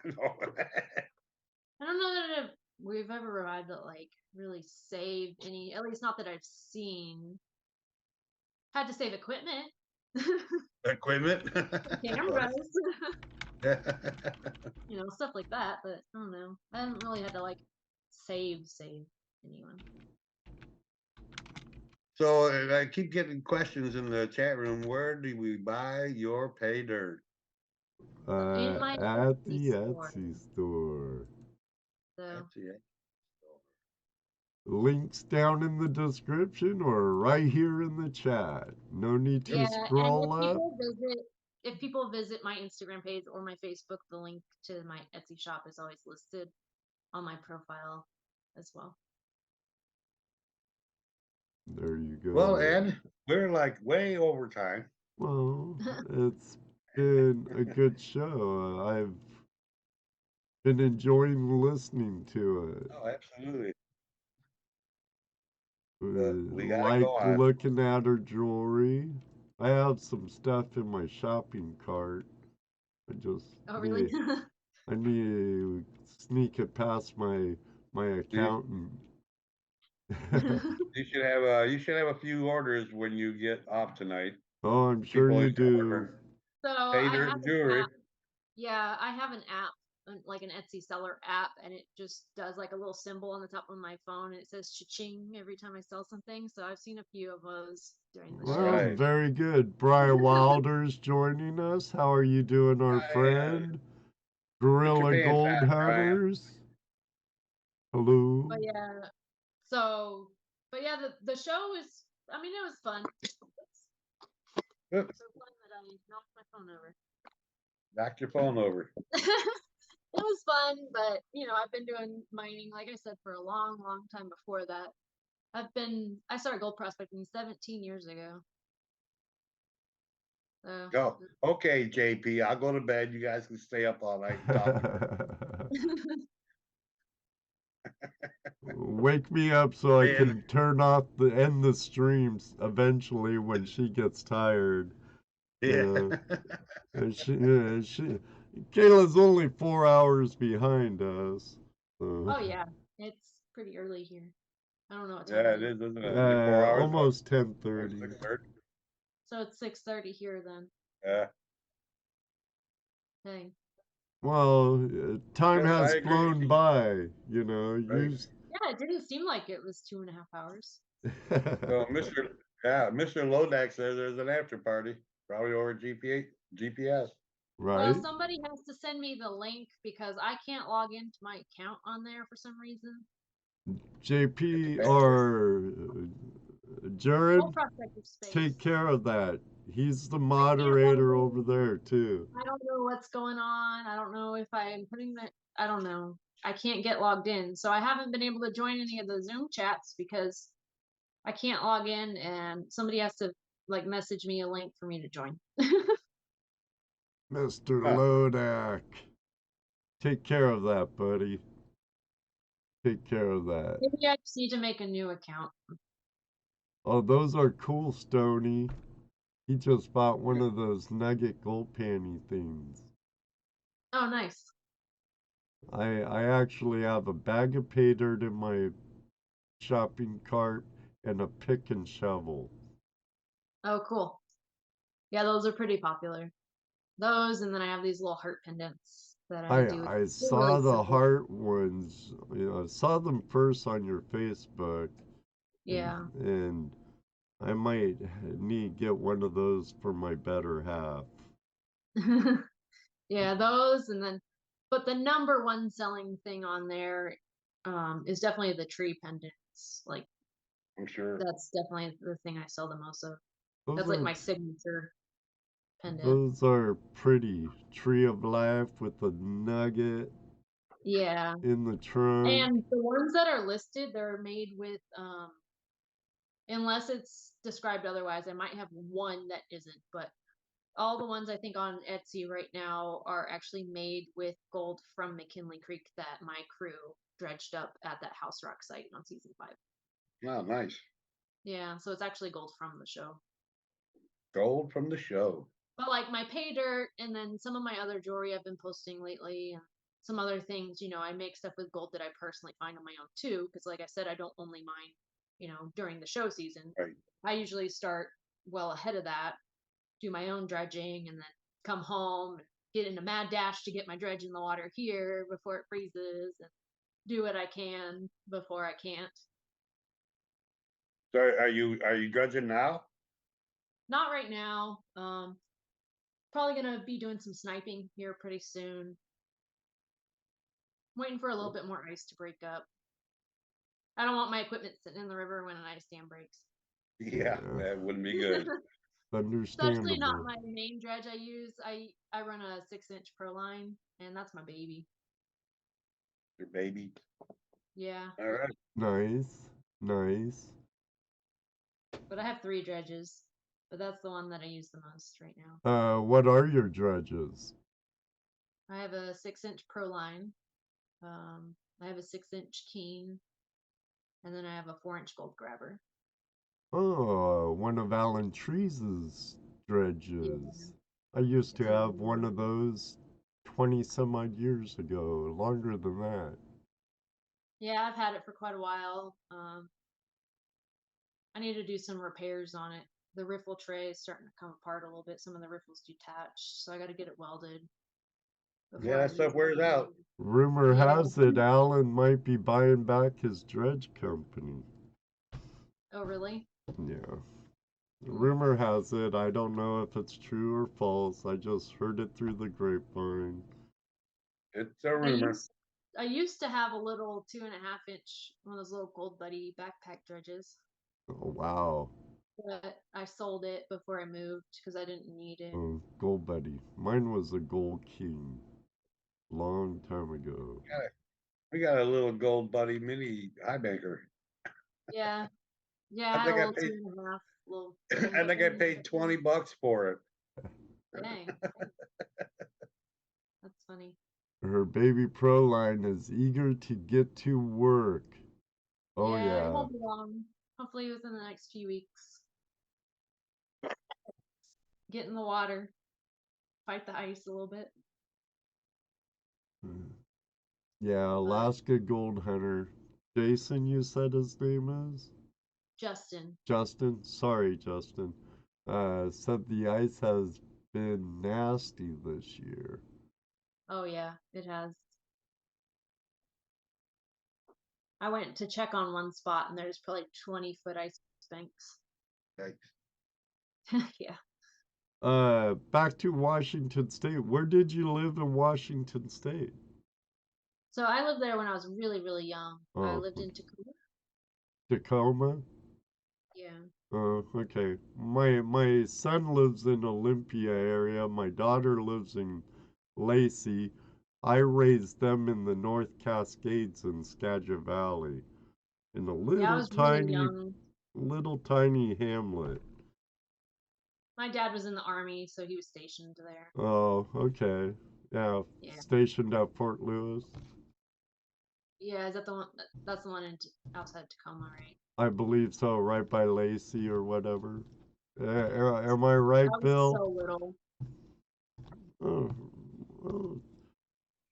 don't know that I've we've ever revived that like really saved any, at least not that I've seen. Had to save equipment.
Equipment.
Cameras. You know, stuff like that, but I don't know. I haven't really had to like save anyone.
So I keep getting questions in the chat room. Where do we buy your pay dirt?
In my
At
Etsy
the
store.
Etsy store.
So
That's it.
Links down in the description or right here in the chat. No need to
yeah, and
scroll up.
if people visit my Instagram page or my Facebook, the link to my Etsy shop is always listed on my profile as well.
There you go.
Well, Ed, we're like way over time.
Well, it's been a good show. I've been enjoying listening to it.
Oh, absolutely. We gotta
Like
go on.
looking at her jewelry. I have some stuff in my shopping cart. I just
Oh, really?
I need to sneak it past my accountant.
You should have a few orders when you get off tonight.
Oh, I'm sure
People
you
always
do.
order
So
pay
I
dirt
have
and
an
jewelry.
app. Yeah, I have an app, like an Etsy seller app, and it just does like a little symbol on the top of my phone, and it says cha-ching every time I sell something. So I've seen a few of those during the
Well,
show.
Right.
very good. Briar Wilder's joining us. How are you doing, our
Yeah.
friend? Gorilla
pants
Gold
on, Brian.
Hunters. Hello.
But yeah, but yeah, the show is. I mean, it was fun.
Oops,
So fun that I knocked my phone over.
knocked your phone over.
It was fun, but you know, I've been doing mining, like I said, for a long, long time before that. I started gold prospecting 17 years ago. So
Go. Okay, JP, I'll go to bed. You guys can stay up all night and talk.
Wake me up so I
Man.
can turn off end the streams eventually when she gets tired.
Yeah.
And she Kayla's only 4 hours behind us.
oh yeah, it's pretty early here. I don't know what time
Yeah,
it
it
is.
is, isn't it? Like 4 hours.
Almost
Oh,
10:30.
6:30.
So it's 6:30 here then.
Yeah.
Dang.
Well, time
Yes, I
has
agree.
flown by, you know.
Right.
Yeah, it didn't seem like it was 2.5 hours.
So Mr. Lodax says there's an after party, probably over GPS.
Right?
Well, somebody has to send me the link because I can't log into my account on there for some reason.
JP
It's
or Jared,
Gold Prospectors Space.
take care of that. He's the moderator over there too.
I don't know what's going on. I don't know if I'm putting that. I don't know. I can't get logged in, so I haven't been able to join any of the Zoom chats because I can't log in, and somebody has to like message me a link for me to join.
Mr.
Huh.
Lodak. Take care of that, buddy. Take care of that.
Maybe I just need to make a new account.
Oh, those are cool, Stony. He just bought one of those nugget gold panty things.
Oh, nice.
I actually have a bag of pay dirt in my shopping cart and a pick and shovel.
Oh, cool. Yeah, those are pretty popular. Those, and then I have these little heart pendants that I do.
I
They're
saw
really
the
simple.
heart ones. You know, I saw them first on your Facebook.
Yeah.
And I might need to get one of those for my better half.
Yeah, those, and then, but the number one selling thing on there is definitely the tree pendants. Like,
I'm sure.
that's definitely the thing I sell the most of.
Those
That's
are,
like my signature pendant.
those are pretty. Tree of Life with the nugget
Yeah.
in the trunk.
And the ones that are listed, they're made with unless it's described otherwise, I might have one that isn't, but all the ones I think on Etsy right now are actually made with gold from McKinley Creek that my crew dredged up at that house rock site on season 5.
Oh, nice.
Yeah, so it's actually gold from the show.
Gold from the show.
But like my pay dirt and then some of my other jewelry I've been posting lately. some other things, I make stuff with gold that I personally find on my own too. Because like I said, I don't only mine, during the show season.
Right.
I usually start well ahead of that, do my own dredging, and then come home and get in a mad dash to get my dredge in the water here before it freezes, and do what I can before I can't.
So are you dredging now?
Not right now. Probably gonna be doing some sniping here pretty soon. Waiting for a little bit more ice to break up. I don't want my equipment sitting in the river when an ice dam breaks.
Yeah, that wouldn't be good.
Understandable.
Especially not my main dredge I use. I run a 6-inch pro line, and that's my baby.
Your baby.
Yeah,
All right.
Nice, nice.
but I have 3 dredges, but that's the one that I use the most right now.
What are your dredges?
I have a 6-inch pro line. I have a 6-inch keen, and then I have a 4-inch gold grabber.
Oh, one of Alan Treese's dredges.
Yeah.
I used to
It's a
have one
really
of those 20 some odd years ago, longer than that.
Yeah, I've had it for quite a while. I need to do some repairs on it. The riffle tray is starting to come apart a little bit. Some of the riffles detached, so I got to get it welded.
Yeah, that stuff wears out.
Rumor
Yeah.
has it Alan might be buying back his dredge company.
Oh, really?
Yeah. Rumor has it. I don't know if it's true or false. I just heard it through the grapevine.
It's a
I
rumor.
used to have a little 2.5-inch, one of those little Gold Buddy backpack dredges,
Oh, wow.
but I sold it before I moved because I didn't need it.
Oh, Gold Buddy. Mine was a Gold King. Long time ago.
We got a little Gold Buddy mini high banker.
Yeah, yeah,
I
I had a
think I
little
paid
2.5 little.
I think I paid $20 for it.
Dang, that's funny.
Her baby pro line is eager to get to work. Oh,
Yeah, it
yeah.
won't be long. Hopefully within the next few weeks. Get in the water, fight the ice a little bit.
Yeah, Alaska Gold Hunter. Jason, you said his name is?
Justin.
Justin? Sorry, Justin. Said the ice has been nasty this year.
Oh yeah, it has. I went to check on one spot and there's probably 20-foot ice banks.
Yikes.
Yeah.
Back to Washington State. Where did you live in Washington State?
So I lived there when I was really, really young. I
Oh,
lived in Tacoma.
Tacoma?
Yeah.
Oh, okay. My son lives in Olympia area. My daughter lives in Lacey. I raised them in the North Cascades in Skagit Valley, in a
Yeah, I was really young.
little tiny hamlet.
My dad was in the army, so he was stationed there.
Oh, okay. Yeah,
Yeah.
stationed at Fort Lewis.
Yeah, is that the one? That's the one outside Tacoma, right?
I believe so, right by Lacey or whatever. Am I right,
I was
Bill?
so little.
Oh, well,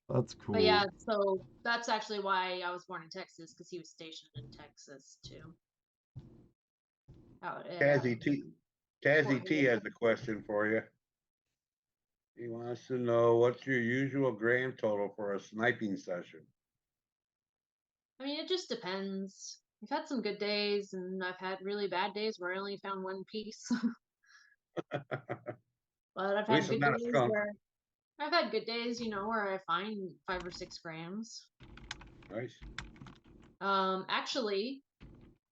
that's cool.
But yeah, so that's actually why I was born in Texas, because he was stationed in Texas too. Out at,
Tazzy T has a question for you. He wants to know what's your usual grand total for a sniping session?
I mean, it just depends. I've had some good days, and I've had really bad days where I only found one piece. But I've
At least
had
it's
good
not a
days
skunk.
where I've had good days, where I find 5 or 6 grams.
Nice.
Actually,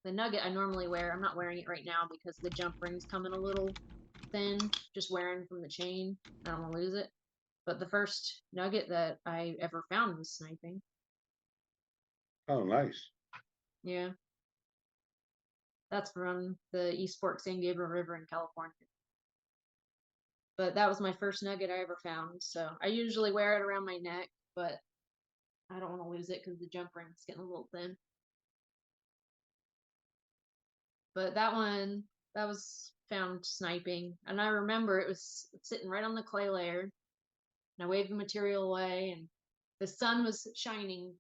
the nugget I normally wear, I'm not wearing it right now because the jump ring's coming a little thin, just wearing from the chain. I don't want to lose it. But the first nugget that I ever found was sniping.
Oh, nice.
Yeah. That's from the East Fork San Gabriel River in California. But that was my first nugget I ever found. So I usually wear it around my neck, but I don't want to lose it because the jump ring's getting a little thin. But that one, that was found sniping. And I remember it was sitting right on the clay layer. And I waved the material away and the sun was shining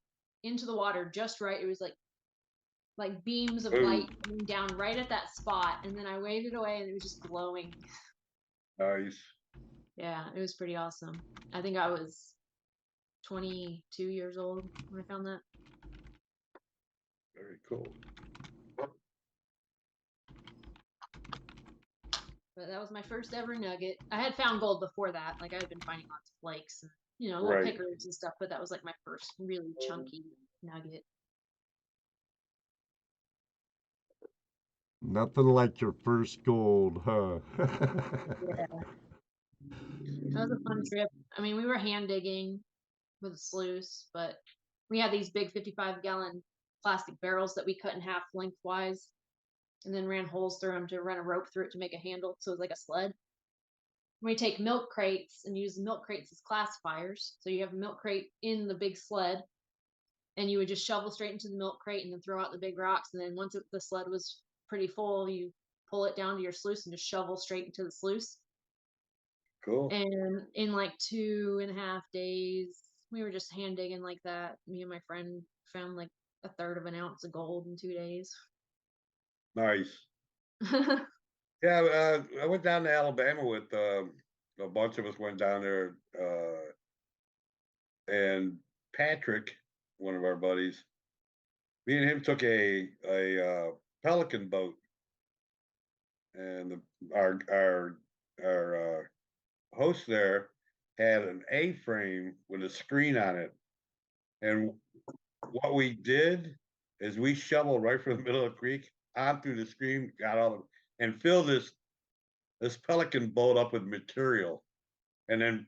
into the water just right. It was like beams of light coming down right at that spot, and then I waved it away, and it was just glowing.
Nice.
Yeah, it was pretty awesome. I think I was 22 years old when I found that.
Very cool.
But that was my first ever nugget. I had found gold before that. Like, I had been finding lots of flakes and, you know, little
Right.
pickers and stuff, but that was like my first really chunky nugget.
Nothing like your first gold, huh?
Yeah. That was a fun trip. I mean, we were hand digging with a sluice, but we had these big 55-gallon plastic barrels that we cut in half lengthwise and then ran holes through them to run a rope through it to make a handle. So it was like a sled. We take milk crates and use milk crates as classifiers. So you have a milk crate in the big sled, and you would just shovel straight into the milk crate and then throw out the big rocks. And then once the sled was pretty full, you pull it down to your sluice and just shovel straight into the sluice.
Cool.
And in like 2.5 days, we were just hand digging like that. Me and my friend found like 1/3 of an ounce of gold in 2 days.
Nice. Yeah, I went down to Alabama with a bunch of us went down there, and Patrick, one of our buddies, me and him took a Pelican boat, and our host there had an A-frame with a screen on it, and what we did is we shoveled right from the middle of the creek on through the screen, got all of, and filled this Pelican boat up with material, and then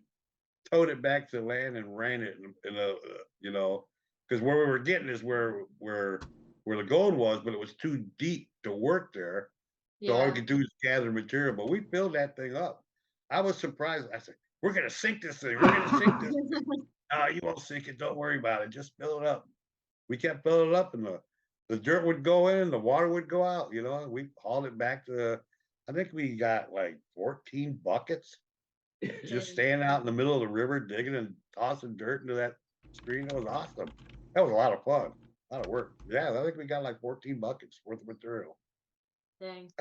towed it back to land and ran it in a you know, because where we were getting is where the gold was, but it was too deep to work there. So all we could do is gather material, but we filled that thing up. I was surprised. I said, "We're gonna sink this thing. We're gonna sink this thing." No, you won't sink it. Don't worry about it. Just fill it up. We kept filling it up, and the dirt would go in, the water would go out. You know, we hauled it back to. I think we got like 14 buckets, just standing out in the middle of the river, digging and tossing dirt into that stream. That was awesome. That was a lot of fun, a lot of work. Yeah, I think we got like 14 buckets worth of material.
Dang.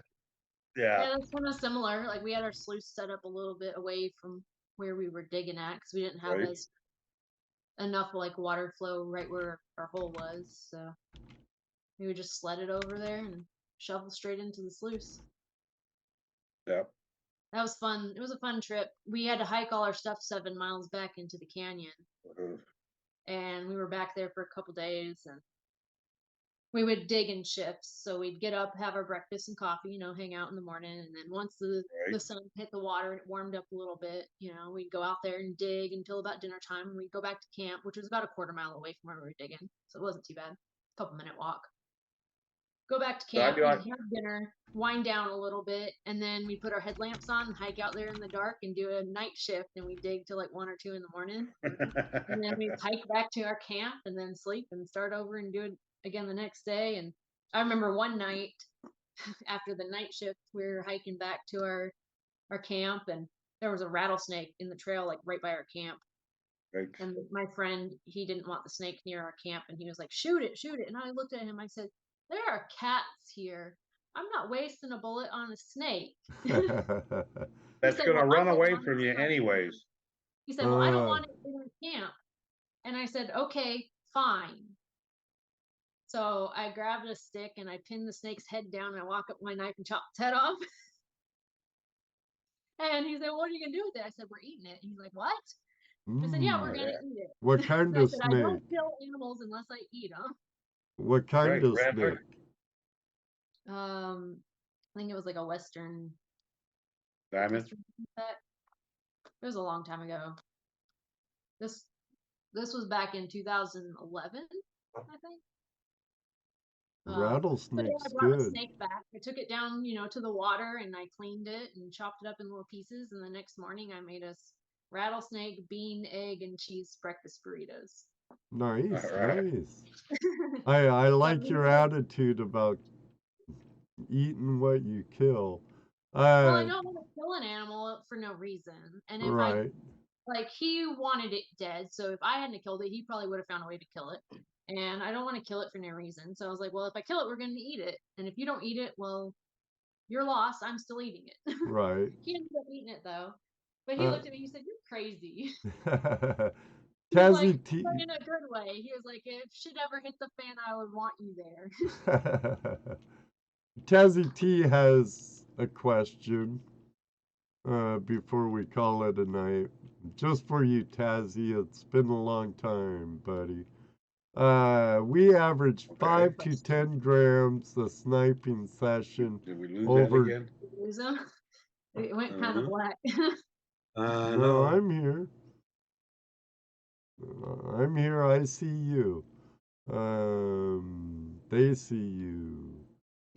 Yeah.
Yeah, that's kind of similar. Like, we had our sluice set up a little bit away from where we were digging at because we didn't have
Right.
enough like water flow right where our hole was. So we would just sled it over there and shovel straight into the sluice.
Yeah.
That was fun. It was a fun trip. We had to hike all our stuff 7 miles back into the canyon, and we were back there for a couple days, and we would dig in shifts. So we'd get up, have our breakfast and coffee, you know, hang out in the morning, and then once the sun hit the water and it warmed up a little bit, you know, we'd go out there and dig until about dinner time, and we'd go back to camp, which was about 1/4 mile away from where we were digging, so it wasn't too bad. Couple-minute walk. Go back to camp, we'd have dinner, wind down a little bit, and then we put our headlamps on and hike out there in the dark and do a night shift, and we dig till like 1 or 2 in the morning. And then we'd hike back to our camp and then sleep and start over and do it again the next day. And I remember one night after the night shift, we were hiking back to our camp, and there was a rattlesnake in the trail, like right by our camp.
Right.
And my friend, he didn't want the snake near our camp, and he was like, shoot it, shoot it. And I looked at him, I said, there are cats here. I'm not wasting a bullet on a snake.
That's
said,
gonna
"Well,
run
I don't
away
want
from
it
you
in my
anyways.
He said, well, I don't want it in our camp. And I said, okay, fine. So I grabbed a stick and I pinned the snake's head down, and I walk up my knife and chop its head off. And he said, what are you gonna do with it? I said, we're eating it. And he's like, what? I said, yeah, we're gonna eat it.
What kind
I
of
said,
snake?
I don't kill animals unless I eat them.
What kind of snake?
I think it was like a Western
Diamond.
It was a long time ago. This was back in 2011, I think.
Rattlesnake's
I brought the
good.
snake back. I took it down, you know, to the water, and I cleaned it and chopped it up in little pieces. And the next morning, I made us rattlesnake, bean, egg, and cheese breakfast burritos.
Nice,
Right.
nice. I like your attitude about eating what you kill.
Well, I don't want to kill an animal for no reason, and if
Right.
like he wanted it dead. So if I hadn't killed it, he probably would have found a way to kill it. And I don't want to kill it for no reason. So I was like, well, if I kill it, we're going to eat it. And if you don't eat it, well, you're lost. I'm still eating it.
Right.
He ended up eating it though. But he looked at me, he said, you're crazy. He's like,
Tazzy T.
but in a good way. He was like, if shit ever hit the fan, I would want you there.
Tazzy T has a question before we call it a night. Just for you, Tazzy. It's been a long time, buddy. We average
Okay.
5 to 10 grams a sniping session
Did we lose
over.
that again?
Lose him? It went kind of black.
No,
No.
I'm here. I'm here. I see you. They see you.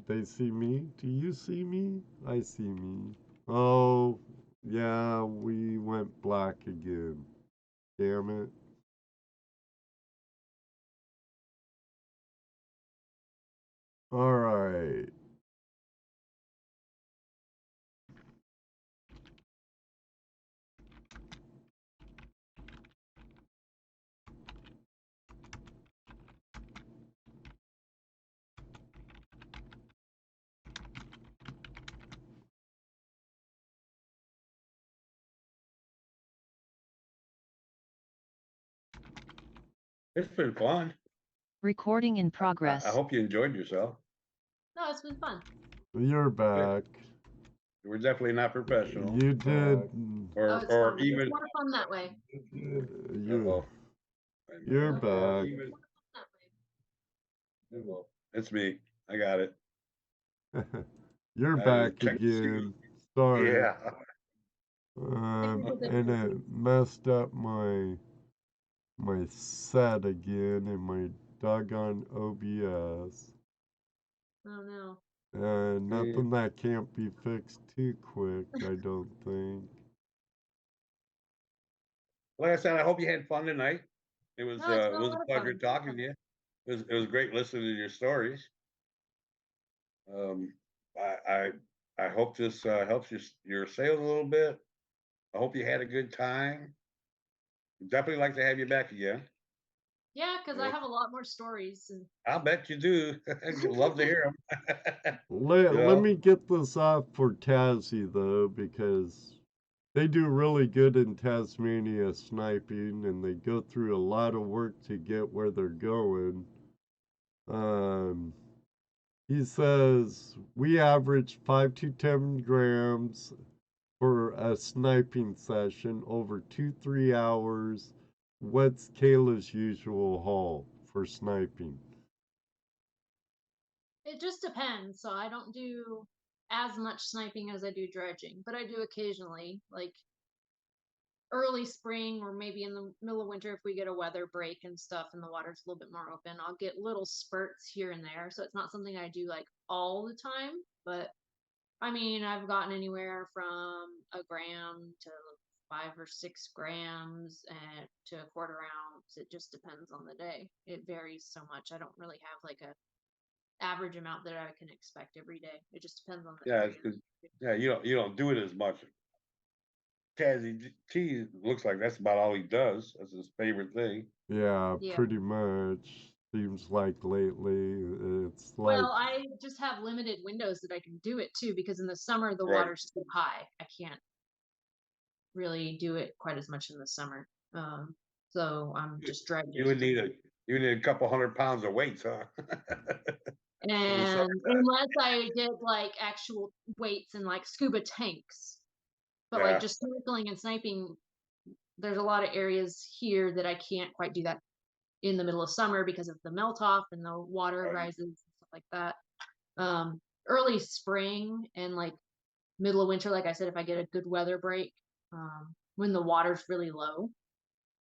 They see me. Do you see me? I see me. Oh, yeah, we went black again. Damn it. All right.
It's been fun.
Recording in
I
progress.
hope you enjoyed yourself.
No, it's been fun.
You're back.
We're definitely not professional.
You did.
Oh, it's
Or
fun.
even.
It's more fun that way.
You're
Or
back.
even. It's me. I got it.
You're
I
back
checked to see
again. Sorry.
Yeah.
And it messed up my set again in my doggone OBS.
Oh no.
Nothing that can't be fixed too quick, I don't think.
Like I said, I hope you had fun tonight. It was
No, it's been
it
a
was
lot
a
of
pleasure
fun.
talking to you. It was great listening to your stories. Um, I hope this helps your sales a little bit. I hope you had a good time. Definitely like to have you back again.
Yeah, because I
Well,
have a lot more stories. And
I'll bet you do. I'd love to hear them.
Let me get this off for Tassie, though, because they do really good in Tasmania sniping, and they go through a lot of work to get where they're going. He says, we average 5 to 10 grams for a sniping session over 2-3 hours. What's Kayla's usual haul for sniping?
it just depends. So I don't do as much sniping as I do dredging, but I do occasionally, like early spring or maybe in the middle of winter if we get a weather break and stuff and the water's a little bit more open. I'll get little spurts here and there. So it's not something I do like all the time, but I mean, I've gotten anywhere from a gram to 5 or 6 grams and to a quarter ounce. It just depends on the day. It varies so much. I don't really have like a average amount that I can expect every day. It just depends on the
Yeah,
area.
you don't do it as much. Tazzy T looks like that's about all he does. That's his favorite thing.
Yeah,
Yeah.
pretty much. Seems like lately it's like.
Well, I just have limited windows that I can do it too because in the summer the
Right.
water's too high. I can't really do it quite as much in the summer. So I'm just dredging.
You would need a couple 100 pounds of weights, huh?
And unless I get like actual weights and like scuba tanks, but
Yeah.
like just snorkeling and sniping, there's a lot of areas here that I can't quite do that in the middle of summer because of the melt off and the water
Right.
rises and stuff like that. Early spring and like middle of winter, like I said, if I get a good weather break, when the water's really low,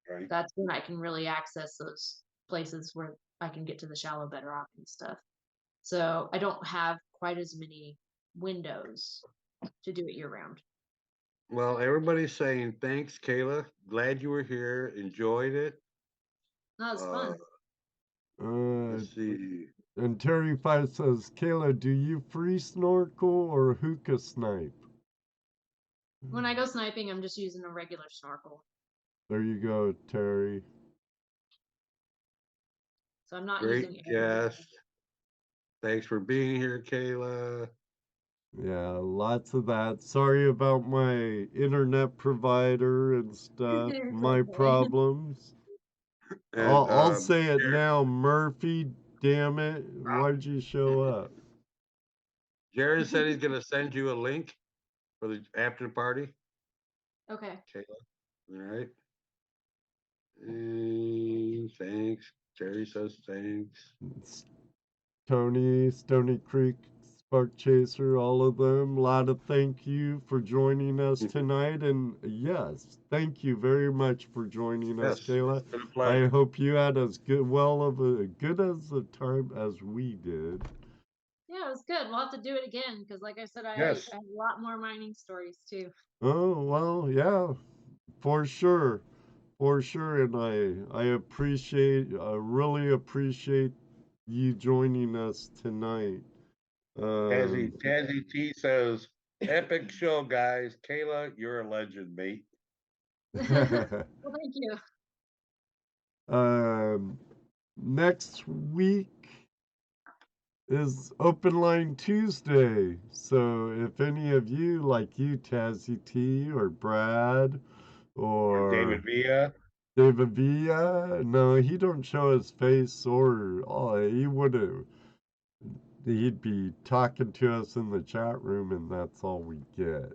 Right.
that's when I can really access those places where I can get to the shallow bedrock and stuff. So I don't have quite as many windows to do it year round.
Well, everybody's saying thanks, Kayla. Glad you were here. Enjoyed it.
That was fun.
Let's see.
And Terry 5 says, Kayla, do you free snorkel or hookah snipe?
When I go sniping, I'm just using a regular snorkel.
There you go, Terry.
So I'm not
Great
using it.
guest. Thanks for being here, Kayla.
Yeah, lots of that. Sorry about my internet provider and stuff,
It's
my
okay.
problems.
And
I'll say it now, Murphy, damn it. Why'd you show up?
Jared said he's gonna send you a link for the after party.
Okay.
Kayla. All right. Thanks. Jerry says thanks.
Tony, Stony Creek, Spark Chaser, all of them. A lot of thank you for joining us tonight. And yes, thank you very much for joining us,
Yes,
Kayla.
it's been a pleasure.
I hope you had as good as a time as we did.
Yeah, it was good. We'll have to do it again because, like I said, I
Yes.
have a lot more mining stories too.
Oh, well, yeah, for sure. For sure. And I really appreciate you joining us tonight.
Tazzy T says, epic show, guys. Kayla, you're a legend, mate.
Well, thank you.
Next week is Open Line Tuesday. So if any of you, like you, Tazzy T, or Brad,
Or David Villa.
David Villa, no, he don't show his face, or he wouldn't. He'd be talking to us in the chat room, and that's all we get.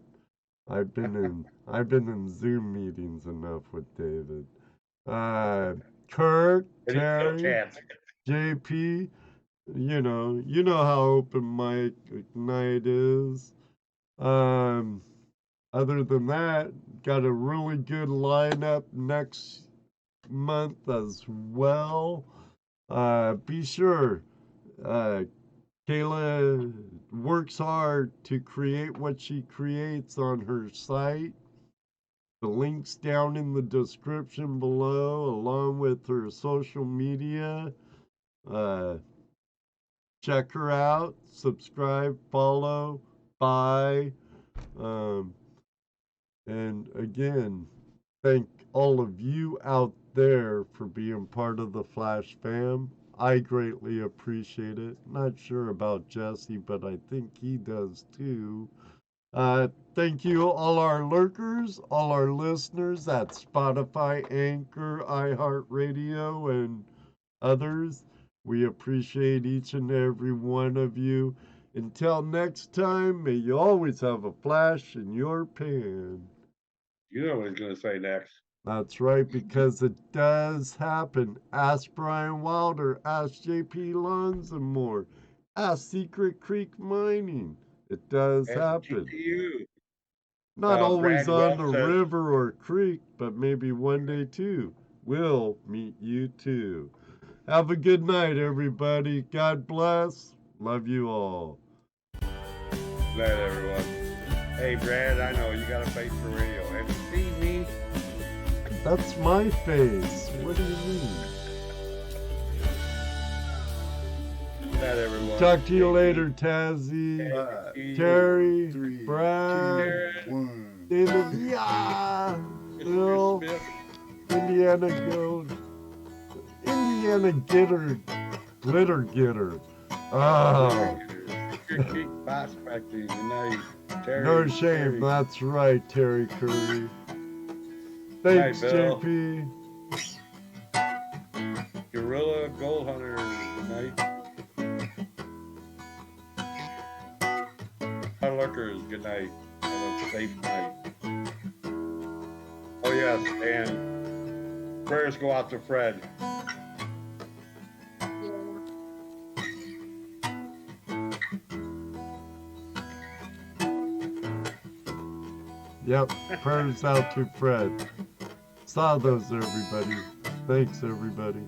I've been in Zoom meetings enough with David. Kirk,
But he still
Terry,
chats.
JP, you know how open mic night is. Other than that, got a really good lineup next month as well. Be sure, Kayla works hard to create what she creates on her site. The link's down in the description below, along with her social media. Check her out, subscribe, follow, buy. And again, thank all of you out there for being part of the Flash fam. I greatly appreciate it. Not sure about Jesse, but I think he does too. Thank you, all our lurkers, all our listeners at Spotify, Anchor, iHeartRadio, and others. We appreciate each and every one of you. Until next time, may you always have a flash in your pan.
You know what he's going to say next.
That's right, because it does happen. Ask Brian Wilder, ask JP Longs and more. Ask Secret Creek Mining. It does happen.
GPU.
Not always
Brad
on
Welch
the
says,
river or creek, but maybe one day too. We'll meet you too. Have a good night, everybody. God bless. Love you all.
Good night, everyone. Hey, Brad, I know you got a face for radio. Have you seen me?
That's my face. What do you mean?
Good night, everyone.
Talk to you later, Tazzy, Terry, Brad, David, yeah, Bill, Indiana Gold, Indiana Getter, Glitter Getter. Oh,
Keep prospecting. Good night, Terry.
no shame.
Terry.
That's right, Terry Curry. Thanks,
Good night, Bill.
JP.
Gorilla Gold Hunter. Good night. Hi, lurkers. Good night. Have a safe night. Oh, yes, and prayers go out to Fred.
Yep, prayers out to Fred. Saw those, everybody. Thanks, everybody.